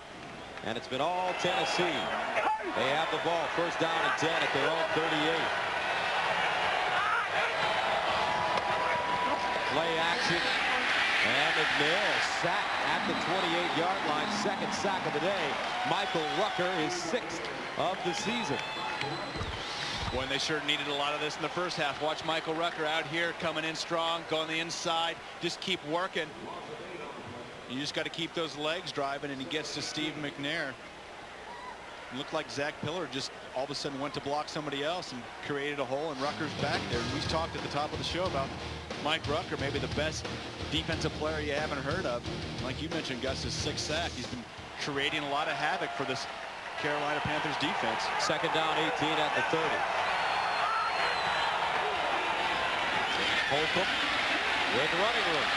And it's been all Tennessee. They have the ball, first down and 10 at their own 38. Play action. And McNair sacked at the 28-yard line. Second sack of the day. Michael Rucker, his 6th of the season. Boy, and they sure needed a lot of this in the first half. Watch Michael Rucker out here coming in strong, going the inside. Just keep working. You just got to keep those legs driving, and he gets to Steve McNair. It looked like Zach Pillar just all of a sudden went to block somebody else and created a hole, and Rucker's back there. And we talked at the top of the show about Mike Rucker, maybe the best defensive player you haven't heard of. Like you mentioned, Gus, his 6th sack. He's been creating a lot of havoc for this Carolina Panthers defense. Second down, 18 at the 30. Holcomb with running room.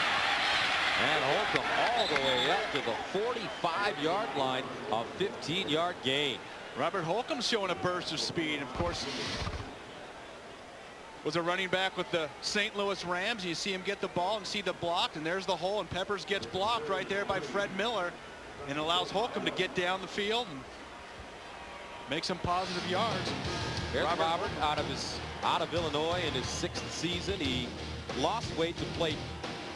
And Holcomb all the way up to the 45-yard line, a 15-yard gain. Robert Holcomb's showing a burst of speed. Of course, was a running back with the St. Louis Rams. You see him get the ball and see the block, and there's the hole, and Peppers gets blocked right there by Fred Miller, and allows Holcomb to get down the field and make some positive yards. Here's Robert out of Illinois in his 6th season. He lost weight to play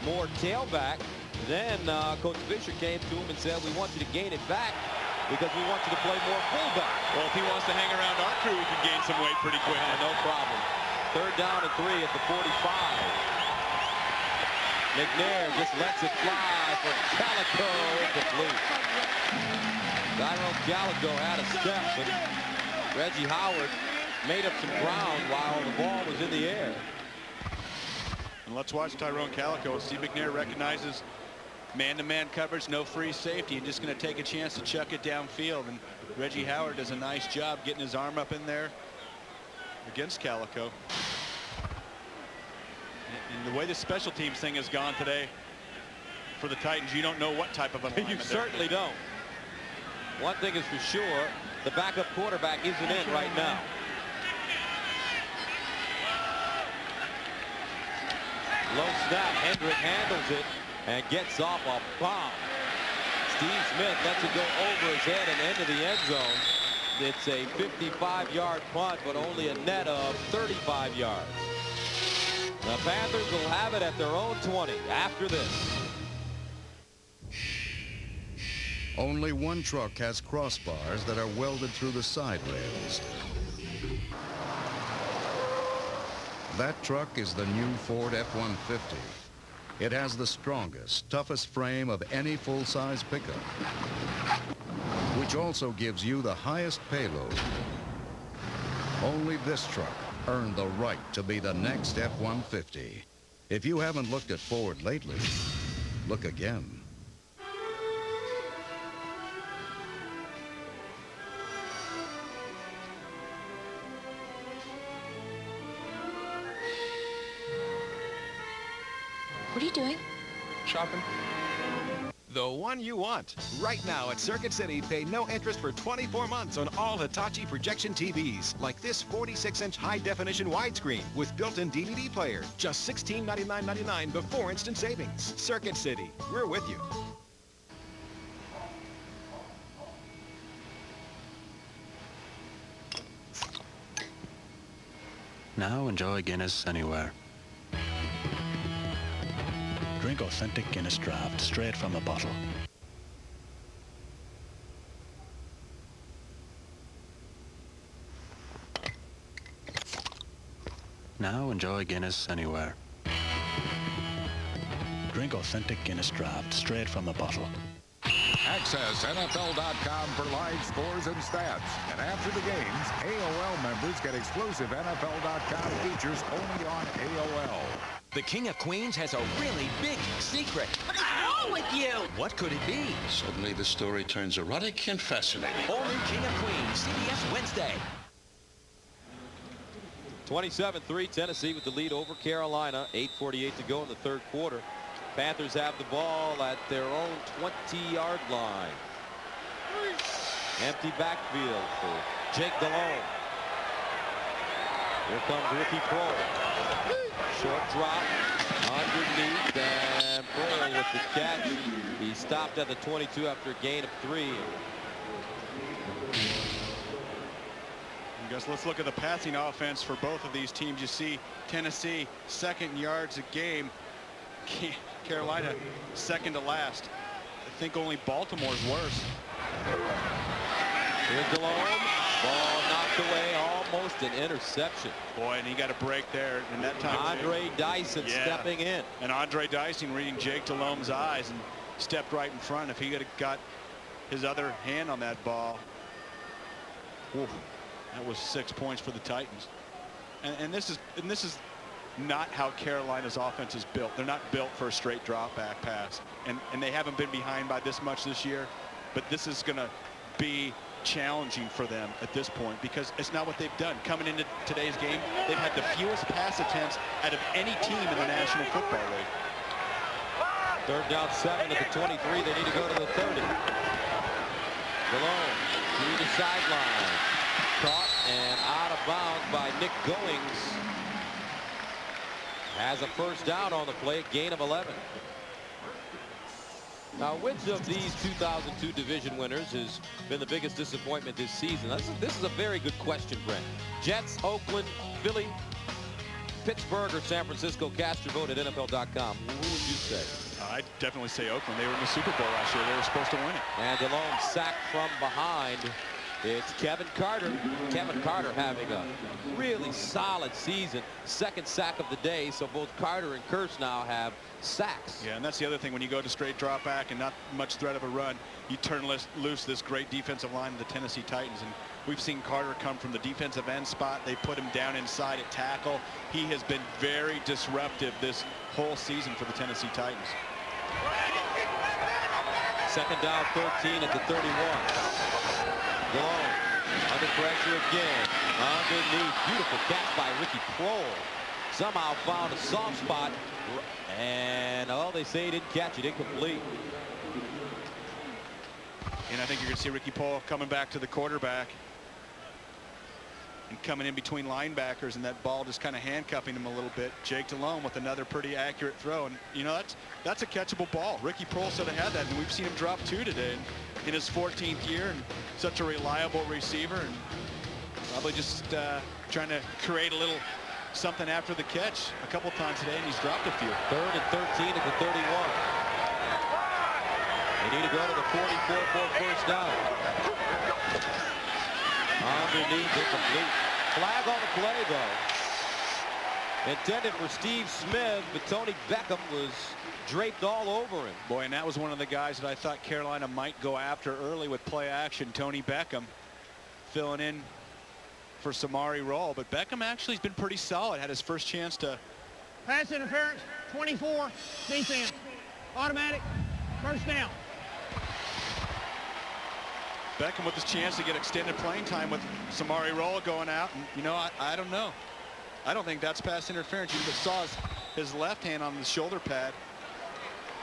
more tailback. Then Coach Fisher came to him and said, we want you to gain it back because we want you to play more fullback. Well, if he wants to hang around our crew, he can gain some weight pretty quick. No problem. Third down and 3 at the 45. McNair just lets it fly for Calico, incomplete. Tyrone Calico had a step, but Reggie Howard made up some ground while the ball was in the air. And let's watch Tyrone Calico. Steve McNair recognizes man-to-man coverage, no free safety, and just going to take a chance to chuck it downfield. And Reggie Howard does a nice job getting his arm up in there against Calico. And the way the special teams thing has gone today for the Titans, you don't know what type of alignment. You certainly don't. One thing is for sure, the backup quarterback isn't in right now. Low snap, Hendrick handles it and gets off a bomb. Steve Smith lets it go over his head and into the end zone. It's a 55-yard punt, but only a net of 35 yards. The Panthers will have it at their own 20 after this. Only one truck has crossbars that are welded through the side rails. That truck is the new Ford F-150. It has the strongest, toughest frame of any full-size pickup, which also gives you the highest payload. Only this truck earned the right to be the next F-150. If you haven't looked at Ford lately, look again. What are you doing? shopping? The one you want. Right now at Circuit City, pay no interest for 24 months on all Hitachi projection TVs, like this 46-inch high-definition widescreen with built-in DVD player. Just $1699.99 before instant savings. Circuit City, we're with you. Now enjoy Guinness anywhere. Drink authentic Guinness draft straight from the bottle. Now enjoy Guinness anywhere. Drink authentic Guinness draft straight from the bottle. Access NFL.com for live scores and stats. And after the games, AOL members get exclusive NFL.com features only on AOL. The King of Queens has a really big secret. What is wrong with you? What could it be? Suddenly the story turns erotic and fascinating. All new King of Queens, CBS Wednesday. 27-3, Tennessee with the lead over Carolina. 8:48 to go in the third quarter. Panthers have the ball at their own 20-yard line. Empty backfield for Jake Delhomme. Here comes Ricky Prohl. Short drop underneath, and Prohl with the catch. He stopped at the 22 after a gain of 3. I guess let's look at the passing offense for both of these teams. You see Tennessee second in yards a game. Carolina second to last. I think only Baltimore's worse. Here's Delhomme. Ball knocked away, almost an interception. Boy, and he got a break there. And that time Andre Dyson stepping in. And Andre Dyson reading Jake Delhomme's eyes and stepped right in front. If he could have got his other hand on that ball, whew, that was 6 points for the Titans. And this is not how Carolina's offense is built. They're not built for a straight drop back pass, and they haven't been behind by this much this year, but this is going to be challenging for them at this point because it's not what they've done. Coming into today's game, they've had the fewest pass attempts out of any team in the National Football League. Third down 7 at the 23. They need to go to the 30. Delhomme to the sideline. Caught and out of bounds by Nick Goings. Has a first down on the play, gain of 11. Now, which of these 2002 division winners has been the biggest disappointment this season? This is a very good question, Brent. Jets, Oakland, Philly, Pittsburgh, or San Francisco? Cast your vote at NFL.com. Who would you say? I'd definitely say Oakland. They were in the Super Bowl last year. They were supposed to win it. And Delhomme sacked from behind. It's Kevin Carter. Kevin Carter having a really solid season. Second sack of the day. So both Carter and Kearse now have sacks. Yeah, and that's the other thing. When you go to straight drop back and not much threat of a run, you turn loose this great defensive line of the Tennessee Titans. And we've seen Carter come from the defensive end spot. They put him down inside at tackle. He has been very disruptive this whole season for the Tennessee Titans. Second down 13 at the 31. Delhomme under pressure again. Underneath. Beautiful catch by Ricky Prohl. Somehow found a soft spot. And, oh, they say he didn't catch it. Incomplete. And I think you're going to see Ricky Prohl coming back to the quarterback and coming in between linebackers, and that ball just kind of handcuffing him a little bit. Jake Delhomme with another pretty accurate throw, and you know that's a catchable ball. Ricky Prohl should have had that, and we've seen him drop 2 today in his 14th year, and such a reliable receiver, and probably just trying to create a little something after the catch a couple times today, and he's dropped a few. Third and 13 at the 31. They need to go to the 44 for first down. Underneath, incomplete. Flag on the play, though. Intended for Steve Smith, but Tony Beckham was draped all over him. Boy, and that was one of the guys that I thought Carolina might go after early with play action. Tony Beckham filling in for Samari Roll, but Beckham actually has been pretty solid. Had his first chance to. Pass interference, 24, defense, automatic, first down. Beckham with his chance to get extended playing time with Samari Roll going out, and you know, I don't know. I don't think that's pass interference. You saw his left hand on the shoulder pad.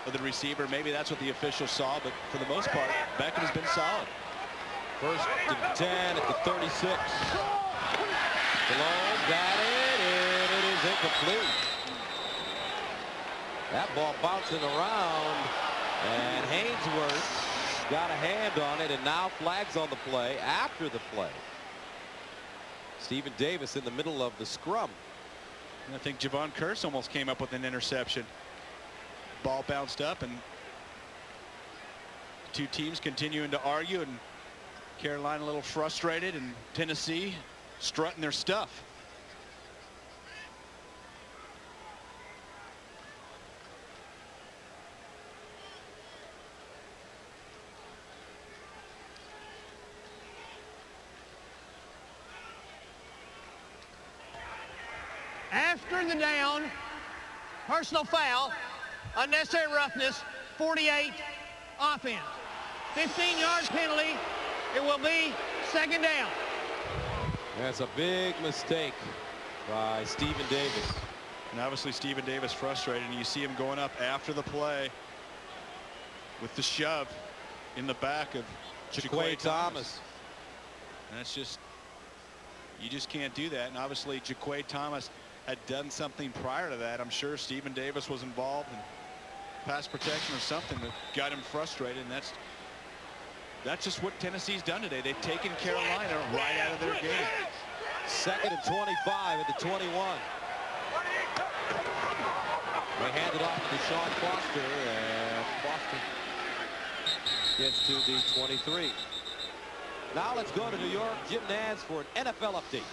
of the receiver. Maybe that's what the officials saw, but for the most part, Beckham has been solid. First and 10 at the 36. Delhomme got it, and it is incomplete. That ball bouncing around, and Hainsworth got a hand on it, and now flags on the play after the play. Stephen Davis in the middle of the scrum. And I think Javon Curse almost came up with an interception. Ball bounced up, and two teams continuing to argue, and Carolina a little frustrated, and Tennessee strutting their stuff. After the down, personal foul, unnecessary roughness, 48 offense. 15-yard penalty. It will be second down. That's a big mistake by Stephen Davis. And obviously Stephen Davis frustrated, and you see him going up after the play with the shove in the back of Jaquay Thomas. And that's just, you just can't do that. And obviously Jaquay Thomas had done something prior to that. I'm sure Stephen Davis was involved in pass protection or something that got him frustrated, and that's just what Tennessee's done today. They've taken Carolina right out of their game. Second and 25 at the 21. They hand it off to Sean Foster, and Foster gets to the 23. Now let's go to New York. Jim Nantz for an NFL update.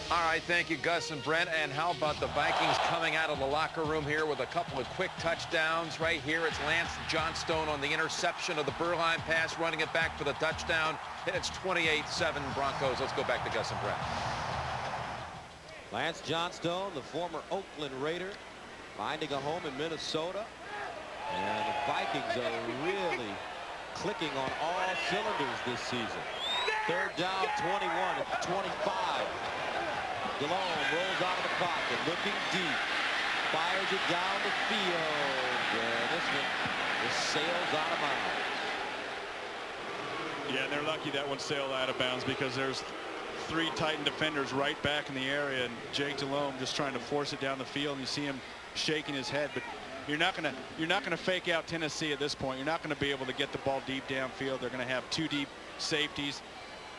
All right, thank you, Gus and Brent. And how about the Vikings coming out of the locker room here with a couple of quick touchdowns? Right here, it's Lance Johnstone on the interception of the Burline pass, running it back for the touchdown. And it's 28-7 Broncos. Let's go back to Gus and Brent. Lance Johnstone, the former Oakland Raider, finding a home in Minnesota. And the Vikings are really clicking on all cylinders this season. Third down, 21 at the 25. Delhomme rolls out of the pocket, looking deep, fires it down the field, and this one just sails out of bounds. Yeah, and they're lucky that one sailed out of bounds, because there's three Titan defenders right back in the area, and Jake Delhomme just trying to force it down the field, and you see him shaking his head. But you're not gonna fake out Tennessee at this point. You're not going to be able to get the ball deep downfield. They're going to have two deep safeties.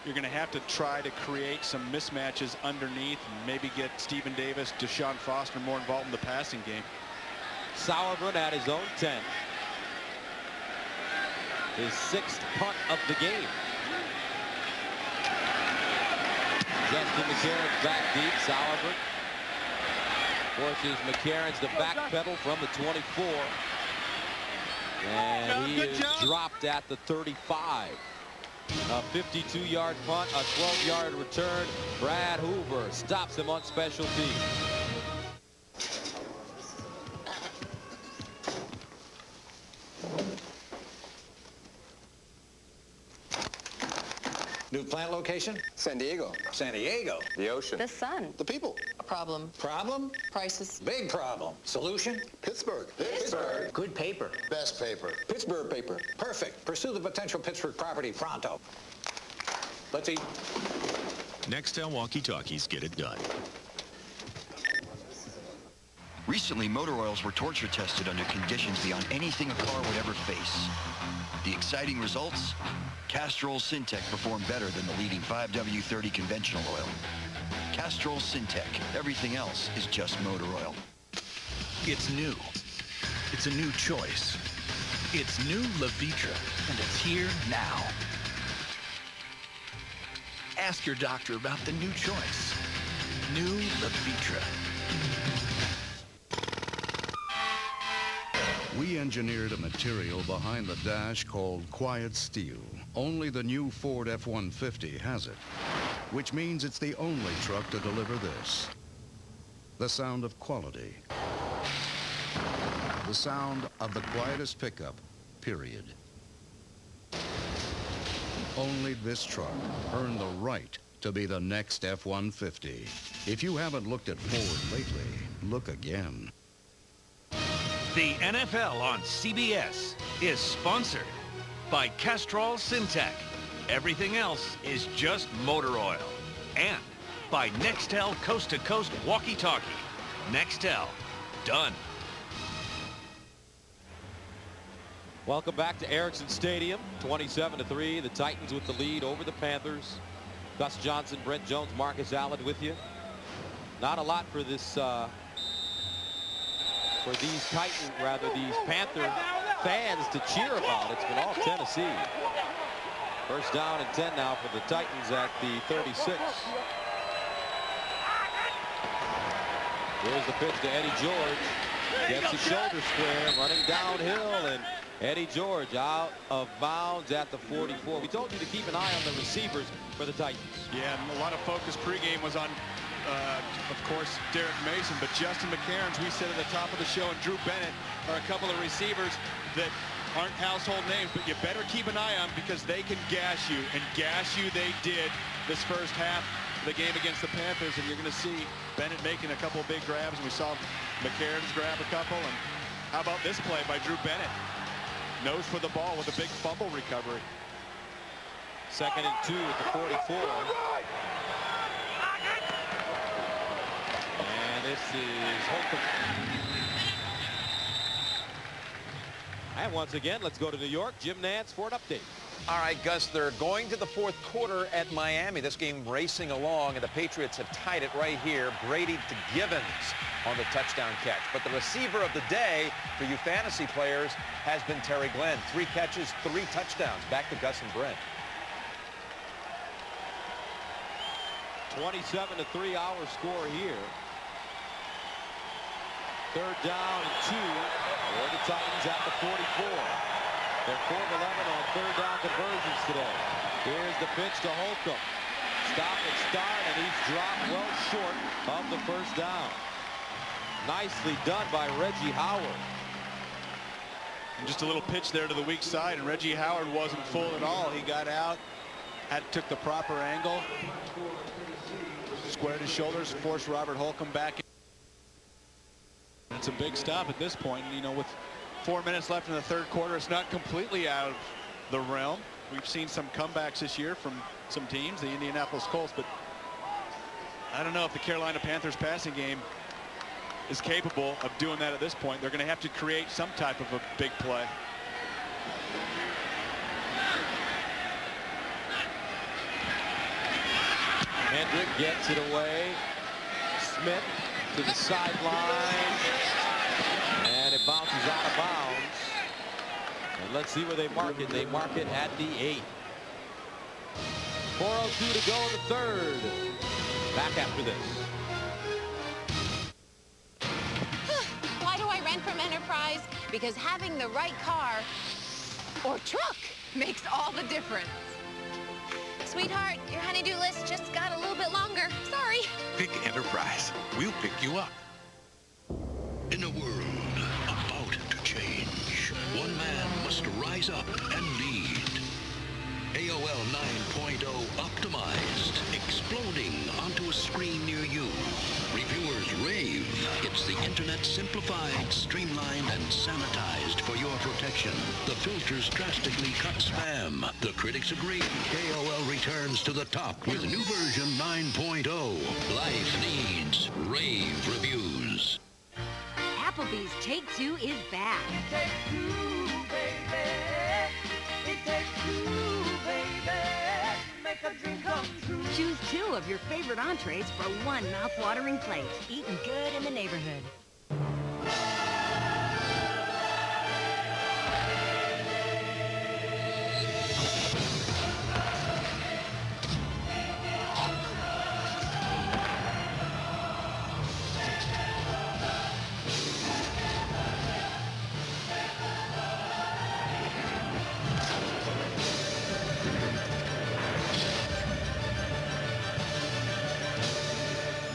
You're going to have to try to create some mismatches underneath and maybe get Stephen Davis, Deshaun Foster more involved in the passing game. Sauerbrunn at his own 10. His sixth punt of the game. Justin McCarron's back deep. Sauerbrunn forces McCarron's to backpedal from the 24. And he is dropped at the 35. A 52-yard punt, a 12-yard return. Brad Hoover stops him on special teams. New plant location? San Diego. San Diego. The ocean. The sun. The people. A problem. Problem? Prices. Big problem. Solution? Pittsburgh. Pittsburgh. Good paper. Best paper. Pittsburgh paper. Perfect. Pursue the potential Pittsburgh property pronto. Let's eat. Nextel walkie-talkies get it done. Recently, motor oils were torture tested under conditions beyond anything a car would ever face. The exciting results? Castrol Syntec performed better than the leading 5W30 conventional oil. Castrol Syntec. Everything else is just motor oil. It's new. It's a new choice. It's new Levitra, and it's here now. Ask your doctor about the new choice. New Levitra. We engineered a material behind the dash called quiet steel. Only the new Ford F-150 has it, which means it's the only truck to deliver this. The sound of quality. The sound of the quietest pickup, period. Only this truck earned the right to be the next F-150. If you haven't looked at Ford lately, look again. The NFL on CBS is sponsored by Castrol Syntec. Everything else is just motor oil. And by Nextel Coast to Coast walkie-talkie. Nextel, done. Welcome back to Ericsson Stadium. 27-3. The Titans with the lead over the Panthers. Gus Johnson, Brent Jones, Marcus Allen with you. Not a lot for this these Panther fans to cheer about. It's been all Tennessee. First down and 10 now for the Titans at the 36. Here's the pitch to Eddie George. Gets his shoulder square, running downhill, and Eddie George out of bounds at the 44. We told you to keep an eye on the receivers for the Titans. Yeah, and a lot of focus pregame was on, of course, Derek Mason, but Justin McNair, as we said at the top of the show, and Drew Bennett are a couple of receivers that aren't household names, but you better keep an eye on because they can gash you, and gash you they did this first half of the game against the Panthers, and you're going to see Bennett making a couple of big grabs, and we saw McCairns grab a couple, and how about this play by Drew Bennett? Nose for the ball with a big fumble recovery. 2nd and 2 at the 44. And this is Holcomb. And once again, let's go to New York. Jim Nantz for an update. All right, Gus, they're going to the fourth quarter at Miami. This game racing along, and the Patriots have tied it right here. Brady to Givens on the touchdown catch. But the receiver of the day for you fantasy players has been Terry Glenn. 3 catches, 3 touchdowns. Back to Gus and Brent. 27-3 our score here. 3rd down and 2 for the Titans at the 44. They're 4 of 11 on 3rd down conversions today. Here's the pitch to Holcomb. Stop and start, and he's dropped well short of the first down. Nicely done by Reggie Howard. And just a little pitch there to the weak side, and Reggie Howard wasn't full at all. He got out, took the proper angle, squared his shoulders, forced Robert Holcomb back. It's a big stop at this point. You know, with 4 minutes left in the 3rd quarter, it's not completely out of the realm. We've seen some comebacks this year from some teams, the Indianapolis Colts, but I don't know if the Carolina Panthers passing game is capable of doing that at this point. They're going to have to create some type of a big play. Hendrick gets it away. Smith to the sideline, and it bounces out of bounds. And let's see where they mark it. They mark it at the 8. 4:02 to go in the 3rd. Back after this. Why do I rent from Enterprise? Because having the right car or truck makes all the difference. Sweetheart, your honey-do list just got a little bit longer. Sorry. Pick Enterprise. We'll pick you up. In a world about to change, one man must rise up and lead. AOL 9.0 optimized, exploding onto a screen near you. Reviewers rave. It's the internet simplified, streamlined, and sanitized for your protection. The filters drastically cut spam. The critics agree. AOL returns to the top with new version 9.0. Life needs rave reviews. Applebee's Take 2 is back. Take 2, baby. It takes 2, baby. Make a dream come true. Choose 2 of your favorite entrees for one mouth-watering plate. Eating good in the neighborhood.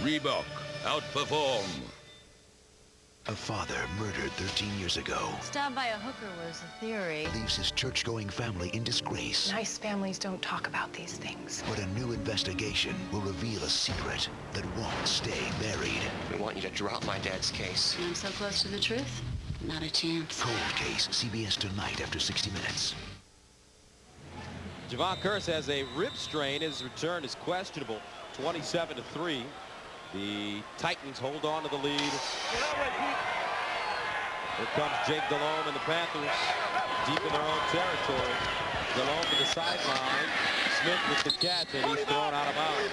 Reebok, outperform. A father murdered 13 years ago. Stabbed by a hooker was a theory. Leaves his church-going family in disgrace. Nice families don't talk about these things. But a new investigation will reveal a secret that won't stay buried. We want you to drop my dad's case. I'm so close to the truth. Not a chance. Cold Case, CBS tonight after 60 Minutes. Javon Curse has a rib strain. His return is questionable. 27-3. The Titans hold on to the lead. Here comes Jake Delhomme and the Panthers deep in their own territory. Delhomme to the sideline. Smith with the catch, and he's thrown out of bounds.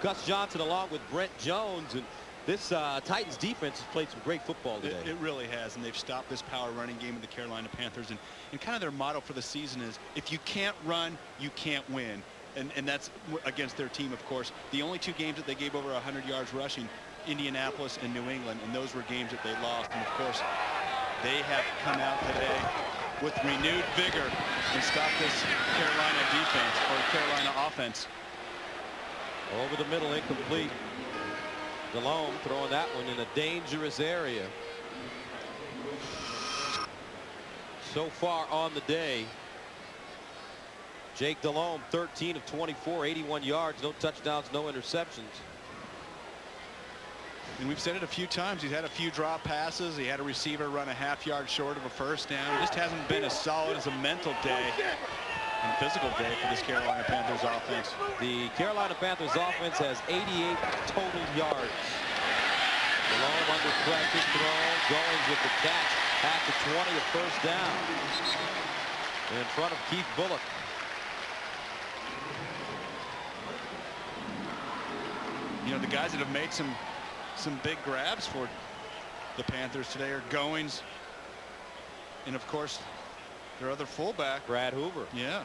Gus Johnson along with Brent Jones, and this Titans defense has played some great football today. It really has, and they've stopped this power running game of the Carolina Panthers, and kind of their motto for the season is, if you can't run, you can't win. And that's against their team, of course. The only two games that they gave over 100 yards rushing, Indianapolis and New England, and those were games that they lost. And of course, they have come out today with renewed vigor and stopped this Carolina defense, or Carolina offense. Over the middle, incomplete. Delhomme throwing that one in a dangerous area. So far on the day, Jake Delhomme, 13 of 24, 81 yards, no touchdowns, no interceptions. And we've said it a few times. He's had a few drop passes. He had a receiver run a half-yard short of a first down. It just hasn't been as solid as a mental day and physical day for this Carolina Panthers offense. The Carolina Panthers offense has 88 total yards. Delhomme under pressure, thrown, Goins with the catch at the 20, a first down. In front of Keith Bullock. You know, the guys that have made some big grabs for the Panthers today are Goins, and of course their other fullback, Brad Hoover. Yeah.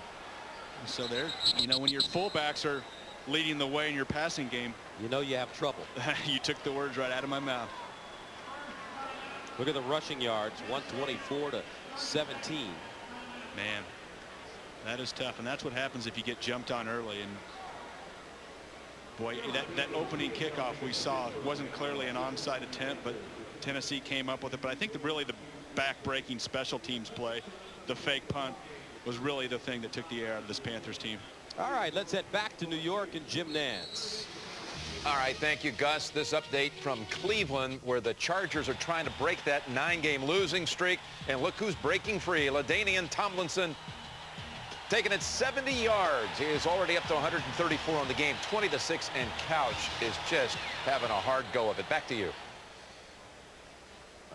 So they're, you know, when your fullbacks are leading the way in your passing game, you know you have trouble. You took the words right out of my mouth. Look at the rushing yards, 124 to 17. Man, that is tough, and that's what happens if you get jumped on early. And boy, that opening kickoff we saw wasn't clearly an onside attempt, but Tennessee came up with it. But I think really the back-breaking special teams play, the fake punt, was really the thing that took the air out of this Panthers team. All right, let's head back to New York and Jim Nantz. All right, thank you, Gus. This update from Cleveland, where the Chargers are trying to break that 9-game losing streak. And look who's breaking free. LaDainian Tomlinson taking it 70 yards. He is already up to 134 on the game, 20-6, and Couch is just having a hard go of it. Back to you.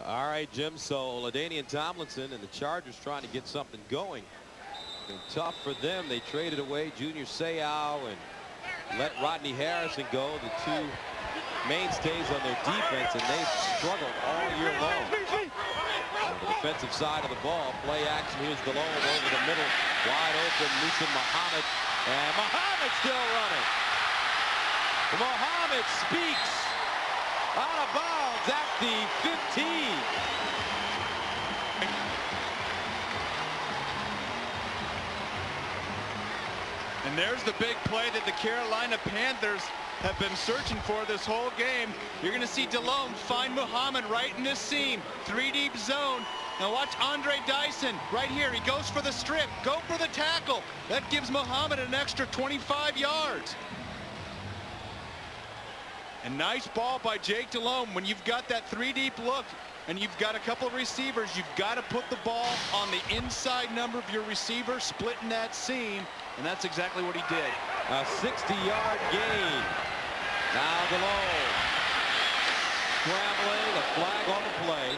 All right, Jim. So LaDainian Tomlinson and the Chargers trying to get something going. And tough for them. They traded away Junior Seau and let Rodney Harrison go, the two mainstays on their defense, and they've struggled all year long. On the defensive side of the ball, play action. Here's Delhomme over the middle, wide open. Musa Muhammad, and Muhammad still running. Muhammad speaks out of bounds at the 15. And there's the big play that the Carolina Panthers have been searching for this whole game. You're going to see Delhomme find Muhammad right in this seam. 3-deep zone. Now watch Andre Dyson right here. He goes for the strip. Go for the tackle. That gives Muhammad an extra 25 yards. And nice ball by Jake Delhomme. When you've got that 3-deep look and you've got a couple of receivers, you've got to put the ball on the inside number of your receiver, splitting that seam. And that's exactly what he did. A 60-yard gain. Now Delhomme scrambling, a flag on the play.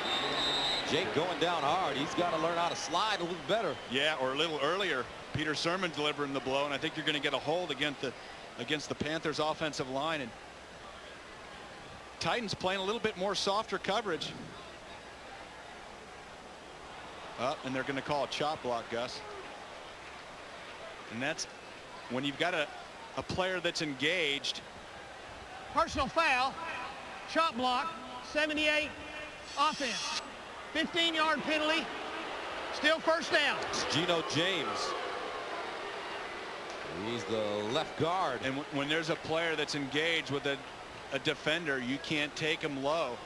Jake going down hard. He's got to learn how to slide a little better. Yeah, or a little earlier. Peter Sermon delivering the blow, and I think you're going to get a hold against the Panthers offensive line. And Titans playing a little bit more softer coverage. And they're going to call a chop block, Gus. And that's when you've got a player that's engaged. Personal foul, chop block, 78 offense. 15-yard penalty, still first down. It's Geno James. He's the left guard. And when there's a player that's engaged with a defender, you can't take him low.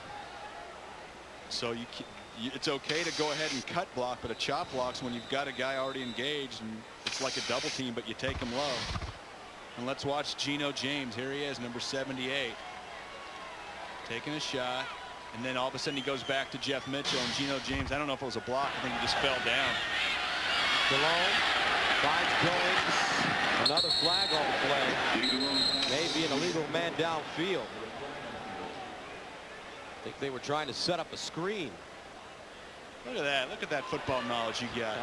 So it's okay to go ahead and cut block, but a chop block's when you've got a guy already engaged, and it's like a double team, but you take him low. And let's watch Geno James. Here he is, number 78. taking a shot, and then all of a sudden he goes back to Jeff Mitchell, and Geno James, I don't know if it was a block, I think he just fell down. Delone finds Goings. Another flag on the play. Maybe an illegal man downfield. I think they were trying to set up a screen. Look at that. Look at that football knowledge you got.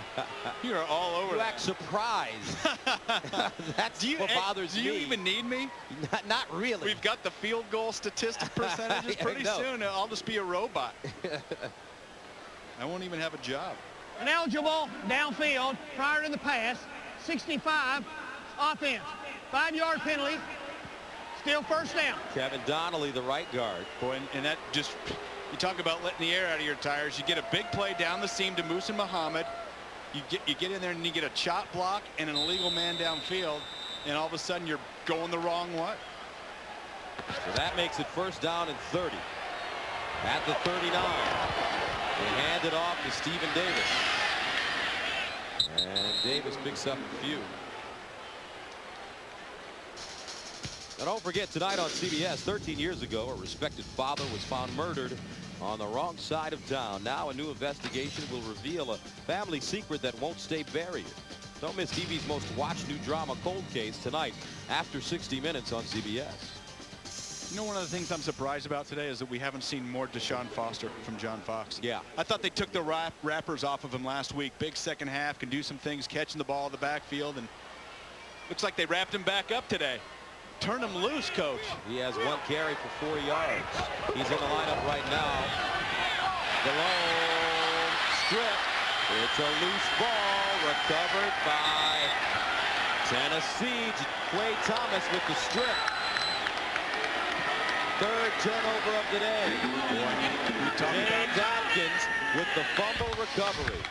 You are all over You that. act surprised. That's what bothers me. Do you even need me? Not really. We've got the field goal statistic percentages. Pretty soon I'll just be a robot. I won't even have a job. Ineligible downfield prior to the pass. 65 offense. 5-yard penalty. Still first down. Kevin Donnelly, the right guard. Boy, and that just, you talk about letting the air out of your tires. You get a big play down the seam to Musa Muhammad. You get in there and you get a chop block and an illegal man downfield, and all of a sudden you're going the wrong way. So that makes it first down and 30. At the 39. They hand it off to Stephen Davis. And Davis picks up a few. Now don't forget, tonight on CBS, 13 years ago, a respected father was found murdered on the wrong side of town. Now a new investigation will reveal a family secret that won't stay buried. Don't miss TV's most watched new drama, Cold Case, tonight after 60 Minutes on CBS. You know, one of the things I'm surprised about today is that we haven't seen more Deshaun Foster from John Fox. Yeah. I thought they took the wrappers off of him last week. Big second half, can do some things, catching the ball in the backfield, and looks like they wrapped him back up today. Turn him loose, coach. He has 1 carry for 4 yards. He's in the lineup right now. Delone strip. It's a loose ball recovered by Tennessee. Quay Thomas with the strip. 3rd turnover of the day. James Atkins with the fumble recovery.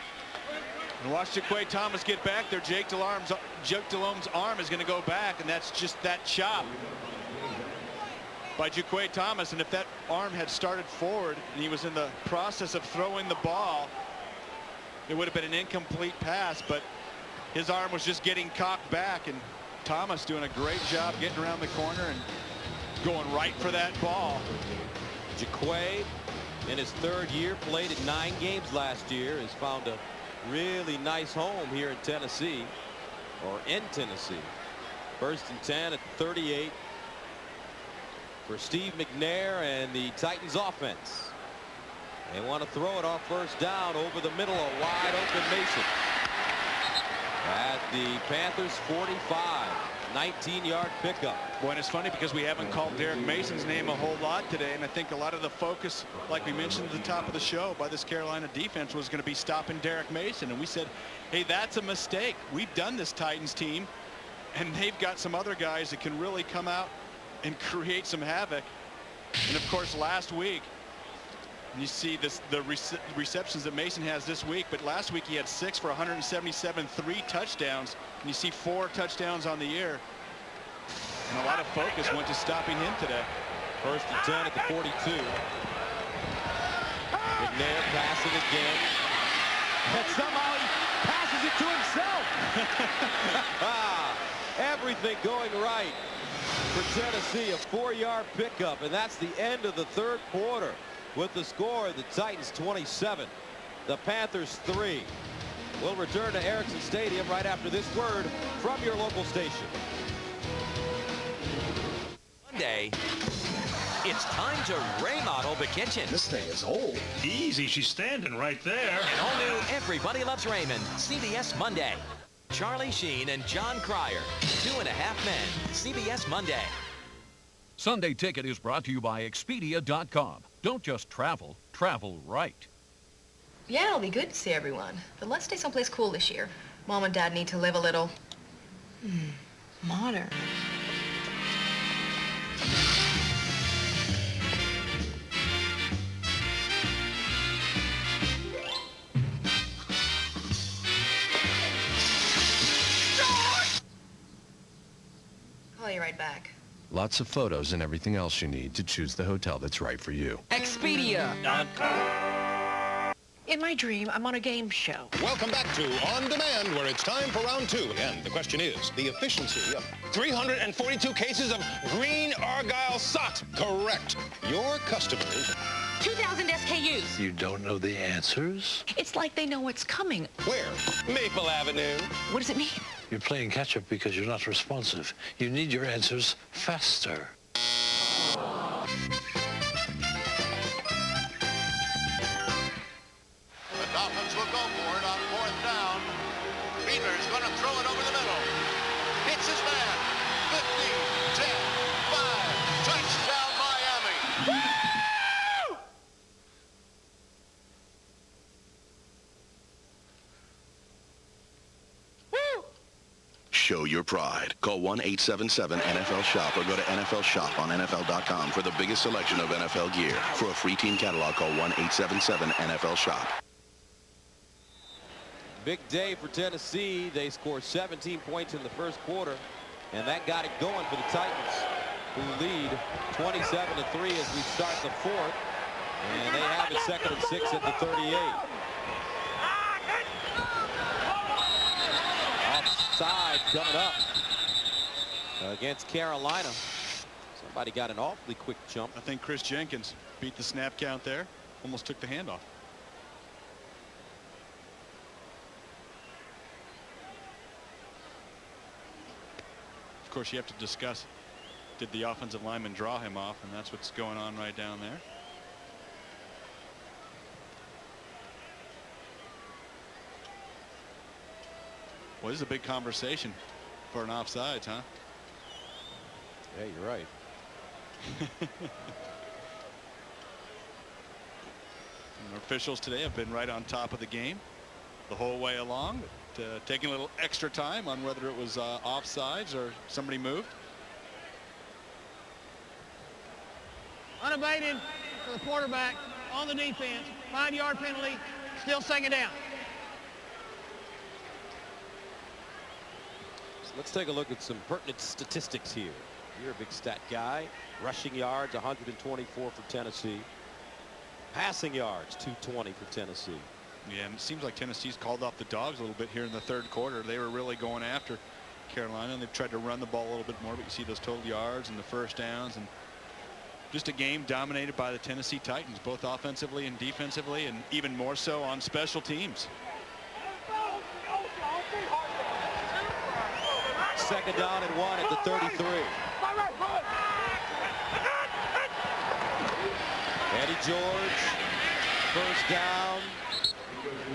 And watch Jaquay Thomas get back there. Jake Delome's arm is going to go back, and that's just that chop by Jaquay Thomas. And if that arm had started forward and he was in the process of throwing the ball, it would have been an incomplete pass, but his arm was just getting cocked back, and Thomas doing a great job getting around the corner and going right for that ball. Jaquay, in his 3rd year, played in 9 games last year, has found a really nice home here in Tennessee, or in Tennessee. 1st and 10 at 38 for Steve McNair and the Titans offense. They want to throw it on 1st down over the middle, a wide open Mason. At the Panthers 45, 19-yard pickup. Boy, and it's funny because we haven't called Derek Mason's name a whole lot today, and I think a lot of the focus, like we mentioned at the top of the show, by this Carolina defense was going to be stopping Derek Mason, and we said, hey, that's a mistake. We've done this Titans team, and they've got some other guys that can really come out and create some havoc. And of course, last week, you see the receptions that Mason has this week, but last week he had 6 for 177, 3 touchdowns, and you see 4 touchdowns on the year. And a lot of focus went to stopping him today. 1st and 10 at the 42. McNair passing again. And somehow he passes it to himself. Everything going right for Tennessee. A 4-yard pickup, and that's the end of the 3rd quarter. With the score, the Titans 27, the Panthers 3. We'll return to Erickson Stadium right after this word from your local station. Monday, it's time to remodel the kitchen. This thing is old. Easy, she's standing right there. And all new Everybody Loves Raymond, CBS Monday. Charlie Sheen and John Cryer, 2.5 Men, CBS Monday. Sunday Ticket is brought to you by Expedia.com. Don't just travel, travel right. Yeah, it'll be good to see everyone. But let's stay someplace cool this year. Mom and Dad need to live a little... modern. Call you right back. Lots of photos and everything else you need to choose the hotel that's right for you. Expedia.com. In my dream, I'm on a game show. Welcome back to On Demand, where it's time for round 2. And the question is, the efficiency of 342 cases of green Argyle socks. Correct. Your customers... 2,000 SKUs. You don't know the answers? It's like they know what's coming. Where? Maple Avenue. What does it mean? You're playing catch-up because you're not responsive. You need your answers faster. The Dolphins will go for it on 4th down. Beamer's going to throw it over the middle. Hits his man. 15, 10, 5. Touchdown, Miami. Woo! Show your pride. Call 1-877-NFL-SHOP or go to NFL Shop on NFL.com for the biggest selection of NFL gear. For a free team catalog, call 1-877-NFL-SHOP. Big day for Tennessee. They scored 17 points in the first quarter, and that got it going for the Titans, who lead 27-3 as we start the fourth. And they have it 2nd and 6 at the 38. Offside coming up against Carolina. Somebody got an awfully quick jump. I think Chris Jenkins beat the snap count there. Almost took the handoff. Of course, you have to discuss, did the offensive lineman draw him off? And that's what's going on right down there. Well, this is a big conversation for an offsides, huh? Yeah, you're right. Our officials today have been right on top of the game the whole way along, but, taking a little extra time on whether it was offsides or somebody moved. Unabated for the quarterback on the defense. 5-yard penalty. Still 2nd down. So let's take a look at some pertinent statistics here. You're a big stat guy. Rushing yards, 124 for Tennessee. Passing yards, 220 for Tennessee. Yeah, and it seems like Tennessee's called off the dogs a little bit here in the third quarter. They were really going after Carolina, and they've tried to run the ball a little bit more, but you see those total yards and the first downs, and just a game dominated by the Tennessee Titans, both offensively and defensively, and even more so on special teams. 2nd down and 1 at the 33. Eddie George, first down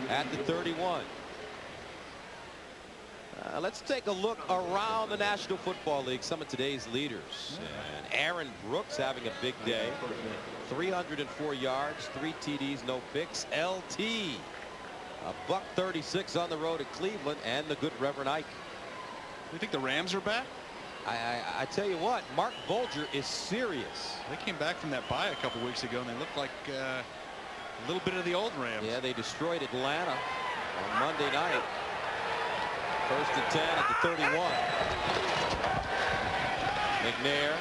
at the 31. Let's take a look around the National Football League. Some of today's leaders. And Aaron Brooks having a big day. 304 yards, 3 TDs, no picks. LT, a $136 on the road at Cleveland, and the good Reverend Ike. You think the Rams are back? I tell you what, Mark Bulger is serious. They came back from that bye a couple weeks ago, and they looked like a little bit of the old Rams. Yeah, they destroyed Atlanta on Monday night. 1st and 10 at the 31. McNair,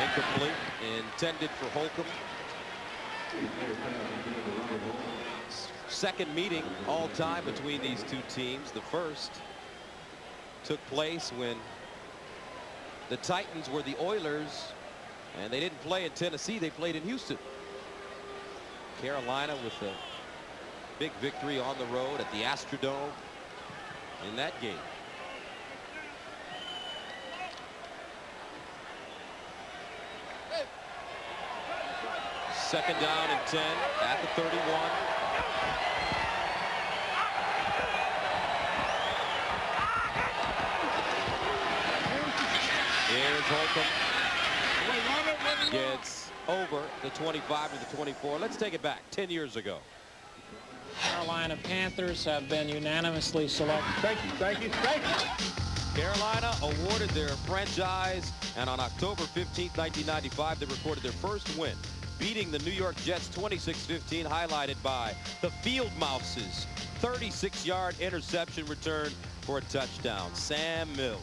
incomplete, intended for Holcomb. Second meeting all time between these two teams. The first took place when the Titans were the Oilers, and they didn't play in Tennessee, they played in Houston. Carolina with a big victory on the road at the Astrodome in that game. Second down and 10 at the 31. Here's Holcomb. Gets over the 25 to the 24. Let's take it back 10 years ago. Carolina Panthers have been unanimously selected. Thank you, thank you, thank you. Carolina awarded their franchise, and on October 15, 1995, they recorded their first win, beating the New York Jets 26-15, highlighted by the Field Mouse's 36-yard interception return for a touchdown. Sam Mills.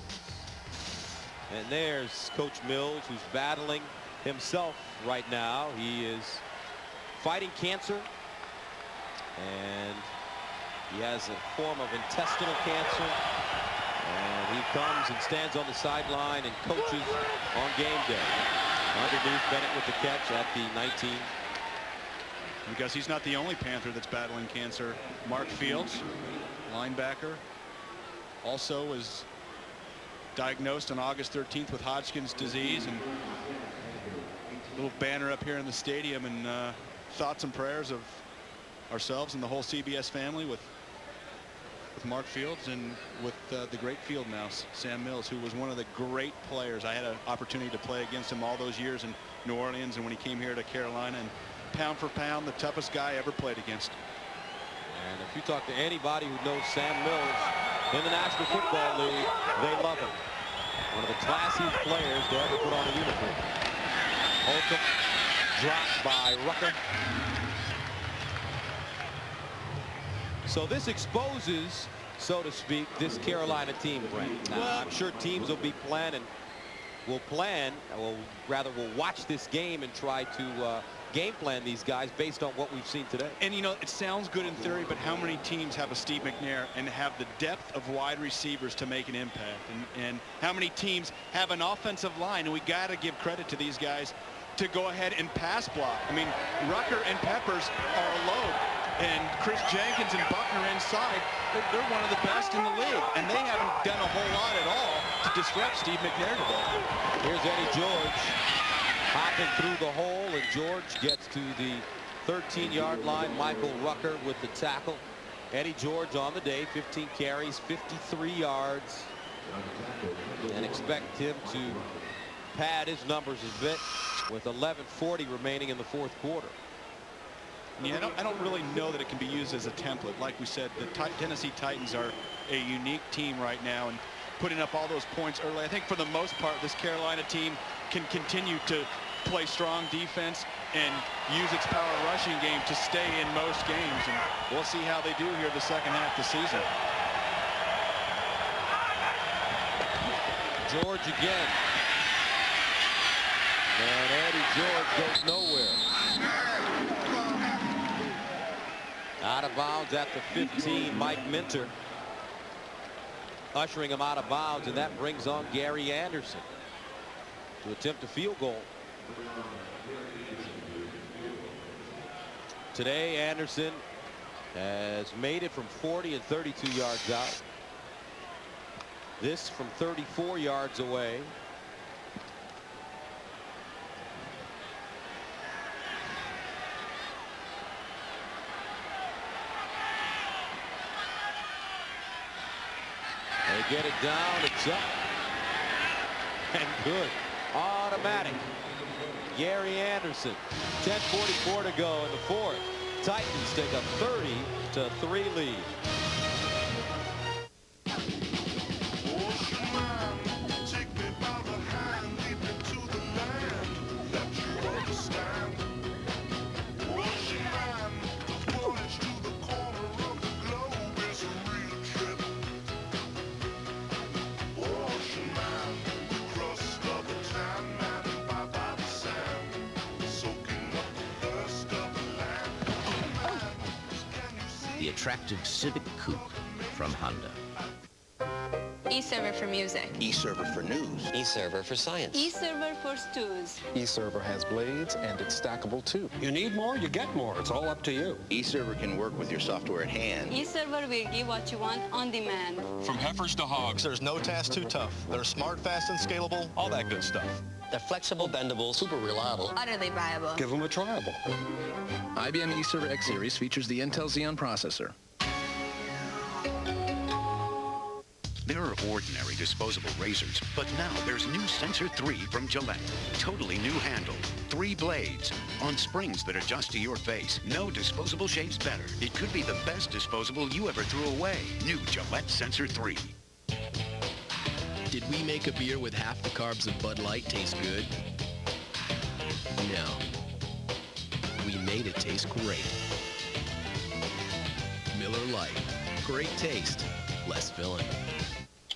And there's Coach Mills, who's battling himself right now. He is fighting cancer. And he has a form of intestinal cancer. And he comes and stands on the sideline and coaches on game day. Underneath, Bennett with the catch at the 19. Because he's not the only Panther that's battling cancer. Mark Fields, linebacker, also was diagnosed on August 13th with Hodgkin's disease. And a little banner up here in the stadium, and thoughts and prayers of ourselves and the whole CBS family with Mark Fields and with the great field mouse, Sam Mills, who was one of the great players. I had an opportunity to play against him all those years in New Orleans and when he came here to Carolina, and pound for pound, the toughest guy ever played against. And if you talk to anybody who knows Sam Mills in the National Football League, they love him. One of the classiest players to ever put on a uniform. Holcomb dropped by Rucker. So this exposes, so to speak, this Carolina team, Brent. Now, I'm sure teams will be planning, will watch this game and try to game plan these guys based on what we've seen today. And you know, it sounds good in theory, but how many teams have a Steve McNair and have the depth of wide receivers to make an impact? And how many teams have an offensive line? And we got to give credit to these guys to go ahead and pass block. I mean, Rucker and Peppers are a load. And Chris Jenkins and Buckner inside, they're one of the best in the league. And they haven't done a whole lot at all to disrupt Steve McNair today. Here's Eddie George hopping through the hole, and George gets to the 13-yard line. Michael Rucker with the tackle. Eddie George on the day, 15 carries, 53 yards. And expect him to pad his numbers a bit with 11:40 remaining in the fourth quarter. Yeah, I don't really know that it can be used as a template. Like we said, the Tennessee Titans are a unique team right now, and putting up all those points early. I think for the most part, this Carolina team can continue to play strong defense and use its power rushing game to stay in most games. And we'll see how they do here the second half of the season. George again. And Eddie George goes nowhere. Out of bounds at the 15, Mike Minter ushering him out of bounds, and that brings on Gary Anderson to attempt a field goal. Today, Anderson has made it from 40 and 32 yards out. This from 34 yards away. They get it down, it's up. And good. Automatic. Gary Anderson. 10:44 to go in the fourth. Titans take a 30-3 lead. The attractive Civic Coupe from Honda. E-server for music. E-server for news. E-server for science. E-server for stews. E-server has blades and it's stackable too. You need more, you get more. It's all up to you. E-server can work with your software at hand. E-server will give what you want on demand. From heifers to hogs, there's no task too tough. They're smart, fast, and scalable. All that good stuff. They're flexible, bendable, super reliable. Utterly viable. Give them a triable. IBM eServer X Series features the Intel Xeon processor. There are ordinary disposable razors, but now there's new Sensor 3 from Gillette. Totally new handle, 3 blades, on springs that adjust to your face. No disposable shaves better. It could be the best disposable you ever threw away. New Gillette Sensor 3. Did we make a beer with half the carbs of Bud Light taste good? No. We made it taste great. Miller Lite. Great taste, less filling.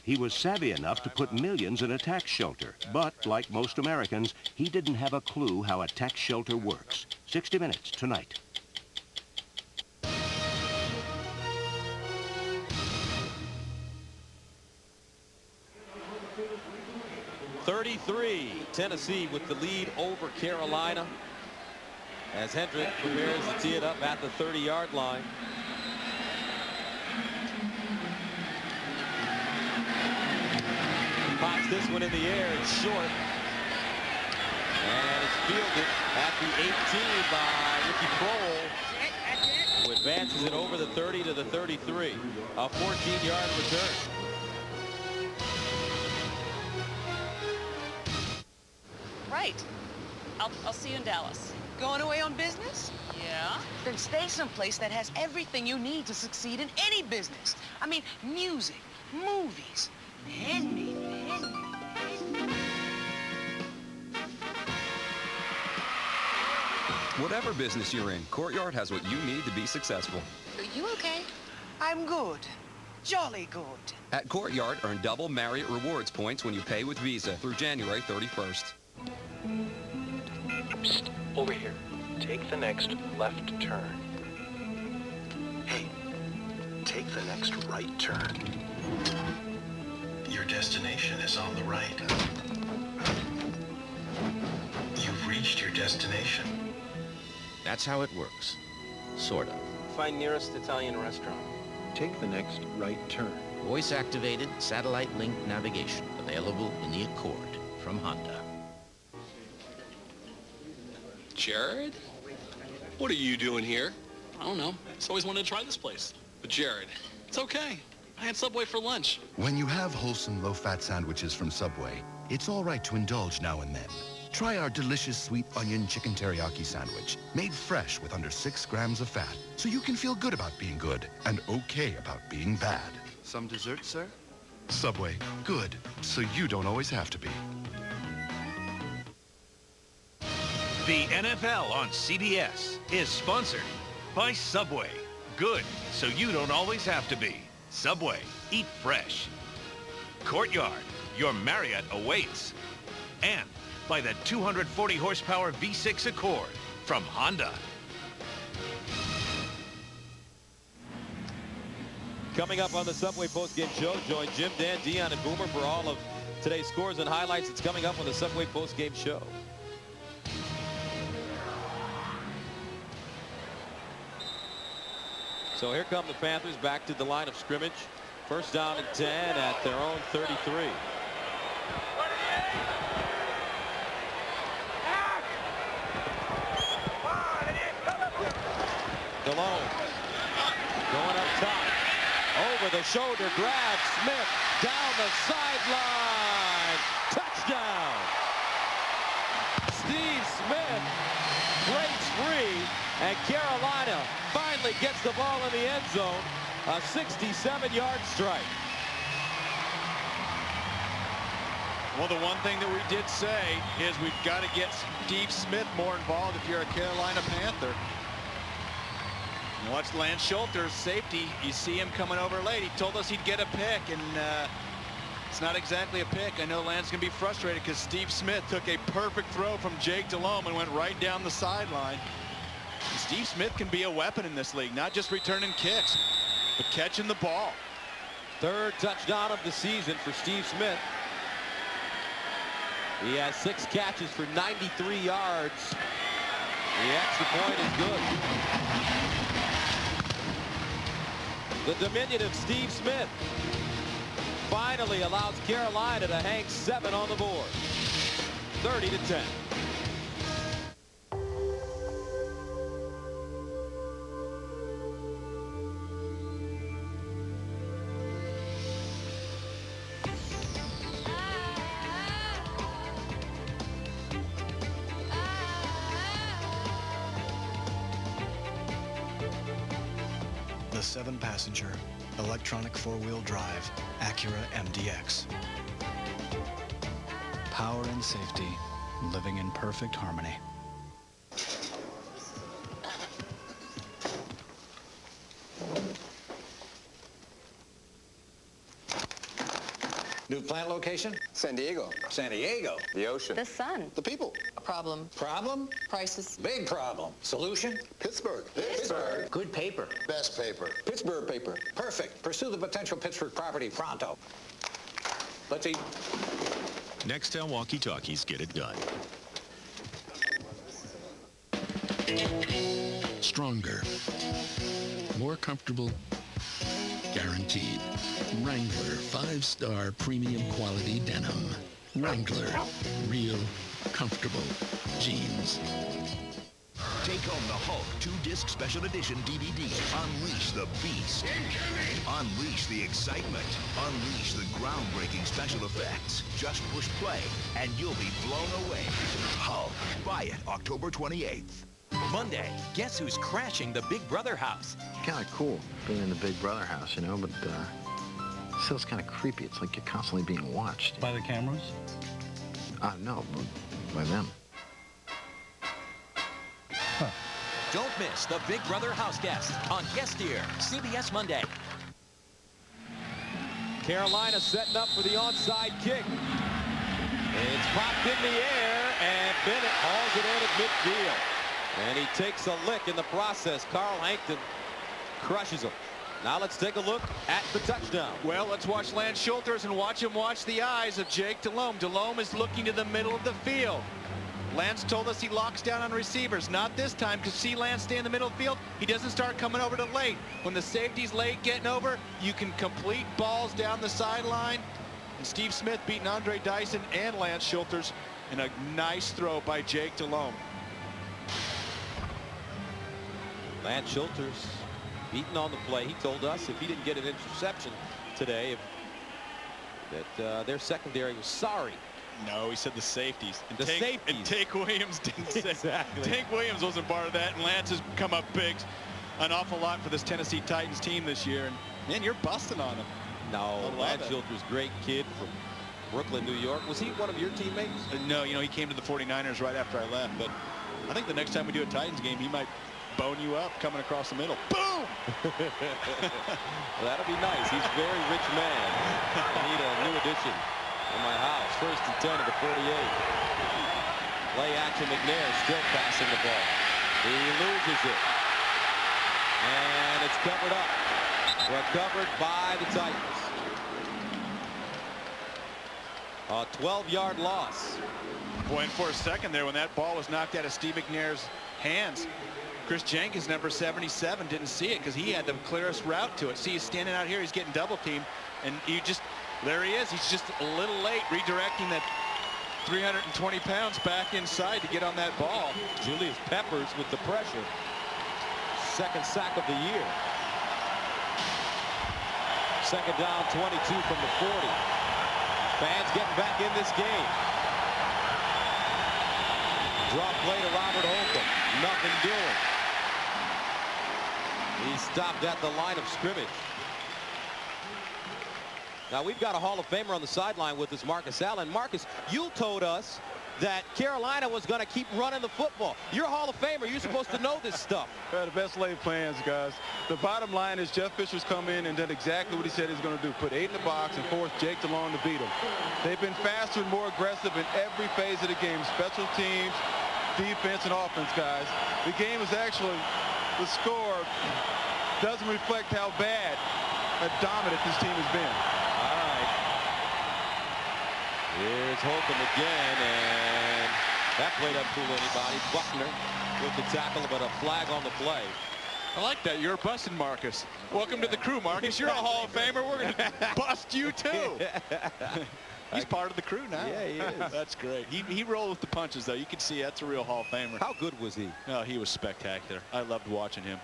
He was savvy enough to put millions in a tax shelter, but like most Americans, he didn't have a clue how a tax shelter works. 60 Minutes tonight. 33. Tennessee with the lead over Carolina as Hendrick prepares to tee it up at the 30-yard line. Pops this one in the air. It's short. And it's fielded at the 18 by Ricky Prohl, who advances it over the 30 to the 33. A 14-yard return. Right. I'll see you in Dallas. Going away on business? Yeah? Then stay someplace that has everything you need to succeed in any business. I mean, music, movies, handmade. Whatever business you're in, Courtyard has what you need to be successful. Are you okay? I'm good. Jolly good. At Courtyard, earn double Marriott Rewards points when you pay with Visa through January 31st. Psst, over here. Take the next left turn. Hey, take the next right turn. Your destination is on the right. You've reached your destination. That's how it works. Sort of. Find nearest Italian restaurant. Take the next right turn. Voice-activated, satellite-linked navigation available in the Accord from Honda. Jared? What are you doing here? I don't know. I just always wanted to try this place. But Jared, it's okay. I had Subway for lunch. When you have wholesome, low-fat sandwiches from Subway, it's all right to indulge now and then. Try our delicious sweet onion chicken teriyaki sandwich, made fresh with under 6 grams of fat, so you can feel good about being good and okay about being bad. Some dessert, sir? Subway, good, so you don't always have to be. The NFL on CBS is sponsored by Subway. Good, so you don't always have to be. Subway, eat fresh. Courtyard, your Marriott awaits. And by the 240 horsepower V6 Accord from Honda. Coming up on the Subway postgame show, join Jim, Dan, Dion, and Boomer for all of today's scores and highlights. It's coming up on the Subway postgame show. So here come the Panthers back to the line of scrimmage. First down and 10 at their own 33. Delone going up top. Over the shoulder grab. Smith down the sideline. Touchdown. Steve Smith breaks free, and Carolina finally gets the ball in the end zone. A 67-yard strike. Well, the one thing that we did say is we've got to get Steve Smith more involved if you're a Carolina Panther. Watch Lance Schulter's safety. You see him coming over late. He told us he'd get a pick, and it's not exactly a pick. I know Lance can be frustrated because Steve Smith took a perfect throw from Jake Delhomme and went right down the sideline. And Steve Smith can be a weapon in this league, not just returning kicks, but catching the ball. Third touchdown of the season for Steve Smith. He has 6 catches for 93 yards. The extra point is good. The diminutive Steve Smith finally allows Carolina to hang 7 on the board. 30-10. The 7-passenger, electronic 4-wheel drive Acura MDX. Power and safety, living in perfect harmony. New plant location? San Diego. San Diego. The ocean. The sun. The people. A problem. Problem? Prices. Big problem. Solution? Pittsburgh. Pittsburgh. Good paper. Best paper. Pittsburgh paper. Perfect. Pursue the potential Pittsburgh property pronto. Let's eat. Nextel walkie-talkies get it done. Stronger. More comfortable. Guaranteed. Wrangler 5-star premium quality denim. Wrangler. Real comfortable jeans. Take home the Hulk 2-disc special edition DVD. Unleash the beast. Unleash the excitement. Unleash the groundbreaking special effects. Just push play and you'll be blown away. Hulk. Buy it October 28th. Monday, guess who's crashing the Big Brother house? Kind of cool being in the Big Brother house, you know, but still it's kind of creepy. It's like you're constantly being watched. By the cameras? No, by them. Huh. Don't miss the Big Brother house guest on Guest Year, CBS Monday. Carolina setting up for the onside kick. It's popped in the air, and Bennett hauls it in at midfield. And he takes a lick in the process. Carl Hankton crushes him. Now let's take a look at the touchdown. Well, let's watch Lance Schulters and watch him watch the eyes of Jake Delhomme. Delhomme is looking to the middle of the field. Lance told us he locks down on receivers. Not this time, because see Lance stay in the middle of the field. He doesn't start coming over to late. When the safety's late getting over, you can complete balls down the sideline. And Steve Smith beating Andre Dyson and Lance Schulters in a nice throw by Jake Delhomme. Lance Schulters beaten on the play. He told us if he didn't get an interception today, that their secondary was sorry. No, he said the safeties. And the safeties. And Tank Williams didn't say. Exactly. Tank Williams wasn't part of that, and Lance has come up big an awful lot for this Tennessee Titans team this year. And man, you're busting on him. No, Lance Schulters, great kid from Brooklyn, New York. Was he one of your teammates? No, you know, he came to the 49ers right after I left. But I think the next time we do a Titans game, he might bone you up coming across the middle. Boom! Well, that'll be nice. He's a very rich man. I need a new addition in my house. 1st and 10 of the 48. Play action. McNair still passing the ball. He loses it. And it's covered up. Recovered by the Titans. A 12-yard loss. Boy, and for a second there, when that ball was knocked out of Steve McNair's hands, Chris Jenkins, number 77, didn't see it because he had the clearest route to it. See, he's standing out here. He's getting double teamed. And there he is. He's just a little late redirecting that 320 pounds back inside to get on that ball. Julius Peppers with the pressure. Second sack of the year. Second down, 22 from the 40. Fans getting back in this game. Drop play to Robert Holcomb. Nothing doing. He stopped at the line of scrimmage. Now we've got a Hall of Famer on the sideline with us, Marcus Allen. Marcus, you told us that Carolina was going to keep running the football. You're a Hall of Famer. You're supposed to know this stuff. The best laid plans, guys. The bottom line is Jeff Fisher's come in and done exactly what he said he's going to do. Put 8 in the box and force Jake Delhomme to beat him. They've been faster and more aggressive in every phase of the game. Special teams, defense, and offense, guys. The game is actually, the score doesn't reflect how bad and dominant this team has been. All right. Here's Holcomb again, and that play doesn't fool anybody. Buckner with the tackle, but a flag on the play. I like that. You're busting Marcus. Welcome to the crew, Marcus. You're a Hall of Famer. We're going to bust you, too. He's part of the crew now. Yeah, he is. That's great. He rolled with the punches, though. You can see that's a real Hall of Famer. How good was he? Oh, he was spectacular. I loved watching him.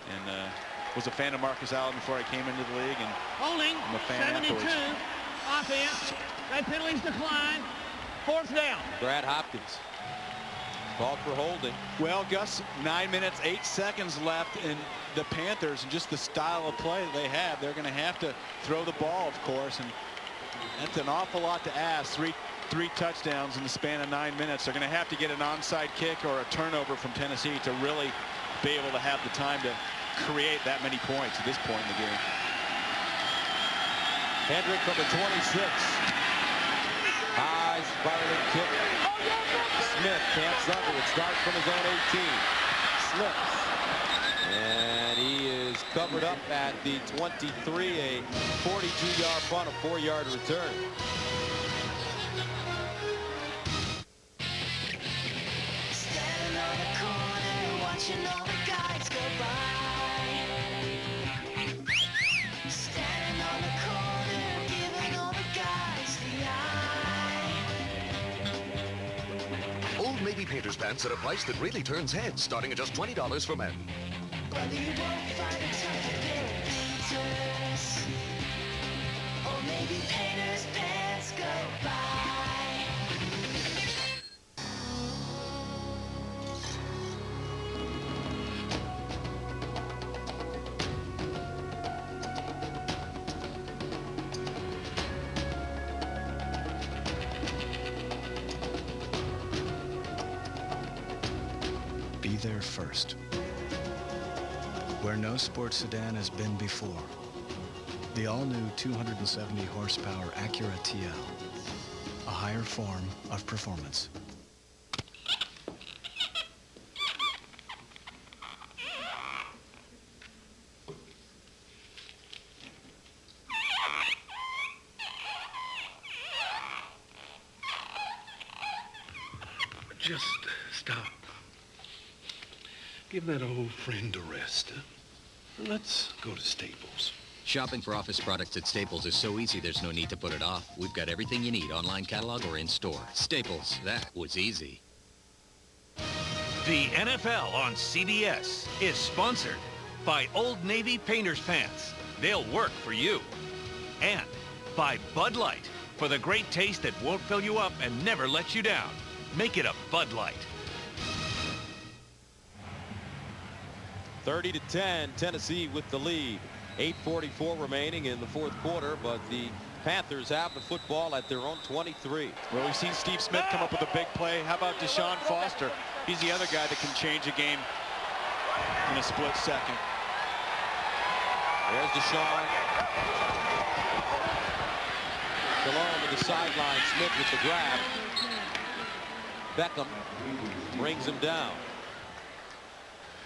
And was a fan of Marcus Allen before I came into the league. And holding, I'm a fan 72. afterwards. Offense. Red penalties decline. 4th down. Brad Hopkins. Called for holding. Well, Gus, 9 minutes, 8 seconds left in the Panthers, and just the style of play that they have, they're going to have to throw the ball, of course, and that's an awful lot to ask. Three touchdowns in the span of 9 minutes. They're going to have to get an onside kick or a turnover from Tennessee to really be able to have the time to create that many points at this point in the game. Hendrick from the 26. High spiraling kick. Smith can't suffer. It starts from his own 18. Slips. And he is covered up at the 23. A 42-yard punt, a 4-yard return. Painter's Pants at a price that really turns heads, starting at just $20 for men. Whether you won't find a tougher Painters, or maybe Painter's Pants go by. Be there first. Where no sports sedan has been before. The all-new 270 horsepower Acura TL. A higher form of performance. Just stop. Give that old friend a rest. Let's go to Staples. Shopping for office products at Staples is so easy there's no need to put it off. We've got everything you need, online catalog or in-store. Staples, that was easy. The NFL on CBS is sponsored by Old Navy Painter's Pants. They'll work for you. And by Bud Light, for the great taste that won't fill you up and never lets you down. Make it a Bud Light. 30-10, Tennessee with the lead. 8:44 remaining in the fourth quarter, but the Panthers have the football at their own 23. Well, we've seen Steve Smith come up with a big play. How about Deshaun Foster? He's the other guy that can change a game in a split second. There's Deshaun. Alone to the sideline. Smith with the grab. Beckham brings him down.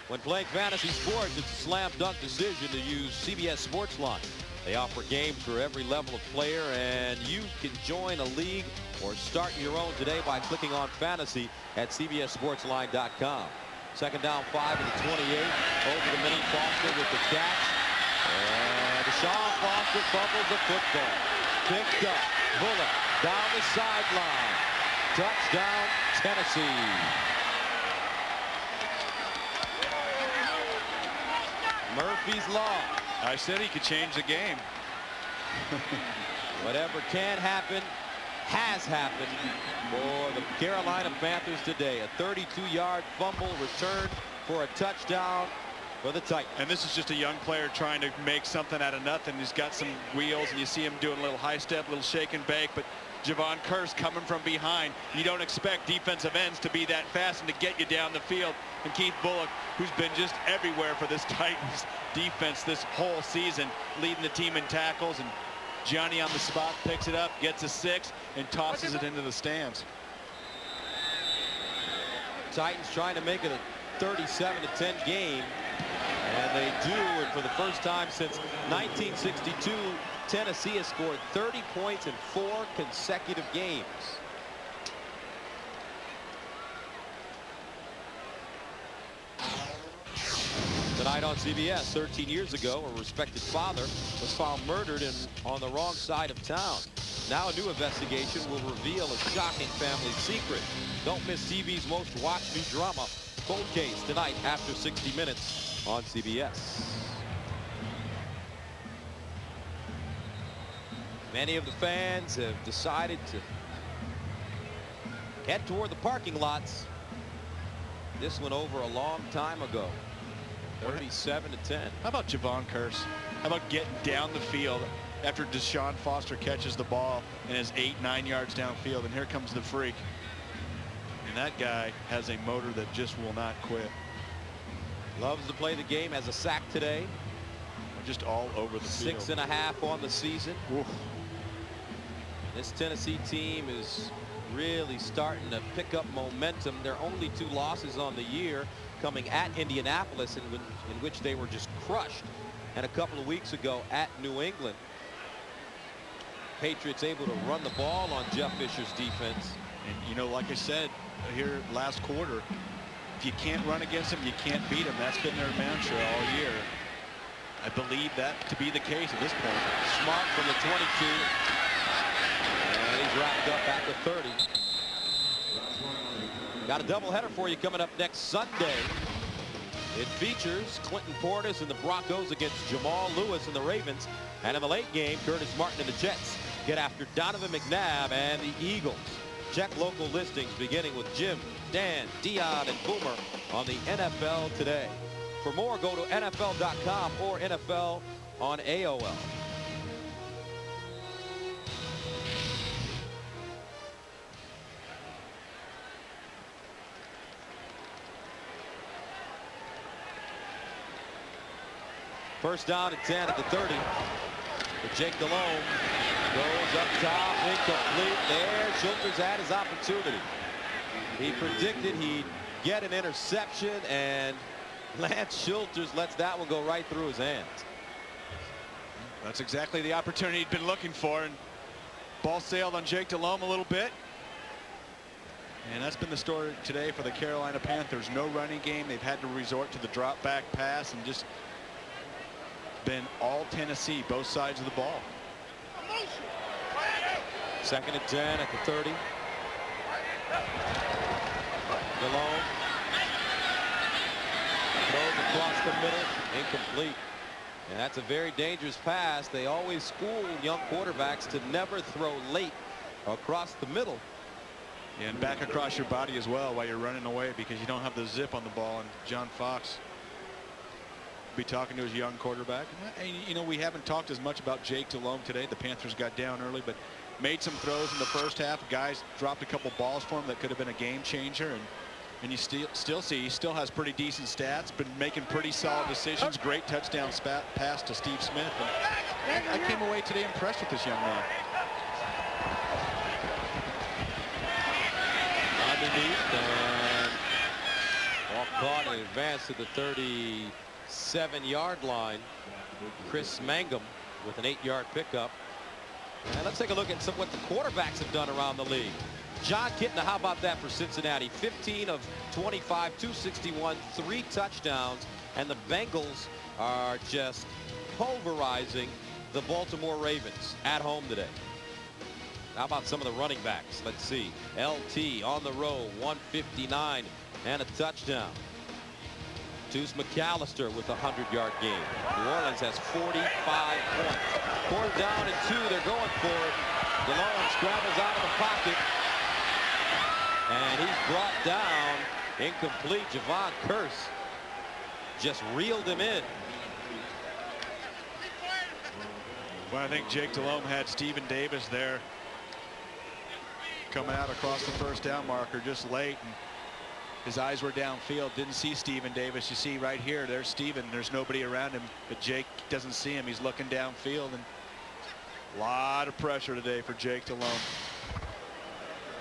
When playing fantasy sports, it's a slam dunk decision to use CBS Sportsline. They offer games for every level of player, and you can join a league or start your own today by clicking on fantasy at cbssportsline.com. Second down 5 at the 28. Over the middle, Foster with the catch. And Deshaun Foster fumbles the football. Picked up. Bullock down the sideline. Touchdown, Tennessee. Murphy's Law. I said he could change the game. Whatever can happen has happened for the Carolina Panthers today. A 32-yard fumble return for a touchdown for the Titans. And this is just a young player trying to make something out of nothing. He's got some wheels, and you see him doing a little high step, little shake and bake, but Javon Curse coming from behind. You don't expect defensive ends to be that fast and to get you down the field. And Keith Bullock, who's been just everywhere for this Titans defense this whole season, leading the team in tackles. And Johnny on the spot picks it up, gets a 6, and tosses it into the stands. Titans trying to make it a 37-10 game. And they do, and for the first time since 1962, Tennessee has scored 30 points in 4 consecutive games. Tonight on CBS, 13 years ago, a respected father was found murdered on the wrong side of town. Now a new investigation will reveal a shocking family secret. Don't miss TV's most watched new drama, Cold Case, tonight after 60 Minutes on CBS. Many of the fans have decided to head toward the parking lots. This went over a long time ago. 37-10. How about Javon Curse? How about getting down the field after Deshaun Foster catches the ball and is 8-9 yards downfield, and here comes the freak. And that guy has a motor that just will not quit. Loves to play the game, has a sack today. Just all over the field. 6.5 on the season. Oof. This Tennessee team is really starting to pick up momentum. Their only 2 losses on the year coming at Indianapolis, in which they were just crushed, and a couple of weeks ago at New England. Patriots able to run the ball on Jeff Fisher's defense. And you know, like I said here last quarter, if you can't run against them, you can't beat them. That's been their mantra all year. I believe that to be the case at this point. Smart from the 22. And he's wrapped up at the 30. Got a doubleheader for you coming up next Sunday. It features Clinton Portis and the Broncos against Jamal Lewis and the Ravens. And in the late game, Curtis Martin and the Jets get after Donovan McNabb and the Eagles. Check local listings beginning with Jim, Dan, Dion, and Boomer on the NFL Today. For more, go to NFL.com or NFL on AOL. First down and 10 at the 30. But Jake Delhomme goes up top, incomplete. There, Schulter's had his opportunity. He predicted he'd get an interception, and Lance Schulters lets that one go right through his hands. That's exactly the opportunity he'd been looking for, and ball sailed on Jake Delhomme a little bit. And that's been the story today for the Carolina Panthers. No running game. They've had to resort to the drop back pass and just been all Tennessee, both sides of the ball. Second and 10 at the 30. Delhomme throws across the middle, incomplete. And that's a very dangerous pass. They always school young quarterbacks to never throw late across the middle. And back across your body as well while you're running away, because you don't have the zip on the ball. And John Fox be talking to his young quarterback. And, you know, we haven't talked as much about Jake Delhomme today. The Panthers got down early, but made some throws in the first half. Guys dropped a couple balls for him that could have been a game changer. And you still see he still has pretty decent stats, been making pretty solid decisions. Great touchdown pass to Steve Smith. And I came away today impressed with this young man. Underneath, and ball caught and advanced to the 37-yard line. Chris Mangum with an 8-yard pickup. And let's take a look at what the quarterbacks have done around the league. John Kitna, how about that for Cincinnati? 15 of 25, 261, 3 touchdowns, and the Bengals are just pulverizing the Baltimore Ravens at home today. How about some of the running backs? Let's see. LT on the row, 159 and a touchdown. Deuce McAllister with a 100-yard game. New Orleans has 45 points. 4th down and 2. They're going for it. Delhomme scrambles out of the pocket. And he's brought down. Incomplete. Javon Curse just reeled him in. Well, I think Jake Delhomme had Stephen Davis there coming out across the first down marker just late, and his eyes were downfield. Didn't see Stephen Davis. You see right here, there's Stephen. There's nobody around him, but Jake doesn't see him. He's looking downfield, and a lot of pressure today for Jake Delhomme.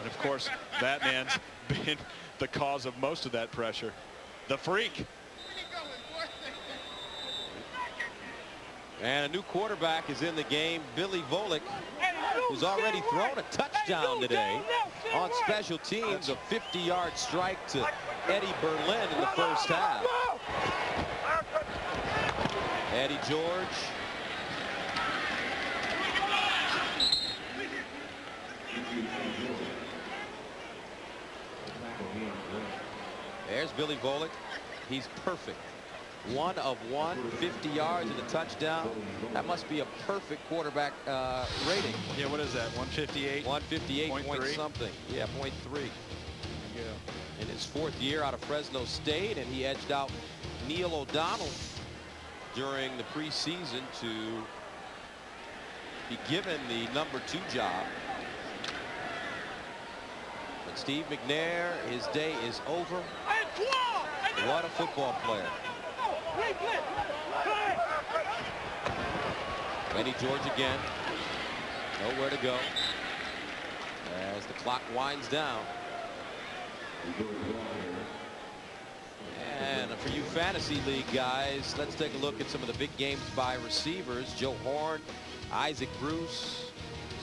And of course, that man's been the cause of most of that pressure. The freak. And a new quarterback is in the game, Billy Volek, who's already thrown a touchdown today on special teams, a 50-yard strike to Eddie Berlin in the first half. Eddie George. There's Billy Volek. He's perfect. 1 of 1, 50 yards and a touchdown. That must be a perfect quarterback rating. Yeah, what is that? 158? 158 point something. Yeah, 0.3. Yeah. In his 4th year out of Fresno State, and he edged out Neil O'Donnell during the preseason to be given the number 2 job. But Steve McNair, his day is over. What a football player. Eddie George again. Nowhere to go as the clock winds down. And for you fantasy league guys, let's take a look at some of the big games by receivers. Joe Horn, Isaac Bruce,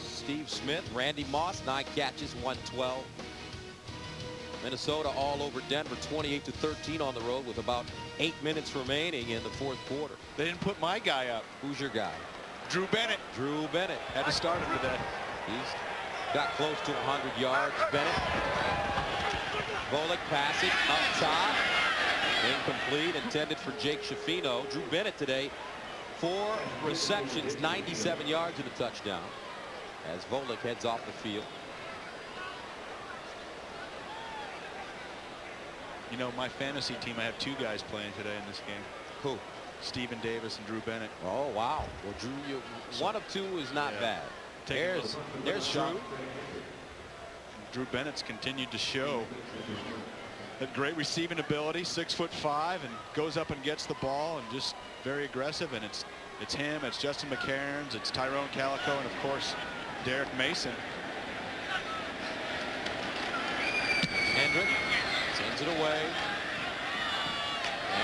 Steve Smith, Randy Moss, 9 catches, 112. Minnesota all over Denver, 28-13 on the road with about 8 minutes remaining in the 4th quarter. They didn't put my guy up. Who's your guy? Drew Bennett. Drew Bennett. Had to start him today. He's got close to 100 yards. Bennett. Volek passing up top. Incomplete, intended for Jake Schifino. Drew Bennett today, 4 receptions, 97 yards and a touchdown as Volek heads off the field. You know, my fantasy team, I have 2 guys playing today in this game. Who? Stephen Davis and Drew Bennett. Oh, wow. Well, Drew, one of 2 is not bad. There's Drew. Drew Bennett's continued to show that great receiving ability, 6'5", and goes up and gets the ball and just very aggressive. And it's him, it's Justin McCairns, it's Tyrone Calico, and of course Derek Mason. Hendrick sends it away,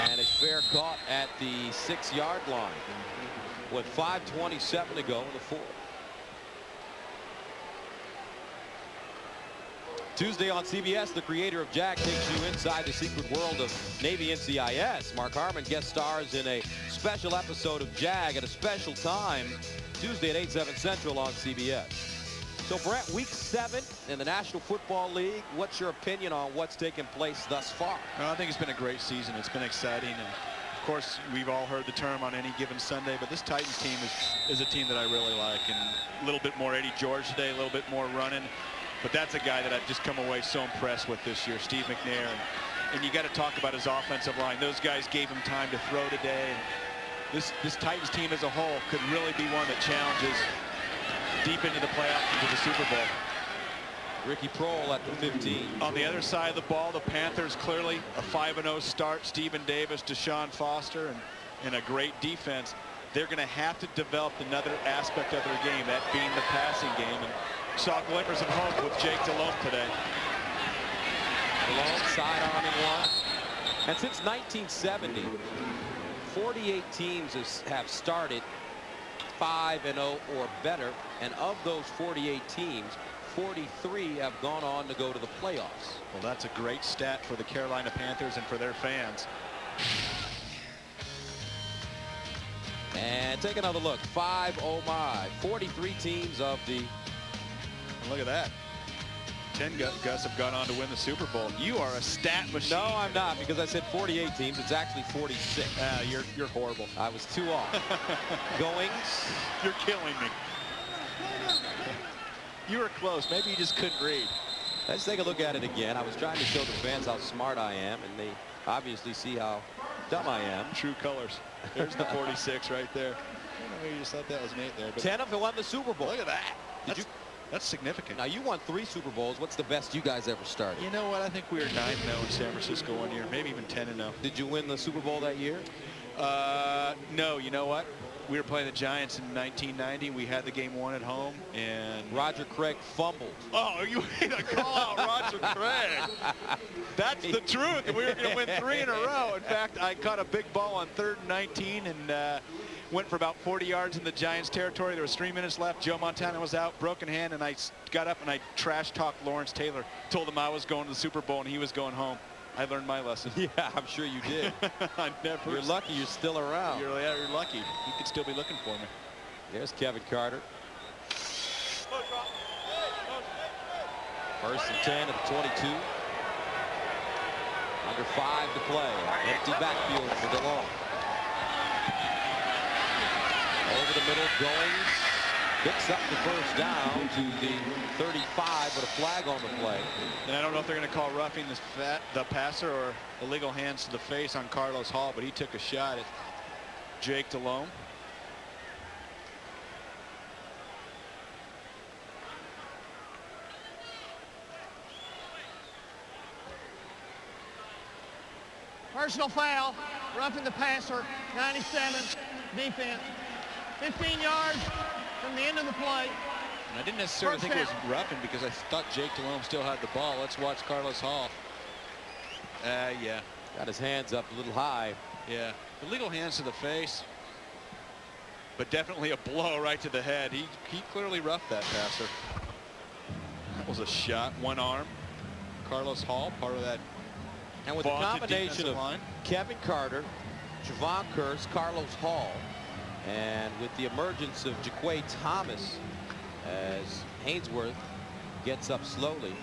and it's fair caught at the 6-yard line with 5:27 to go in the 4th. Tuesday on CBS, the creator of Jag takes you inside the secret world of Navy NCIS. Mark Harmon guest stars in a special episode of Jag at a special time, Tuesday at 8/7 Central on CBS. So, Brent, week 7 in the National Football League. What's your opinion on what's taken place thus far? Well, I think it's been a great season. It's been exciting. And of course, we've all heard the term on any given Sunday, but this Titans team is a team that I really like. And a little bit more Eddie George today, a little bit more running. But that's a guy that I've just come away so impressed with this year, Steve McNair. And you got to talk about his offensive line. Those guys gave him time to throw today. And this Titans team as a whole could really be one that challenges deep into the playoffs, into the Super Bowl. Ricky Prohl at the 15. On the other side of the ball, the Panthers clearly a 5-0 start. Stephen Davis, Deshaun Foster, and a great defense. They're going to have to develop another aspect of their game, that being the passing game. And saw glimmers of hope with Jake Delhomme today. Delhomme sidearming one. And since 1970, 48 teams have started 5-0 or better. And of those 48 teams, 43 have gone on to go to the playoffs. Well, that's a great stat for the Carolina Panthers and for their fans. And take another look. 5-0 my. 43 teams of the... And look at that. 10 Gus have gone on to win the Super Bowl. You are a stat machine. No, I'm not, because I said 48 teams. It's actually 46. You're horrible. I was 2 off. Goings. You're killing me. You were close. Maybe you just couldn't read. Let's take a look at it again. I was trying to show the fans how smart I am, and they obviously see how dumb I am. True colors. There's the 46 right there. I don't know, maybe you just thought that was Nate there. But 10 of them won the Super Bowl. Look at that. That's significant. Now, you won 3 Super Bowls. What's the best you guys ever started? You know what? I think we were 9-0 in San Francisco one year, maybe even 10-0. Did you win the Super Bowl that year? No. You know what? We were playing the Giants in 1990. We had the game won at home, and Roger Craig fumbled. Oh, you made a call out, Roger Craig. That's the truth. We were going to win 3 in a row. In fact, I caught a big ball on 3rd and 19 and went for about 40 yards in the Giants territory. There was 3 minutes left. Joe Montana was out, broken hand, and I got up and I trash talked Lawrence Taylor. Told him I was going to the Super Bowl and he was going home. I learned my lesson. Yeah, I'm sure you did. You're lucky you're still around. You're lucky. He could still be looking for me. There's Kevin Carter. 1st and 10 at the 22. Under 5 to play. Empty backfield for DeLong. Over the middle, Goings picks up the 1st down to the 35, but a flag on the play. And I don't know if they're going to call roughing the passer or illegal hands to the face on Carlos Hall, but he took a shot at Jake Delhomme. Personal foul, roughing the passer, 97, defense. 15 yards from the end of the play. And I didn't necessarily think it was roughing because I thought Jake Delhomme still had the ball. Let's watch Carlos Hall. Yeah. Got his hands up a little high. Yeah. Illegal hands to the face. But definitely a blow right to the head. He clearly roughed that passer. That was a shot. One arm. Carlos Hall, part of that. And with the combination of Kevin Carter, Javon Curse, Carlos Hall, and with the emergence of Jaquay Thomas as Hainsworth gets up slowly,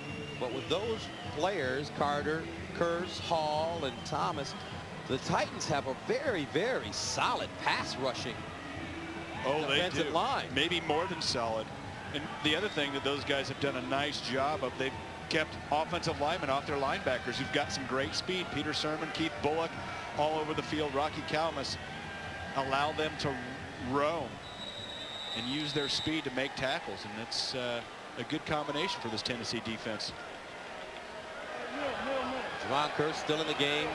But with those players, Carter, Kurse, Hall, and Thomas, the Titans have a very, very solid pass rushing defensive line. Maybe more than solid. And the other thing that those guys have done a nice job of, they've kept offensive linemen off their linebackers who've got some great speed. Peter Sermon, Keith Bullock, all over the field. Rocky Kalmus, allow them to roam and use their speed to make tackles. And that's a good combination for this Tennessee defense. Javon Kurse still in the game.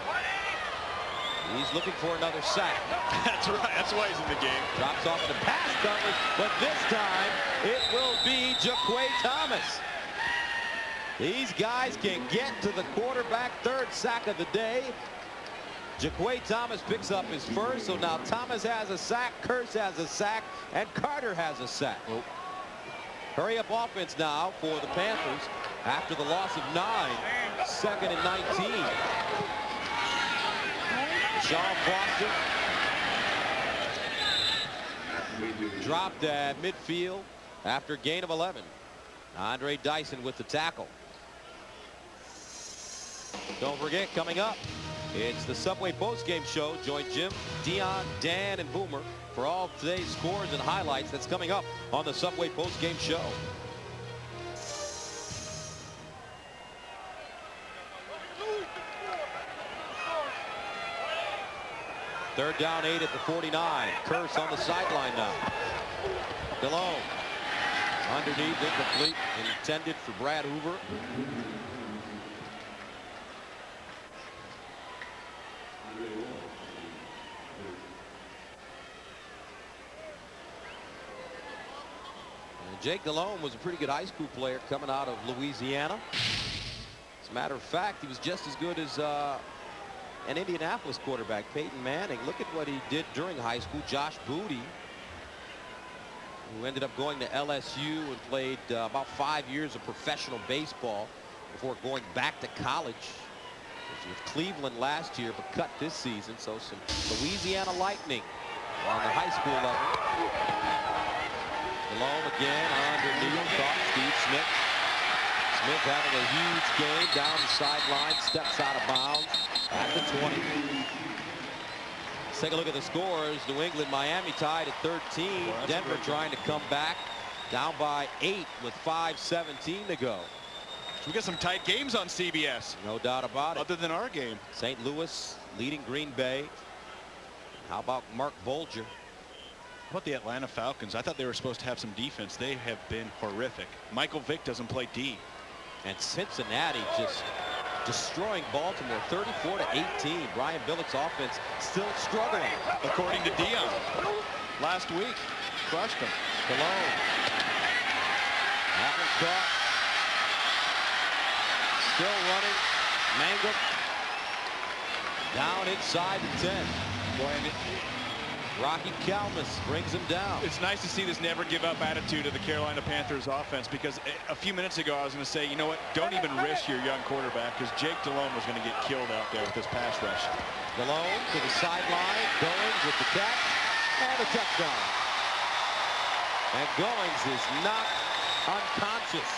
He's looking for another sack. That's right. That's why he's in the game. Drops off the pass coverage, but this time it will be Jaquay Thomas. These guys can get to the quarterback. Third sack of the day. Jaquay Thomas picks up his first, so now Thomas has a sack, Kurse has a sack, and Carter has a sack. Hurry up offense now for the Panthers after the loss of 9. 2nd and 19. Sean Foster dropped at midfield after a gain of 11. Andre Dyson with the tackle. Don't forget, coming up, it's the Subway postgame show. Join Jim, Dion, Dan, and Boomer for all of today's scores and highlights. That's coming up on the Subway postgame show. Third down, 8 at the 49. Kurse on the sideline now. DeLone underneath, incomplete, intended for Brad Hoover. And Jake DeLone was a pretty good high school player coming out of Louisiana. As a matter of fact, he was just as good as an Indianapolis quarterback, Peyton Manning. Look at what he did during high school. Josh Booty, who ended up going to LSU and played about 5 years of professional baseball before going back to college. He was with Cleveland last year, but cut this season. So some Louisiana Lightning on the high school level. DeLone again underneath, caught Steve Smith. Smith having a huge game down the sideline, steps out of bounds at the 20. Let's take a look at the scores. New England, Miami tied at 13. Denver trying to come back, down by 8 with 5:17 to go. So we got some tight games on CBS. No doubt about it. Other than our game. St. Louis leading Green Bay. How about Mark Bolger? How about the Atlanta Falcons? I thought they were supposed to have some defense. They have been horrific. Michael Vick doesn't play D. And Cincinnati just destroying Baltimore 34-18. Brian Billick's offense still struggling. According to Dion. Last week, crushed them. DeLone. That one caught. Still running. Mangum. Down inside the 10. Boy, Rocky Kalmus brings him down. It's nice to see this never give up attitude of the Carolina Panthers offense, because a few minutes ago I was going to say, you know what, don't even risk your young quarterback, because Jake DeLone was going to get killed out there with this pass rush. DeLone to the sideline, Goings with the catch and a touchdown. And Goings is not unconscious.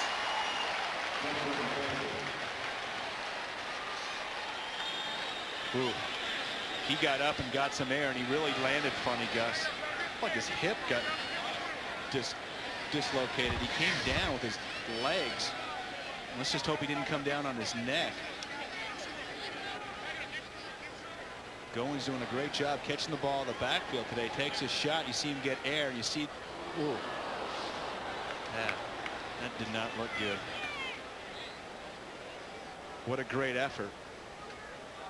Ooh. He got up and got some air, and he really landed funny, Gus. Like his hip got dislocated. He came down with his legs. Let's just hope he didn't come down on his neck. Goings doing a great job catching the ball in the backfield today. Takes his shot. You see him get air, and you see, ooh, that did not look good. What a great effort.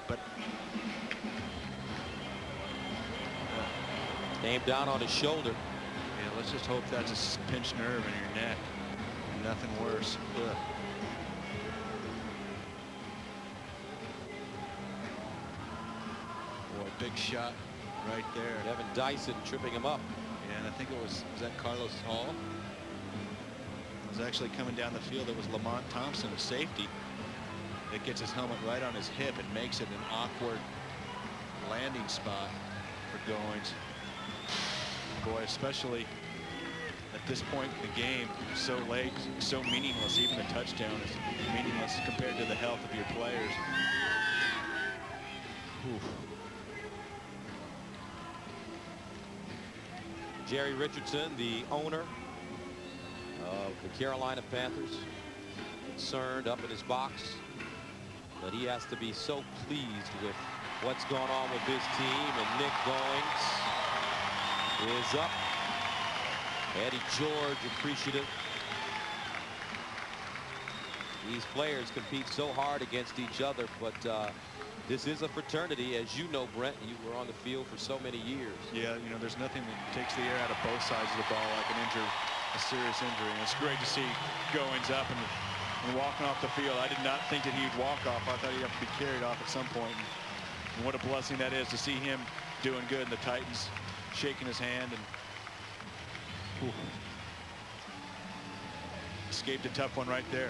But came down on his shoulder. Yeah, let's just hope that's a pinched nerve in your neck. Nothing worse. Ugh. Boy, big shot right there. Devin Dyson tripping him up. Yeah, and I think it was that Carlos Hall? It was actually coming down the field. It was Lamont Thompson, a safety, that gets his helmet right on his hip and makes it an awkward landing spot for Goings. Boy, especially at this point in the game, so late, so meaningless. Even the touchdown is meaningless compared to the health of your players. Oof. Jerry Richardson, the owner of the Carolina Panthers, concerned up in his box, but he has to be so pleased with what's going on with his team. And Nick Goings is up. Eddie George appreciative. These players compete so hard against each other, but this is a fraternity, as you know, Brent. You were on the field for so many years. Yeah, you know, there's nothing that takes the air out of both sides of the ball like a serious injury. And it's great to see Goings up and walking off the field. I did not think that he'd walk off. I thought he'd have to be carried off at some point. And what a blessing that is to see him doing good, and the Titans shaking his hand and escaped a tough one right there.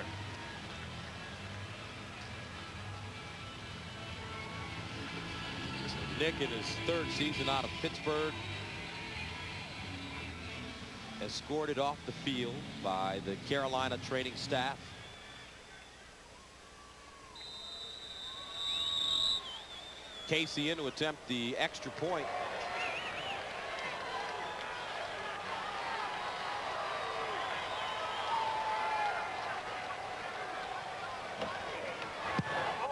Nick, in his third season out of Pittsburgh, escorted off the field by the Carolina training staff. Casey in to attempt the extra point.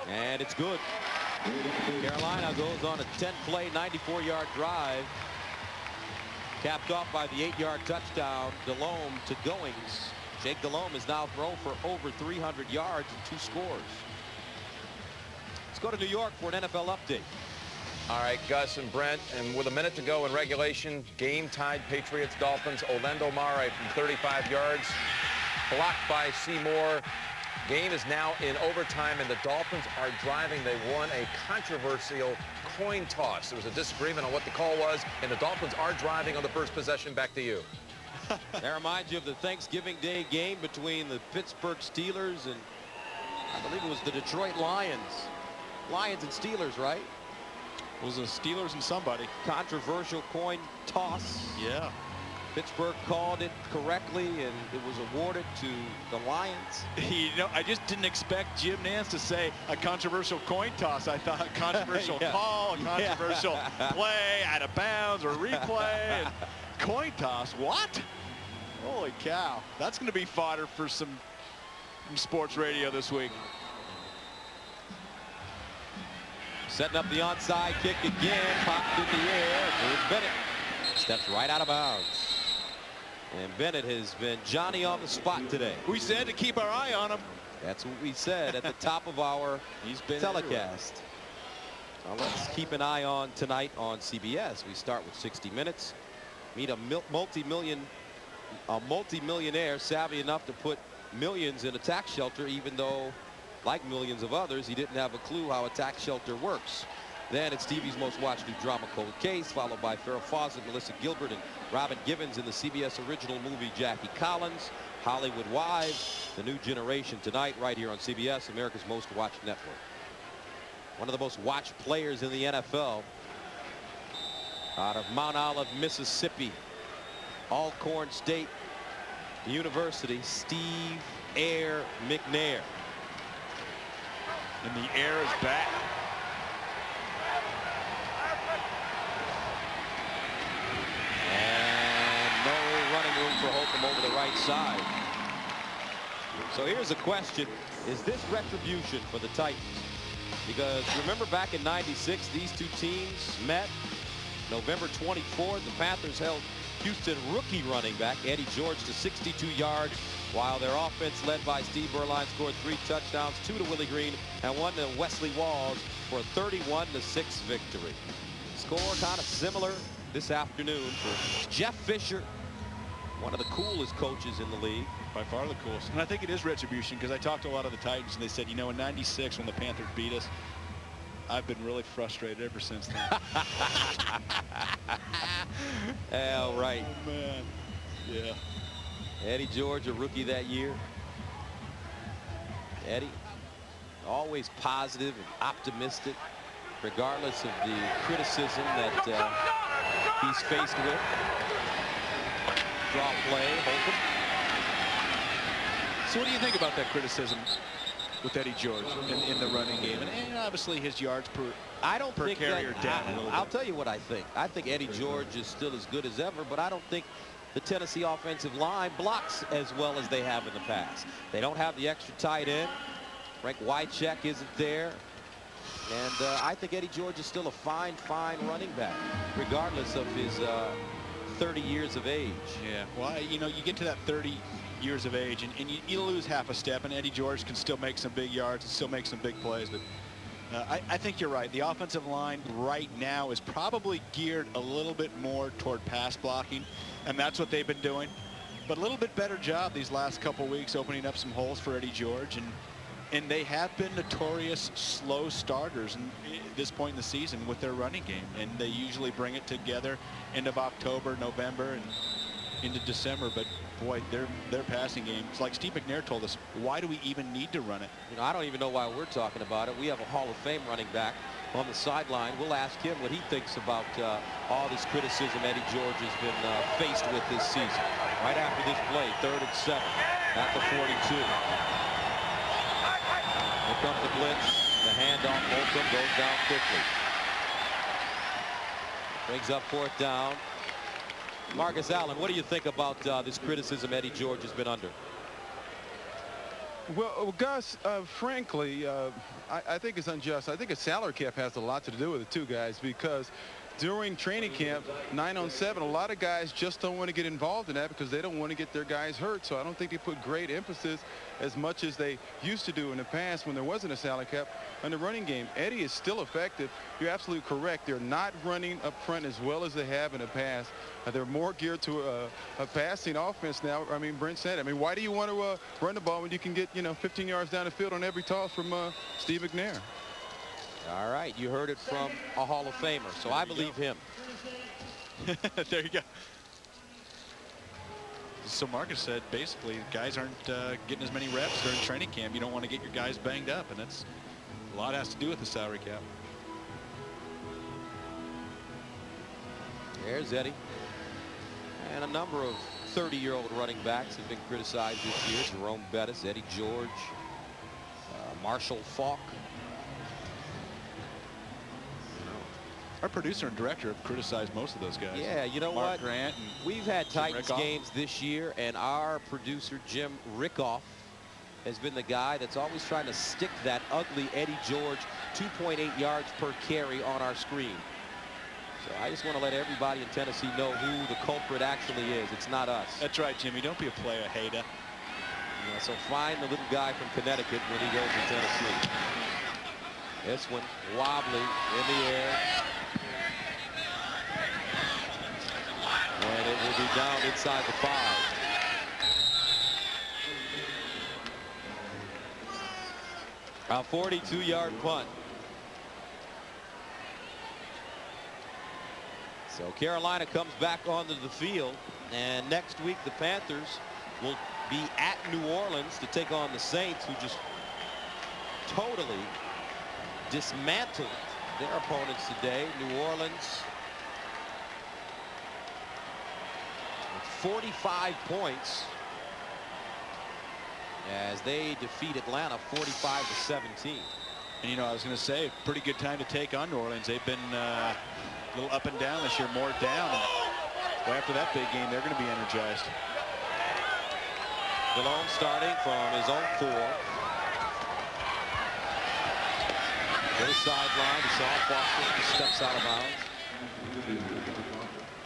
And it's good. Carolina goes on a 10-play, 94-yard drive, capped off by the 8-yard touchdown. Delhomme to Goings. Jake Delhomme has now thrown for over 300 yards and 2 scores. Let's go to New York for an NFL update. All right, Gus and Brent, and with a minute to go in regulation, game-tied Patriots-Dolphins. Orlando Mare from 35 yards, blocked by Seymour. Game is now in overtime, and the Dolphins are driving. They won a controversial coin toss. There was a disagreement on what the call was, and the Dolphins are driving on the first possession. Back to you. That reminds you of the Thanksgiving Day game between the Pittsburgh Steelers and I believe it was the Detroit Lions. Lions and Steelers, right? It was the Steelers and somebody. Controversial coin toss. Yeah. Pittsburgh called it correctly, and it was awarded to the Lions. You know, I just didn't expect Jim Nantz to say a controversial coin toss. I thought controversial call, a controversial play, out of bounds, or replay, and coin toss. What? Holy cow. That's going to be fodder for some sports radio this week. Setting up the onside kick again, popped in the air. Here's Bennett. Steps right out of bounds. And Bennett has been Johnny on the spot today. We said to keep our eye on him. That's what we said at the top of our telecast. Now let's keep an eye on tonight on CBS. We start with 60 Minutes. Meet a multi-millionaire savvy enough to put millions in a tax shelter, even though, like millions of others, he didn't have a clue how a tax shelter works. Then it's TV's most watched new drama, Cold Case, followed by Farrah Fawcett, Melissa Gilbert, and Robin Givens in the CBS original movie Jackie Collins, Hollywood Wives, The New Generation tonight right here on CBS, America's most watched network. One of the most watched players in the NFL out of Mount Olive, Mississippi, Alcorn State University, Steve Air McNair. And the air is back. And no running room for Holcomb over the right side. So here's a question. Is this retribution for the Titans? Because remember back in '96, these two teams met. November 24th, the Panthers held Houston rookie running back Eddie George to 62 yards, while their offense led by Steve Berline scored 3 touchdowns, 2 to Willie Green and 1 to Wesley Walls for a 31-6 victory. Score kind of similar this afternoon for Jeff Fisher, one of the coolest coaches in the league. By far the coolest. And I think it is retribution, because I talked to a lot of the Titans and they said, you know, in '96 when the Panthers beat us, I've been really frustrated ever since then. All right. Oh, man. Yeah. Eddie George, a rookie that year. Eddie, always positive and optimistic, regardless of the criticism that he's faced with. draw play. Holcomb. So what do you think about that criticism with Eddie George in the running game? And obviously his yards per carry are down a little I'll bit. tell you what I think. I think Eddie George is still as good as ever, but I don't think the Tennessee offensive line blocks as well as they have in the past. They don't have the extra tight end. Frank Wycheck isn't there. And I think Eddie George is still a fine running back, regardless of his 30 years of age. Yeah, well, you know, you get to that 30 years of age and you lose half a step, and Eddie George can still make some big yards and still make some big plays. But I think you're right. The offensive line right now is probably geared a little bit more toward pass blocking, and that's what they've been doing. But a little bit better job these last couple weeks opening up some holes for Eddie George. And they have been notorious slow starters at this point in the season with their running game. And they usually bring it together end of October, November, and into December. But boy, their passing game, it's like Steve McNair told us, why do we even need to run it? You know, I don't even know why we're talking about it. We have a Hall of Fame running back on the sideline. We'll ask him what he thinks about all this criticism Eddie George has been faced with this season. Right after this play, 3rd and 7 at the 42. Here comes the blitz. The handoff. Holcomb goes down quickly. Brings up 4th down. Marcus Allen, what do you think about this criticism Eddie George has been under? Well, Gus, frankly, I think it's unjust. I think a salary cap has a lot to do with it, too, guys, because during training camp, 9-on-7, a lot of guys just don't want to get involved in that because they don't want to get their guys hurt. So I don't think they put great emphasis as much as they used to do in the past when there wasn't a salary cap on the running game. Eddie is still effective. You're absolutely correct. They're not running up front as well as they have in the past. They're more geared to a passing offense now. I mean, Brent said, I mean, why do you want to run the ball when you can get, 15 yards down the field on every toss from Steve McNair? All right, you heard it from a Hall of Famer, so I believe him. There you go. So Marcus said, basically, guys aren't getting as many reps during training camp. You don't want to get your guys banged up, and that's a lot has to do with the salary cap. There's Eddie. And a number of 30-year-old running backs have been criticized this year. Jerome Bettis, Eddie George, Marshall Faulk. Our producer and director have criticized most of those guys. Yeah, you know Mark what? Grant We've had Titans Rickoff. games this year, and our producer, Jim Rickoff, has been the guy that's always trying to stick that ugly Eddie George 2.8 yards per carry on our screen. So I just want to let everybody in Tennessee know who the culprit actually is. It's not us. That's right, Jimmy. Don't be a player hater. Yeah, so find the little guy from Connecticut when he goes to Tennessee. This one wobbly in the air. And it will be down inside the 5. A 42-yard punt. So Carolina comes back onto the field, and next week the Panthers will be at New Orleans to take on the Saints, who just totally dismantled their opponents today. New Orleans with 45 points as they defeat Atlanta 45-17. And I was going to say, pretty good time to take on New Orleans. They've been a little up and down this year, more down. Well, after that big game, they're going to be energized. Delhomme starting from his own 4. To the sideline, Deshaun Foster steps out of bounds.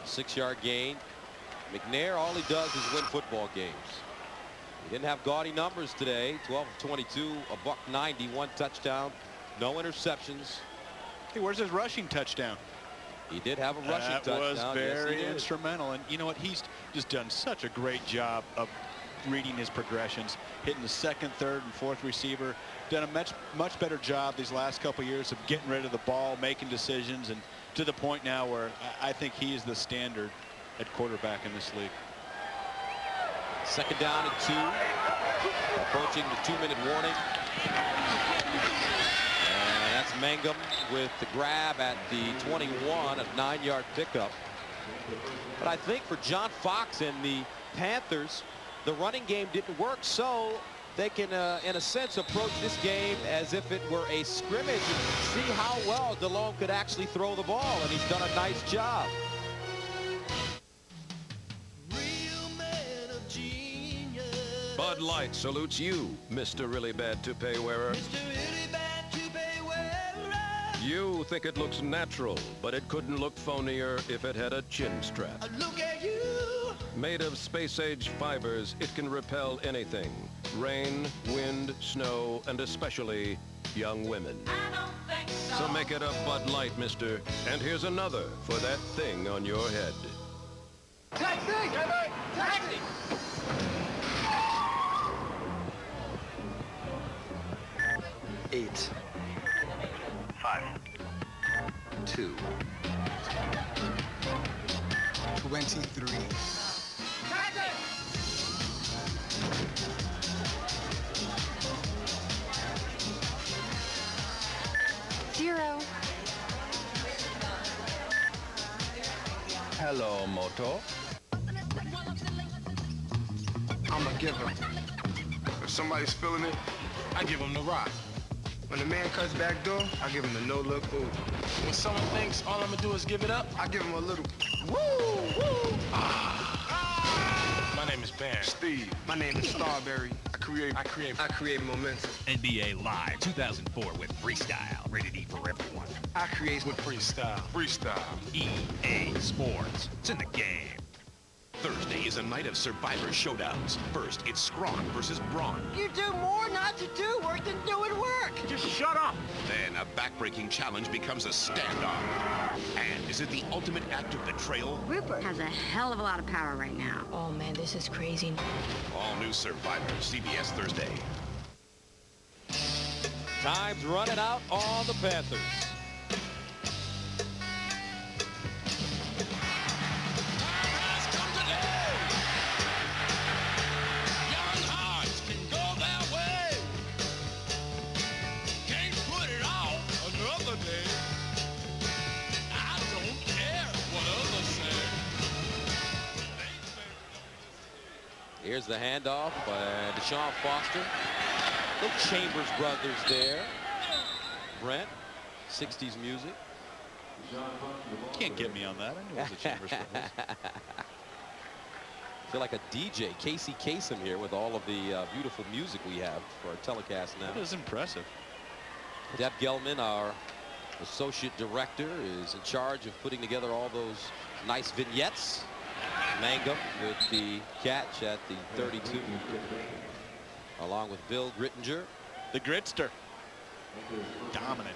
6-yard gain. McNair, all he does is win football games. He didn't have gaudy numbers today. 12 of 22, a $190, 1 touchdown, no interceptions. Hey, where's his rushing touchdown? He did have a rushing touchdown. That was very yes, instrumental. And you know what? He's just done such a great job of reading his progressions, hitting the 2nd, 3rd, and 4th receiver. Done a much better job these last couple years of getting rid of the ball, making decisions, and to the point now where I think he is the standard at quarterback in this league. 2nd down and 2. Approaching the 2-minute warning. And that's Mangum with the grab at the 21, a 9-yard pickup. But I think for John Fox and the Panthers, the running game didn't work, so they can, in a sense, approach this game as if it were a scrimmage and see how well Delhomme could actually throw the ball, and he's done a nice job. Bud Light salutes you, Mr. Really Bad Toupee Wearer. You think it looks natural, but it couldn't look phonier if it had a chin strap. Look at you. Made of space-age fibers, it can repel anything. Rain, wind, snow, and especially young women. So make it a Bud Light, mister. And here's another for that thing on your head. Taxi! Taxi! 8. 5. 2. 23. Zero. Hello, Moto. I'm a giver. If somebody's spilling it, I give him the rock. When the man cuts back door, I give him the no-look ooh. When someone thinks all I'm gonna do is give it up, I give him a little woo, woo. My name is Barry. Steve. My name is Starberry. I create momentum. NBA Live 2004 with freestyle. Rated E for everyone. I create with freestyle. Freestyle. EA Sports. It's in the game. Thursday is a night of Survivor showdowns. First, it's Scrawn versus Braun. You do more not to do work than doing work. Just shut up. Then a backbreaking challenge becomes a standoff. And is it the ultimate act of betrayal? Rupert has a hell of a lot of power right now. Oh, man, this is crazy. All new Survivor, CBS Thursday. Time's running out on the Panthers. Here's the handoff by Deshaun Foster. The Chambers brothers there. Brent, 60s music. Can't get me on that. I knew it was the Chambers brothers. I feel like a DJ, Casey Kasem here with all of the beautiful music we have for our telecast now. That is impressive. Deb Gelman, our associate director, is in charge of putting together all those nice vignettes. Mangum with the catch at the 32, along with Bill Grittinger. The Gritster. Dominant.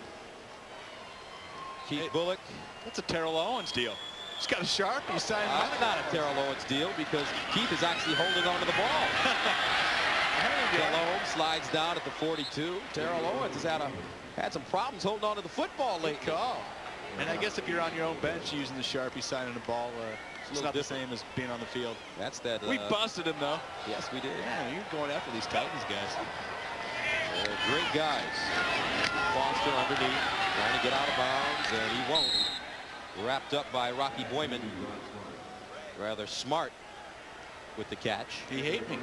Keith Bullock. That's a Terrell Owens deal. He's got a Sharpie signed. That's not a Terrell Owens deal because Keith is actually holding onto the ball. Delhomme slides down at the 42. Terrell Owens has had some problems holding on to the football lately. And I guess if you're on your own bench using the Sharpie signing the ball, it's not the same as being on the field. That's that. We busted him, though. Yes, we did. Yeah, you're going after these Titans guys. They're great guys. Foster underneath, trying to get out of bounds, and he won't. Wrapped up by Rocky Boyman. Rather smart with the catch. He hate me.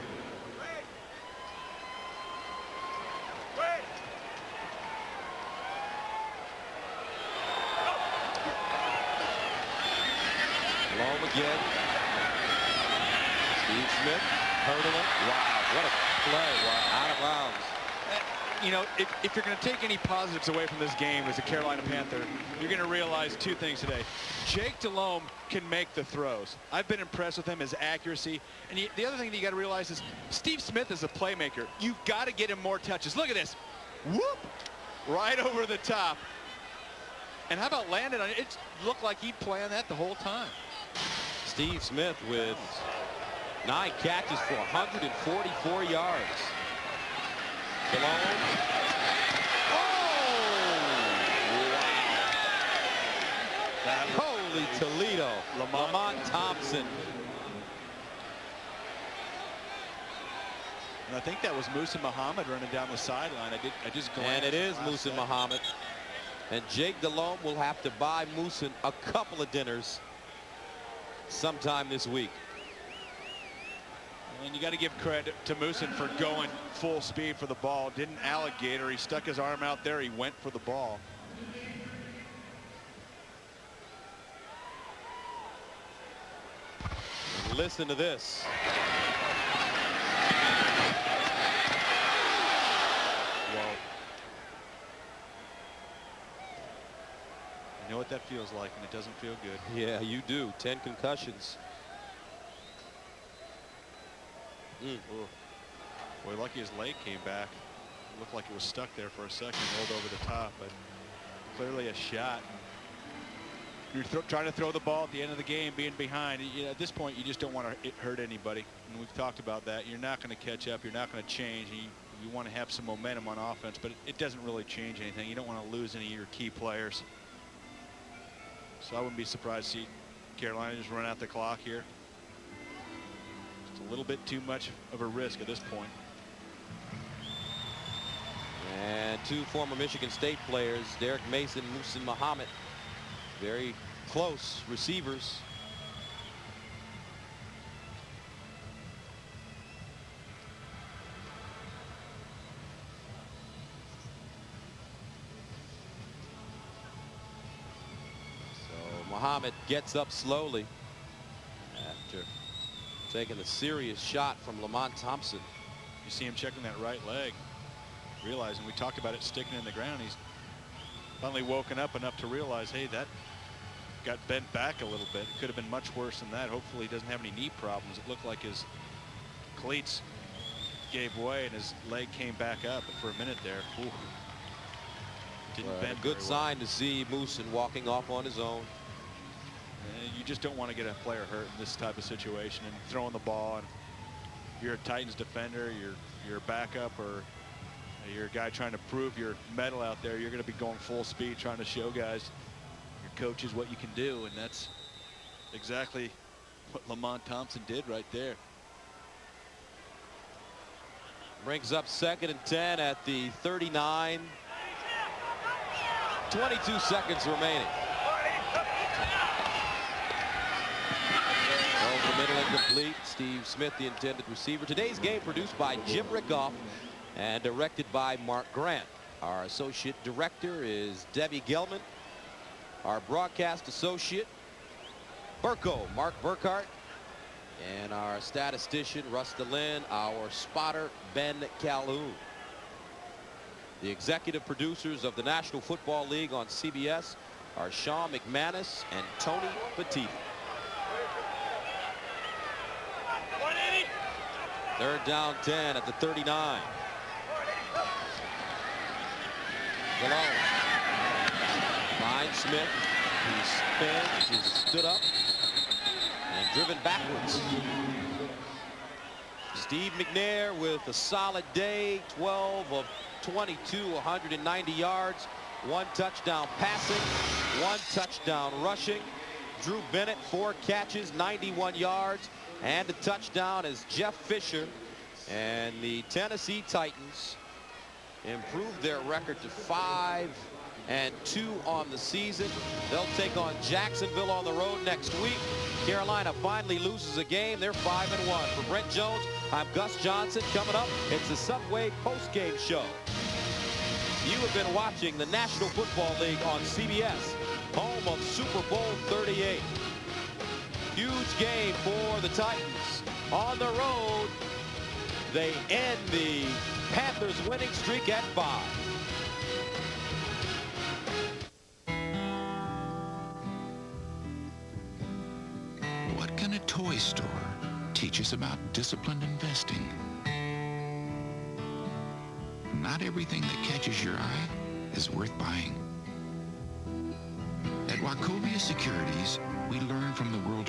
Delhomme again. Steve Smith hurdling. Wow, what a play. Wow. Out of bounds. You know, if you're going to take any positives away from this game as a Carolina Panther, you're going to realize two things today. Jake Delhomme can make the throws. I've been impressed with him, his accuracy. And the other thing that you got to realize is Steve Smith is a playmaker. You've got to get him more touches. Look at this. Whoop! Right over the top. And how about landed on it? It looked like he'd planned that the whole time. Steve Smith with 9 catches for 144 yards. Delhomme. Oh! Wow. Holy Toledo. Lamont Thompson. And I think that was Musa Muhammad running down the sideline. I just glanced. And it is Musa Muhammad. And Jake Delhomme will have to buy Musa a couple of dinners sometime this week. And you got to give credit to Moosen for going full speed for the ball. Didn't alligator. He stuck his arm out there. He went for the ball. Listen to this. Whoa. You know what that feels like, and it doesn't feel good. Yeah, you do. 10 concussions. Boy, lucky his leg came back. It looked like it was stuck there for a second, rolled over the top, but clearly a shot. You're trying to throw the ball at the end of the game, being behind. You know, at this point, you just don't want to hurt anybody. And we've talked about that. You're not going to catch up. You're not going to change. You want to have some momentum on offense, but it doesn't really change anything. You don't want to lose any of your key players. So I wouldn't be surprised to see Carolina just run out the clock here. Just a little bit too much of a risk at this point. And two former Michigan State players, Derek Mason, Moosen Muhammad, very close receivers. So Muhammad gets up slowly after taking a serious shot from Lamont Thompson. You see him checking that right leg, realizing we talked about it sticking in the ground. He's finally woken up enough to realize, hey, that got bent back a little bit. It could have been much worse than that. Hopefully he doesn't have any knee problems. It looked like his cleats gave way and his leg came back up, but for a minute there, didn't bend. A good sign to see Moosen walking off on his own. And you just don't want to get a player hurt in this type of situation and throwing the ball. And you're a Titans defender, you're a backup, or you're a guy trying to prove your mettle out there. You're going to be going full speed, trying to show guys, your coaches, what you can do, and that's exactly what Lamont Thompson did right there. Brings up 2nd and 10 at the 39. 22 seconds remaining. Over the middle, incomplete. Steve Smith, the intended receiver. Today's game produced by Jim Rickoff and directed by Mark Grant. Our associate director is Debbie Gelman. Our broadcast associate, Burko, Mark Burkhart. And our statistician, Russ DeLynn. Our spotter, Ben Calhoun. The executive producers of the National Football League on CBS are Sean McManus and Tony Petit. 3rd down 10 at the 39. Malone finds Smith. He spins, he's stood up, and driven backwards. Steve McNair with a solid day, 12 of 22, 190 yards, 1 touchdown passing, 1 touchdown rushing. Drew Bennett, 4 catches, 91 yards, and a touchdown as Jeff Fisher and the Tennessee Titans improved their record to 5-2 on the season. They'll take on Jacksonville on the road next week. Carolina finally loses a game. They're 5-1. For Brent Jones, I'm Gus Johnson. Coming up, it's the Subway postgame show. You have been watching the National Football League on CBS, home of Super Bowl 38. Huge game for the Titans. On the road, they end the Panthers winning streak at 5. What can a toy store teach us about disciplined investing? Not everything that catches your eye is worth buying. At Wachovia Securities, we learn from the world